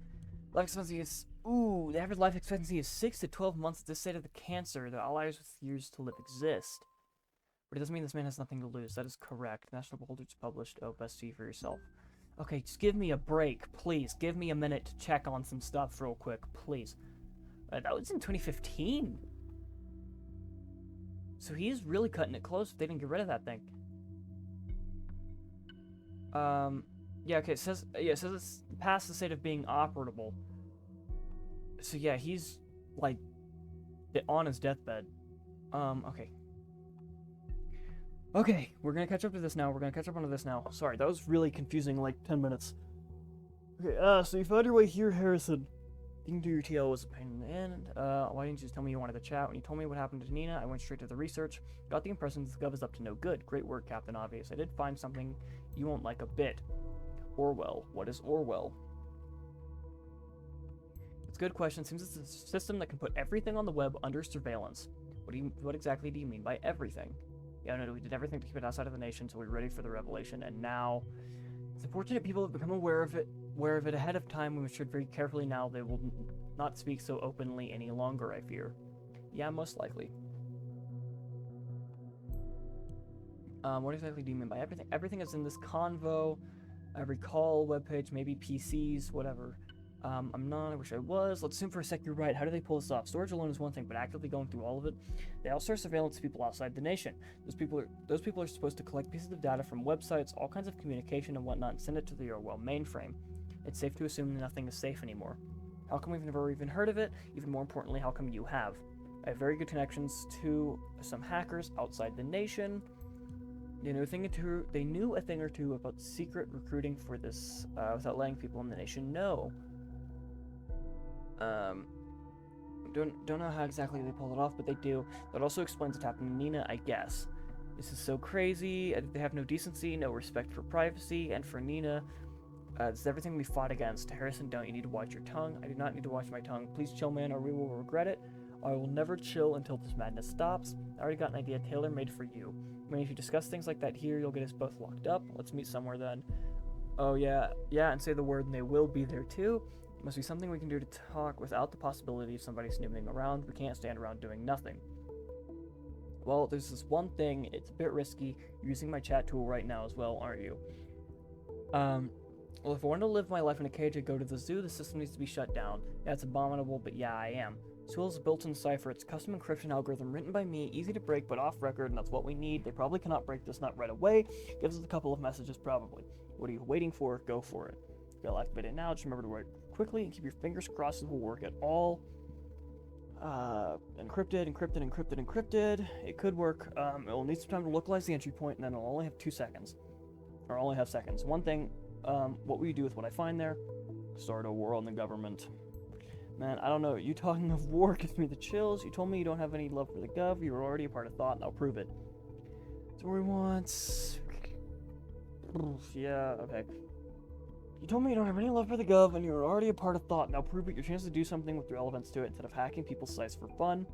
Life expectancy is... Ooh, the average life expectancy is 6 to 12 months at this state of the cancer. The outliers with years to live exist. But it doesn't mean this man has nothing to lose. That is correct. National Beholders published. Oh, best see for yourself. Okay, just give me a break, please. Give me a minute to check on some stuff real quick, please. That was in 2015. So he is really cutting it close if they didn't get rid of that thing. Yeah, okay, it says it's past the state of being operable. So yeah, he's, like, on his deathbed. Okay. Okay, we're gonna catch up to this now. We're gonna catch up onto this now. Sorry, that was really confusing, like, 10 minutes. Okay, so you found your way here, Harrison. Thinking to your TL was a pain in the end. Why didn't you just tell me you wanted to chat? When you told me what happened to Nina, I went straight to the research. Got the impression that the Gov is up to no good. Great work, Captain Obvious. I did find something you won't like a bit. Orwell. What is Orwell? It's a good question. Seems it's a system that can put everything on the web under surveillance. What exactly do you mean by everything? Yeah, no, we did everything to keep it outside of the nation until we were ready for the revelation, and now it's unfortunate people have become aware of it ahead of time. We matured very carefully now. They will not speak so openly any longer, I fear. Yeah, most likely. What exactly do you mean by everything? Everything is in this convo. Every call, webpage, maybe PCs, whatever. I'm not. I wish I was. Let's assume for a sec you're right. How do they pull this off? Storage alone is one thing, but actively going through all of it, they outsource surveillance to people outside the nation. Those people are supposed to collect pieces of data from websites, all kinds of communication and whatnot, and send it to the ORWELL mainframe. It's safe to assume nothing is safe anymore. How come we've never even heard of it? Even more importantly, how come you have? I have very good connections to some hackers outside the nation. They knew a thing or two about secret recruiting for this, without letting people in the nation know. Don't know how exactly they pull it off, but they do. That also explains what's happening to Nina, I guess. This is so crazy. They have no decency, no respect for privacy, and for Nina, this is everything we fought against. Harrison, don't you need to watch your tongue? I do not need to watch my tongue. Please chill, man, or we will regret it. I will never chill until this madness stops. I already got an idea tailor-made for you. I mean, if you discuss things like that here, you'll get us both locked up. Let's meet somewhere then. Oh, yeah, and say the word, and they will be there too. It must be something we can do to talk without the possibility of somebody snooping around. We can't stand around doing nothing. Well, there's this one thing. It's a bit risky. You're using my chat tool right now as well, aren't you? Well, if I want to live my life in a cage, I'd go to the zoo. The system needs to be shut down. That's abominable, but yeah, I am. This tool is a built-in cipher. It's a custom encryption algorithm written by me, easy to break, but off record, and that's what we need. They probably cannot break this nut right away. Gives us a couple of messages, probably. What are you waiting for? Go for it. I'll activate it now. Just remember to write quickly and keep your fingers crossed it will work at all. Encrypted. It could work. It will need some time to localize the entry point, and then it'll only have 2 seconds. Or only have seconds. One thing, what will you do with what I find there? Start a war on the government. Man, I don't know. You talking of war gives me the chills. You told me you don't have any love for the gov. You were already a part of thought, and I'll prove it. That's what we want. Yeah, okay. You told me you don't have any love for the gov, and you're already a part of thought. Now prove it. Your chance to do something with relevance to it instead of hacking people's sites for fun.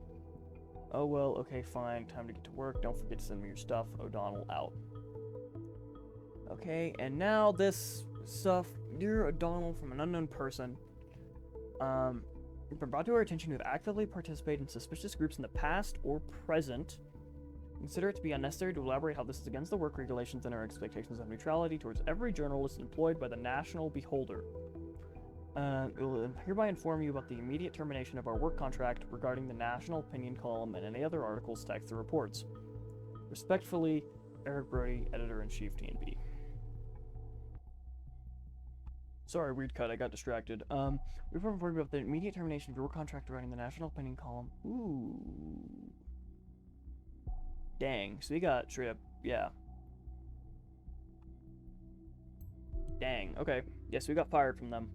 Oh well, okay, fine. Time to get to work. Don't forget to send me your stuff. O'Donnell out. Okay, and now this stuff. Dear O'Donnell from an unknown person. It's been brought to our attention you have actively participated in suspicious groups in the past or present. Consider it to be unnecessary to elaborate how this is against the work regulations and our expectations of neutrality towards every journalist employed by the National Beholder. We will hereby inform you about the immediate termination of our work contract regarding the National Opinion column and any other articles tagged to the reports. Respectfully, Eric Brody, Editor-in-Chief, TNB. Sorry, weird cut, I got distracted. We've informed you about the immediate termination of your work contract regarding the National Opinion column. Ooh. Dang, so we got straight up, yeah. Dang, okay. Yes, we got fired from them.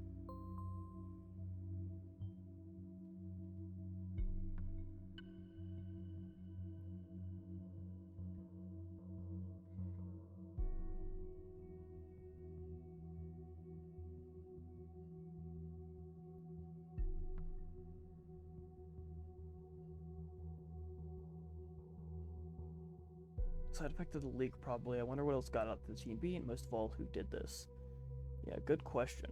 Side effect of the leak, probably. I wonder what else got out to the TNB, and most of all, who did this. Yeah, good question.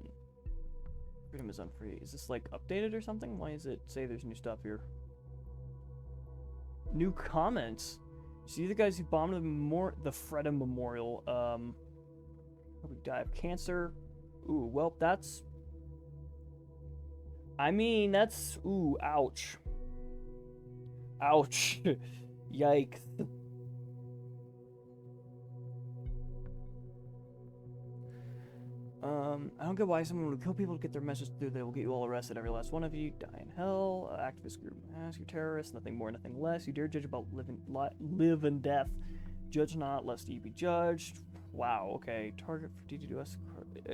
Freedom is unfree. Is this, like, updated or something? Why does it say there's new stuff here? New comments? See the guys who bombed the Freda Memorial, we die of cancer. Ooh, well, that's... I mean, that's... Ooh, ouch. Ouch. Yikes. I don't get why someone would kill people to get their message through. They will get you all arrested, every last one of you. Die in hell. Activist group. Ask you terrorists. Nothing more, nothing less. You dare judge about live and death. Judge not, lest ye be judged. Wow. Okay. Target for DDoS.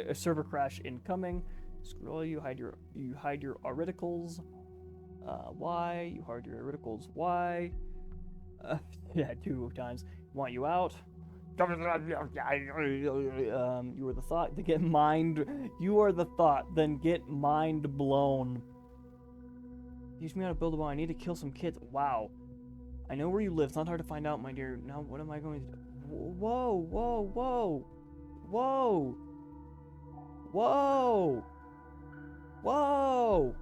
A server crash incoming. Screw all you. Hide your articles. Why? You hide your articles. Why? Yeah, 2 times. Want you out. You are the thought, to get mind. You are the thought, then get mind blown. Teach me how to build a bomb. I need to kill some kids. Wow. I know where you live. It's not hard to find out, my dear. Now, what am I going to do? Whoa, whoa, whoa. Whoa. Whoa. Whoa.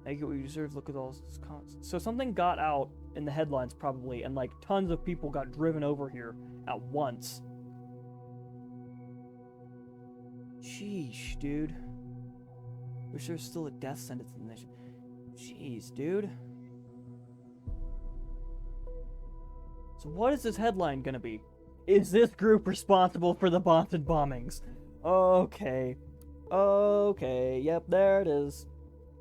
I get what you deserve. Look at all this. So something got out in the headlines, probably, and like tons of people got driven over here at once. Sheesh, dude. Wish there's still a death sentence in the nation. Jeez, dude. So what is this headline gonna be? Is this group responsible for the Boston bombings? Okay. Okay, yep, there it is.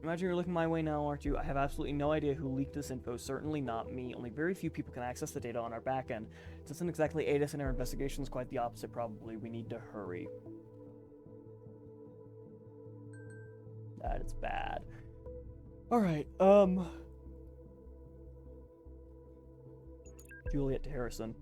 Imagine you're looking my way now, aren't you? I have absolutely no idea who leaked this info, certainly not me. Only very few people can access the data on our back end. It doesn't exactly aid us in our investigations, quite the opposite probably. We need to hurry. That is bad. Alright, Juliet to Harrison.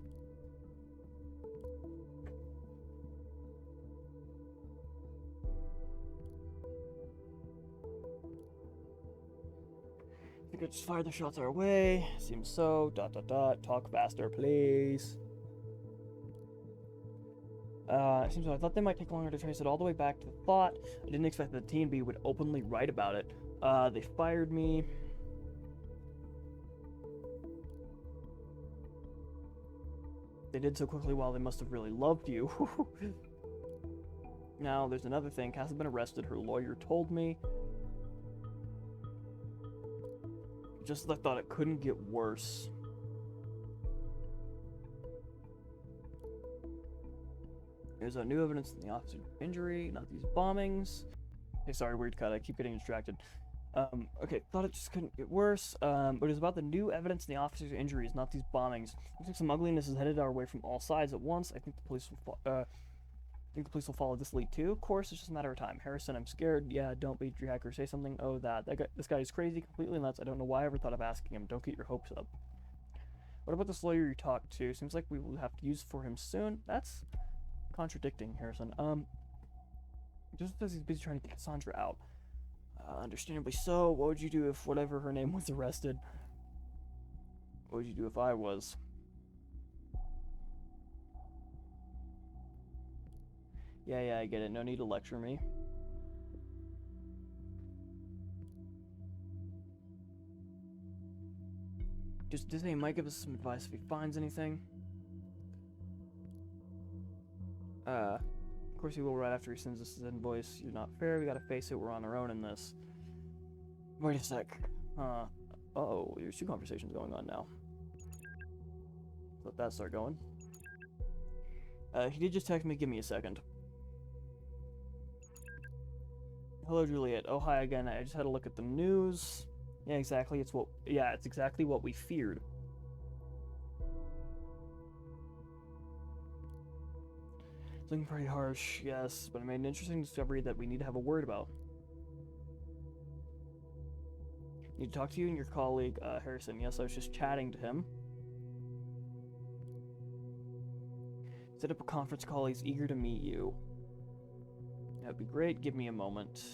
I could just fire the shots our way. Seems so. ... Talk faster, please. It seems like I thought they might take longer to trace it all the way back to the thought. I didn't expect that the TNB would openly write about it. They fired me. They did so quickly while they must have really loved you. Now, there's another thing. Cass has been arrested. Her lawyer told me. Just as I thought it couldn't get worse. There's new evidence in the officer's injury, not these bombings. Hey, sorry, weird cut. I keep getting distracted. Okay, thought it just couldn't get worse. But it was about the new evidence in the officer's injuries, not these bombings. Looks like some ugliness is headed our way from all sides at once. I think the police will follow this lead too. Of course, it's just a matter of time. Harrison, I'm scared. Yeah, don't be your hacker. Say something. Oh, this guy is crazy, completely nuts. I don't know why I ever thought of asking him. Don't get your hopes up. What about this lawyer you talked to? Seems like we will have to use for him soon. That's contradicting, Harrison. Just because he's busy trying to get Cassandra out. Understandably so. What would you do if whatever her name was arrested? What would you do if I was? Yeah, I get it. No need to lecture me. Just say he might give us some advice if he finds anything. Of course he will right after he sends us his invoice. You're not fair. We gotta face it. We're on our own in this. Wait a sec. Uh-oh. There's two conversations going on now. Let that start going. He did just text me. Give me a second. Hello, Juliet. Oh, hi again. I just had a look at the news. Yeah, exactly. It's exactly what we feared. It's looking pretty harsh, yes, but I made an interesting discovery that we need to have a word about. Need to talk to you and your colleague, Harrison. Yes, I was just chatting to him. Set up a conference call. He's eager to meet you. That'd be great. Give me a moment.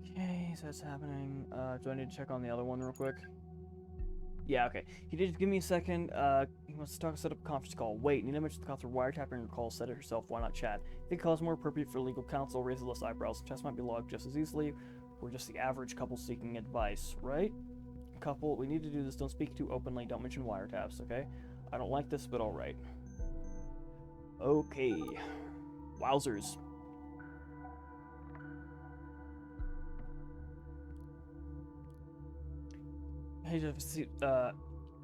Okay, so that's happening. Do I need to check on the other one real quick? Yeah, okay. He did give me a second. He wants to set up a conference call. Wait, Nina mentioned the cops are wiretapping her call. Said it herself. Why not chat? I think call is more appropriate for legal counsel. Raises less eyebrows. The test might be logged just as easily. We're just the average couple seeking advice, right? Couple, we need to do this. Don't speak too openly. Don't mention wiretaps, okay? I don't like this, but all right. Okay. Wowzers. Hey,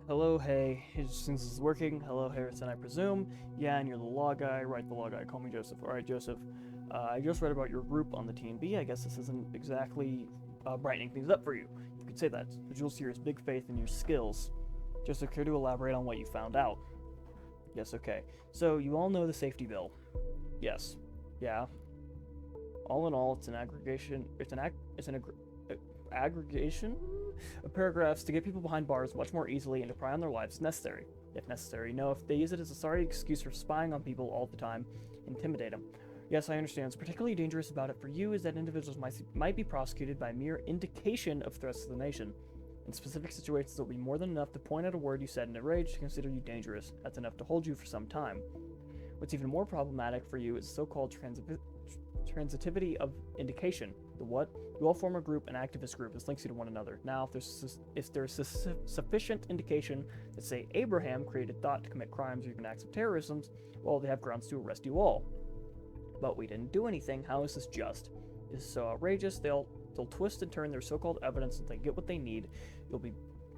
hello, hey, since this is working, hello, Harrison, I presume. Yeah, and you're the law guy, right, the law guy, call me Joseph. Alright, Joseph, I just read about your group on the TNB. I guess this isn't exactly brightening things up for you. You could say that. The Jules here is big faith in your skills. Joseph, care to elaborate on what you found out? Yes, okay. So, you all know the safety bill. Yes. Yeah. All in all, it's an aggregation, aggregation of paragraphs to get people behind bars much more easily and to pry on their lives if necessary. No, if they use it as a sorry excuse for spying on people all the time, intimidate them. Yes, I understand. What's particularly dangerous about it for you is that individuals might be prosecuted by mere indication of threats to the nation. In specific situations, it will be more than enough to point out a word you said in a rage to consider you dangerous. That's enough to hold you for some time. What's even more problematic for you is so-called transitivity of indication. The what? You all form a group, an activist group. This links you to one another. Now, if there's sufficient indication that, say, Abraham created thought to commit crimes or even acts of terrorism, well, they have grounds to arrest you all. But we didn't do anything. How is this just? This is so outrageous. They'll twist and turn their so-called evidence until they get what they need.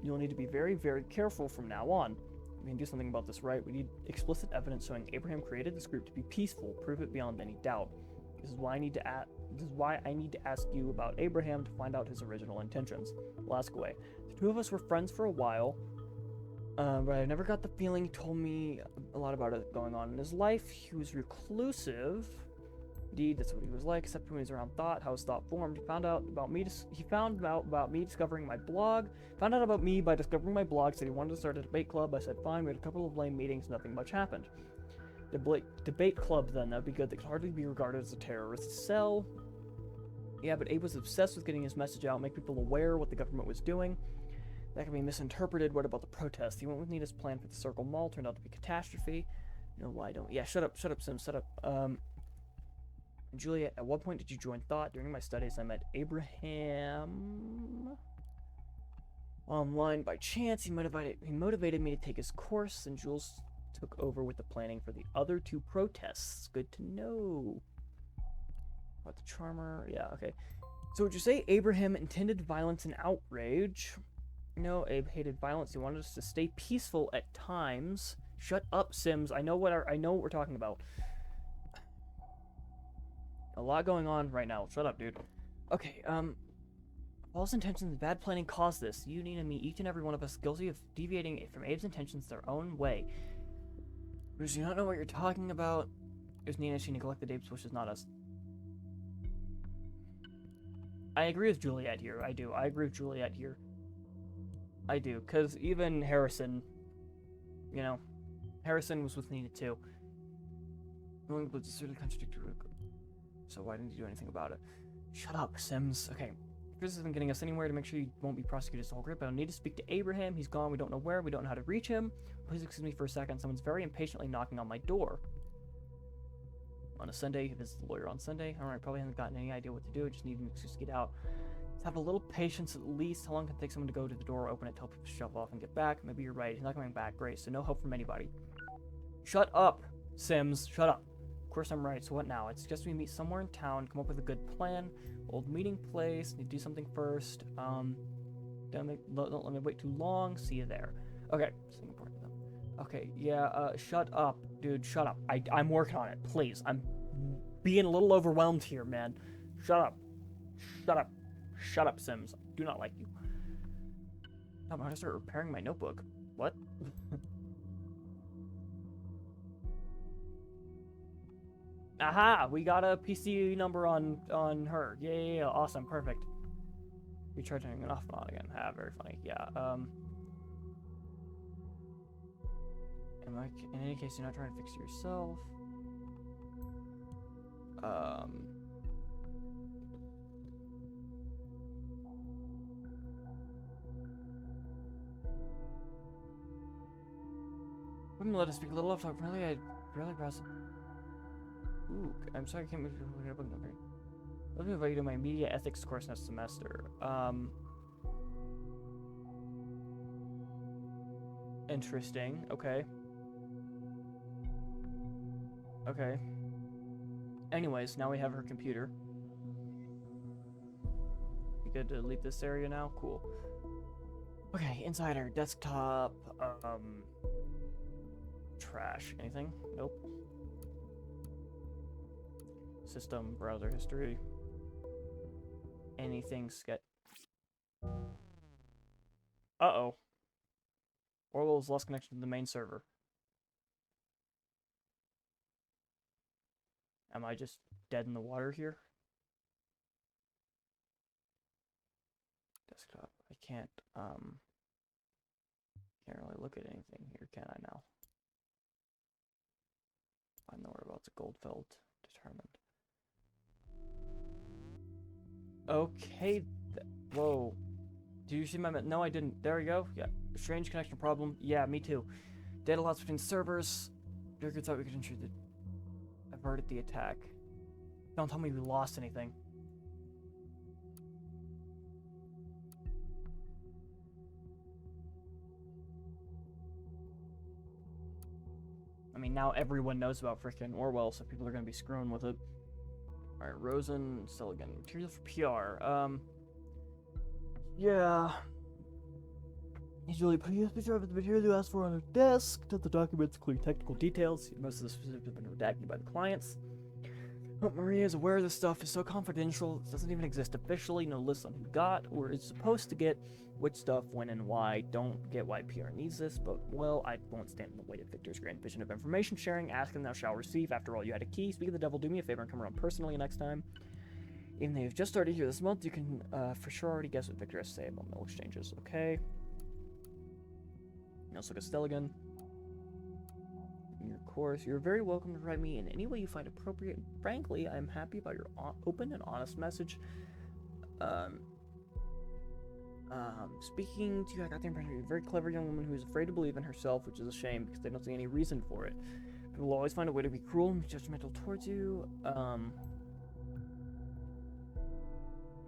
You'll need to be very, very careful from now on. We can do something about this, right? We need explicit evidence showing Abraham created this group to be peaceful. Prove it beyond any doubt. This is why I need to ask you about Abraham to find out his original intentions. We'll ask away. The two of us were friends for a while, but I never got the feeling he told me a lot about it going on in his life. He was reclusive. Indeed, that's what he was like, except when he was around thought, how his thought formed. He found out about me discovering my blog. Found out about me by discovering my blog, said he wanted to start a debate club. I said fine, we had a couple of lame meetings, nothing much happened. Debate club then, that'd be good. They could hardly be regarded as a terrorist cell. Yeah, but Abe was obsessed with getting his message out, make people aware what the government was doing. That could be misinterpreted. What about the protests? He went with Nita's plan for the Circle Mall, turned out to be catastrophe. No, why don't? Yeah, shut up, Sims, shut up. Juliet, at what point did you join Thought? During my studies, I met Abraham online by chance. He motivated me to take his course, and Jules took over with the planning for the other two protests. Good to know. About the Charmer, yeah, okay. So would you say Abraham intended violence and outrage? No, Abe hated violence. He wanted us to stay peaceful at times. Shut up, Sims. I know what we're talking about. A lot going on right now. Shut up, dude. Okay, false intentions and bad planning caused this. You, Nina, me, each and every one of us guilty of deviating from Abe's intentions their own way. Does you not know what you're talking about? It was Nina. She neglected Abe's wishes, not us. I agree with Juliet here. I do. I agree with Juliet here. I do. Because even Harrison, you know, Harrison was with Nina too. But it's really contradictory. So why didn't you do anything about it? Shut up, Sims. Okay. This isn't getting us anywhere. To make sure you won't be prosecuted as a whole group, I don't need to speak to Abraham. He's gone. We don't know where. We don't know how to reach him. Please excuse me for a second. Someone's very impatiently knocking on my door. On a Sunday. He visits the lawyer on Sunday. Alright, probably hasn't gotten any idea what to do. Just need an excuse to get out. Let's have a little patience at least. How long can it take someone to go to the door, open it, tell people to shove off, and get back? Maybe you're right. He's not coming back. Great. So no help from anybody. Shut up, Sims. Shut up. Of course I'm right. So what now? I suggest we meet somewhere in town, come up with a good plan. Old meeting place. Need to do something first. Don't let me wait too long. See you there. Okay. Something important to them. Okay. Yeah. Shut up, dude. Shut up. I'm working on it. Please. I'm being a little overwhelmed here, man. Shut up. Shut up. Shut up, Sims. I do not like you. I'm gonna start repairing my notebook. What? Aha! We got a PC number on her. Yeah, awesome, perfect. We tried turning it off and on again. Ah, very funny. Yeah. In any case, you're not trying to fix it yourself. Wouldn't let us speak a little off talk. Really, I barely browse. Ooh, I'm sorry I can't move your book number. Let me invite you to my media ethics course next semester. Interesting. Okay. Okay. Anyways, now we have her computer. We good to leave this area now? Cool. Okay, inside our desktop. Trash. Anything? Nope. System, browser history. Anything sketch. Uh-oh. ORWELL's lost connection to the main server. Am I just dead in the water here? Desktop. I can't really look at anything here, can I now? Find the whereabouts of Goldfeld. Determined. Okay. Whoa. Do you see my... No, I didn't. There we go. Yeah. Strange connection problem. Yeah, me too. Data loss between servers. Joker thought we could ensure that averted the attack. Don't tell me we lost anything. I mean, now everyone knows about frickin' Orwell, so people are gonna be screwing with it. Alright, Rosen, still again, material for PR. Yeah. Usually put a USB drive with the material you asked for on a desk. That the documents include technical details. Most of the specifics have been redacted by the clients. But Maria is aware this stuff is so confidential, it doesn't even exist officially. No list on who got or is supposed to get which stuff, when, and why. Don't get why PR needs this, but, well, I won't stand in the way of Victor's grand vision of information sharing. Ask and thou shalt receive. After all, you had a key. Speak of the devil, do me a favor and come around personally next time. Even though you've just started here this month, you can for sure already guess what Victor has to say about mill exchanges. Okay. Let's look at Stelligan. In your course, you're very welcome to write me in any way you find appropriate. Frankly, I'm happy about your open and honest message. Speaking to you, I got the impression you're a very clever young woman who is afraid to believe in herself, which is a shame because they don't see any reason for it. People will always find a way to be cruel and judgmental towards you. Yeah,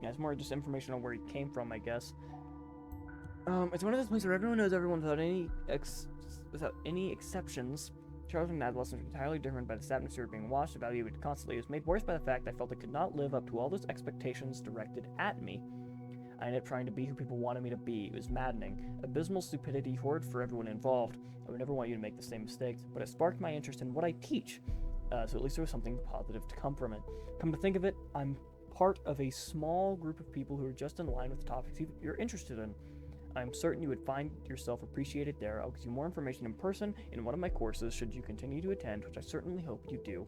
it's more just information on where he came from, I guess. It's one of those places where everyone knows everyone without any exceptions. Charles McNabb wasn't entirely different by the atmosphere being watched, evaluated constantly. It was made worse by the fact I felt I could not live up to all those expectations directed at me. I ended up trying to be who people wanted me to be. It was maddening. Abysmal stupidity, horrid for everyone involved. I would never want you to make the same mistakes, but it sparked my interest in what I teach. So at least there was something positive to come from it. Come to think of it, I'm part of a small group of people who are just in line with the topics you're interested in. I'm certain you would find yourself appreciated there. I'll give you more information in person in one of my courses should you continue to attend, which I certainly hope you do.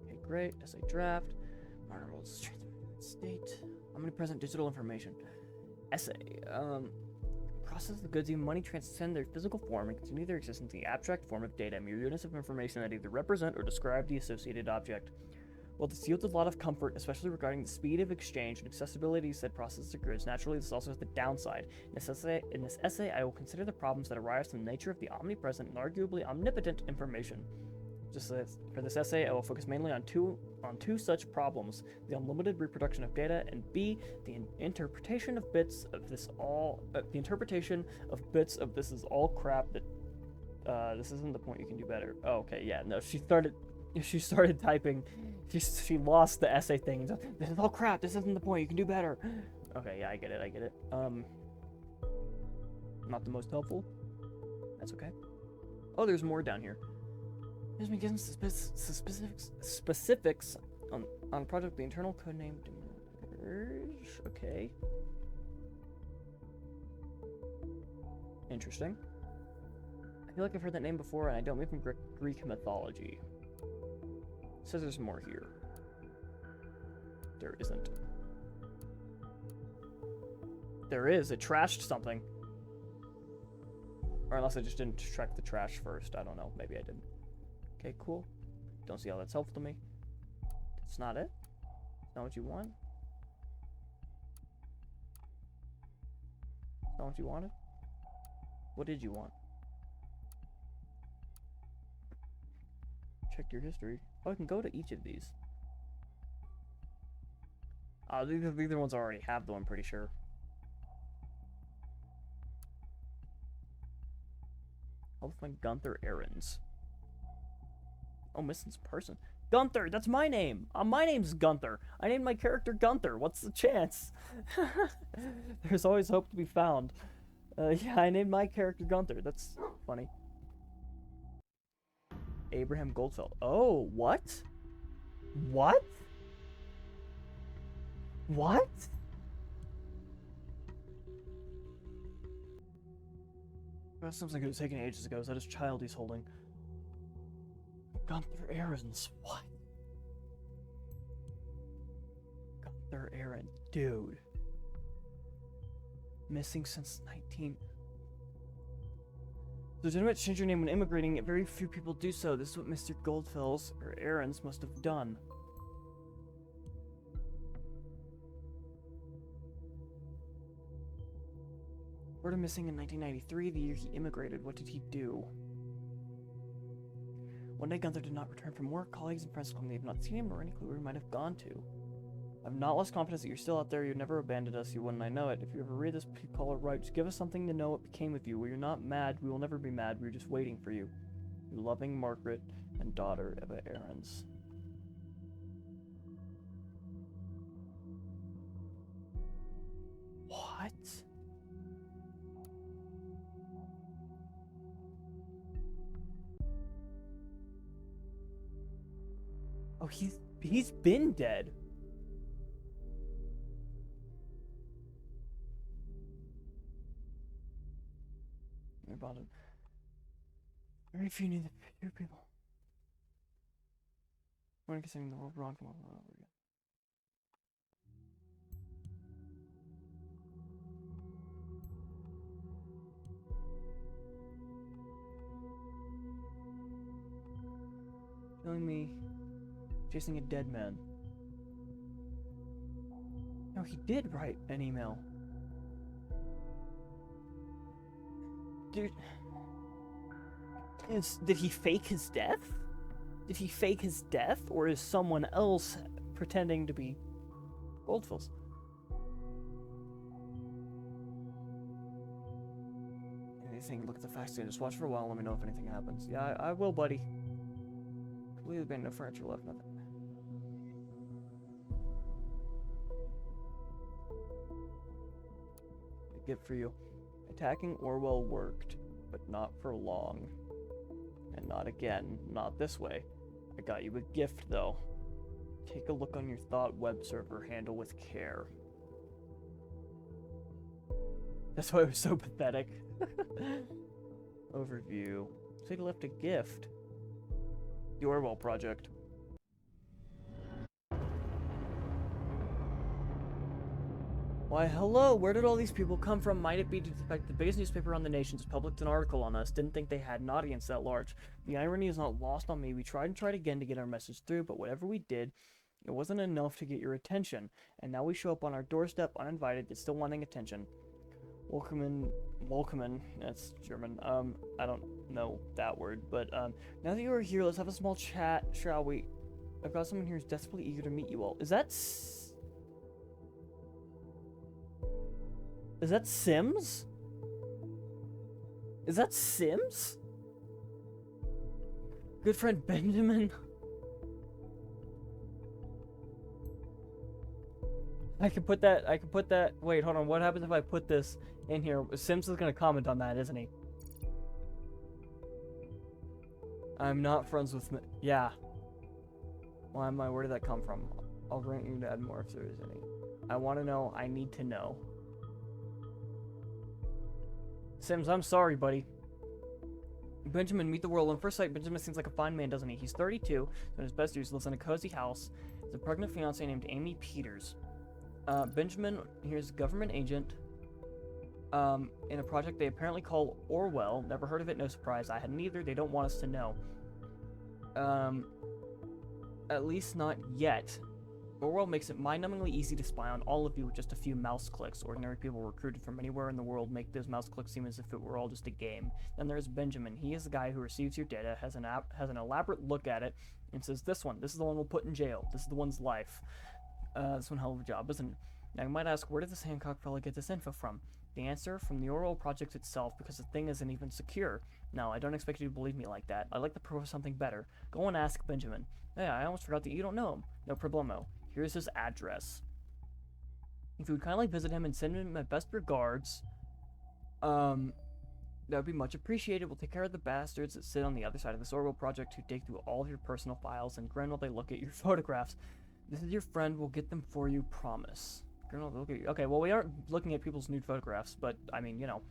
Okay, great. Essay draft. Marvel's state. Omnipresent digital information. Essay. Process the goods even money transcend their physical form and continue their existence in the abstract form of data, mere units of information that either represent or describe the associated object. While this yields a lot of comfort, especially regarding the speed of exchange and accessibility of said processed goods, naturally this also has the downside. In this essay, I will consider the problems that arise from the nature of the omnipresent and arguably omnipotent information. For this essay, I will focus mainly on two such problems: the unlimited reproduction of data, and B, the interpretation of bits of this all. The interpretation of bits of this is all crap. That this isn't the point. You can do better. Oh, okay, yeah, no, she started typing. She lost the essay thing. This is all crap. This isn't the point. You can do better. Okay, yeah, I get it. Not the most helpful. That's okay. Oh, there's more down here. Here's me getting specifics on a project. The internal code name Demerge. Okay. Interesting. I feel like I've heard that name before, and I don't mean from Greek mythology. It says there's more here. There isn't. There is. It trashed something. Or unless I just didn't check the trash first. I don't know. Maybe I didn't. Okay, cool. Don't see how that's helpful to me. That's not it? Not what you want? Not what you wanted? What did you want? Check your history. Oh, I can go to each of these. These are the ones I already have, though, I'm pretty sure. Help with my Gunther errands. Oh, missing person. Gunther, that's my name. My name's Gunther. I named my character Gunther. What's the chance? There's always hope to be found. Yeah, I named my character Gunther. That's funny. Abraham Goldfeld. Oh, what? What? What? That sounds like it was taken ages ago. Is that his child he's holding? Gunther errands. What? Gunther errand. Dude. Missing since 19... The legitimate change your name when immigrating, very few people do so. This is what Mr. Goldfell's or Aaron's must have done. Word of missing in 1993, the year he immigrated. What did he do? One day Gunther did not return from work. Colleagues and friends told me they have not seen him or any clue where he might have gone to. I've not lost confidence that you're still out there. You never abandoned us. You wouldn't. I know it. If you ever read this, call it right. Just give us something to know what became of you. Well, you're not mad. We will never be mad. We're just waiting for you. Your loving Margaret and daughter, Eva Ahrens. What? Oh, he's been dead. About it. Very few need the few people. When considering the world wrong, come over and over again. Killing me, chasing a dead man. No, he did write an email. Dude, did he fake his death? Did he fake his death, or is someone else pretending to be Goldfuss? Anything? Look at the facts and just watch for a while. Let me know if anything happens. Yeah, I will, buddy. Completely been no furniture left, nothing. A gift for you. Attacking Orwell worked, but not for long. And not again, not this way. I got you a gift, though. Take a look on your thought web server, handle with care. That's why it was so pathetic. Overview. So he left a gift. The Orwell Project. Why, hello, where did all these people come from? Might it be to expect the biggest newspaper on the nation just published an article on us? Didn't think they had an audience that large. The irony is not lost on me. We tried and tried again to get our message through, but whatever we did, it wasn't enough to get your attention. And now we show up on our doorstep uninvited, yet still wanting attention. Welcome, that's German. I don't know that word, but, now that you are here, let's have a small chat, shall we? I've got someone here who's desperately eager to meet you all. Is that Sims? Is that Sims? Good friend Benjamin? I can put that, wait, hold on, what happens if I put this in here? Sims is gonna comment on that, isn't he? I'm not friends with yeah. Why am I, where did that come from? I'll grant you to add more if there is any. I want to know, I need to know. Sims, I'm sorry, buddy. Benjamin, meet the world. On first sight, Benjamin seems like a fine man, doesn't he? He's 32, so in his best years, lives in a cozy house. Has a pregnant fiancée named Amy Peters. Benjamin, here's a government agent in a project they apparently call Orwell. Never heard of it, no surprise. I hadn't either. They don't want us to know. At least not yet. Orwell makes it mind-numbingly easy to spy on all of you with just a few mouse clicks. Ordinary people recruited from anywhere in the world make those mouse clicks seem as if it were all just a game. Then there's Benjamin. He is the guy who receives your data, has an elaborate look at it, and says, this is the one we'll put in jail. This is the one's life. This one hell of a job, isn't it? Now you might ask, where did this Hancock fella get this info from? The answer, from the Orwell Project itself, because the thing isn't even secure. No, I don't expect you to believe me like that. I'd like the proof of something better. Go and ask Benjamin. Yeah, I almost forgot that you don't know him. No problemo. Here's his address. If you would kindly visit him and send him my best regards, that would be much appreciated. We'll take care of the bastards that sit on the other side of this Orwell Project who dig through all of your personal files and grin while they look at your photographs. This is your friend. We'll get them for you, promise. Grin while they look at you. Okay, well, we aren't looking at people's nude photographs, but, I mean, you know.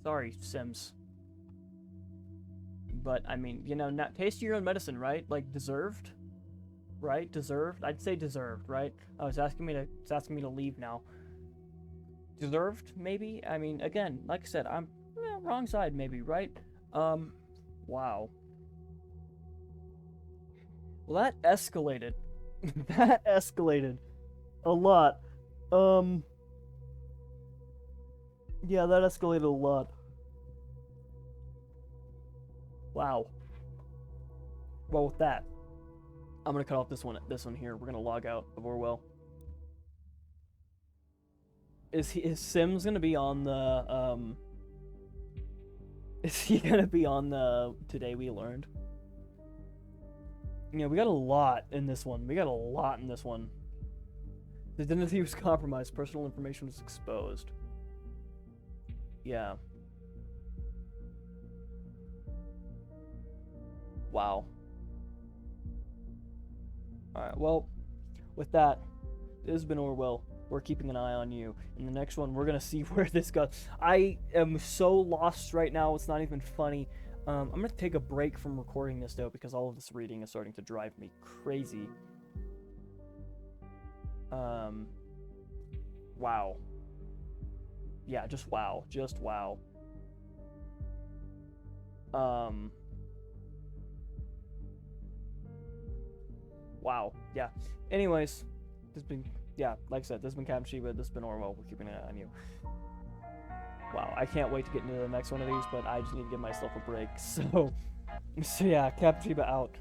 Sorry, Sims. But, I mean, you know, not taste your own medicine, right? Like, deserved? Right? Deserved? I'd say deserved, right? Oh, it's asking me to leave now. Deserved, maybe? I mean, again, like I said, I'm wrong side, maybe, right? Wow. Well, that escalated. That escalated a lot. Yeah, that escalated a lot. Wow. Well, with that, I'm gonna cut off this one here. We're gonna log out of Orwell. Is Sims gonna be on the Is he gonna be on the Today We Learned? Yeah, we got a lot in this one. The identity was compromised. Personal information was exposed. Yeah. Wow. Alright, well, with that, this has been Orwell. We're keeping an eye on you. In the next one, we're gonna see where this goes. I am so lost right now, it's not even funny. I'm gonna take a break from recording this, though, because all of this reading is starting to drive me crazy. Wow. Yeah, just wow. Just wow. Wow. Yeah. Anyways, like I said, this has been Captain Shiba, this has been Orwell. We're keeping an eye on you. Wow, I can't wait to get into the next one of these, but I just need to give myself a break. So yeah, Captain Shiba out.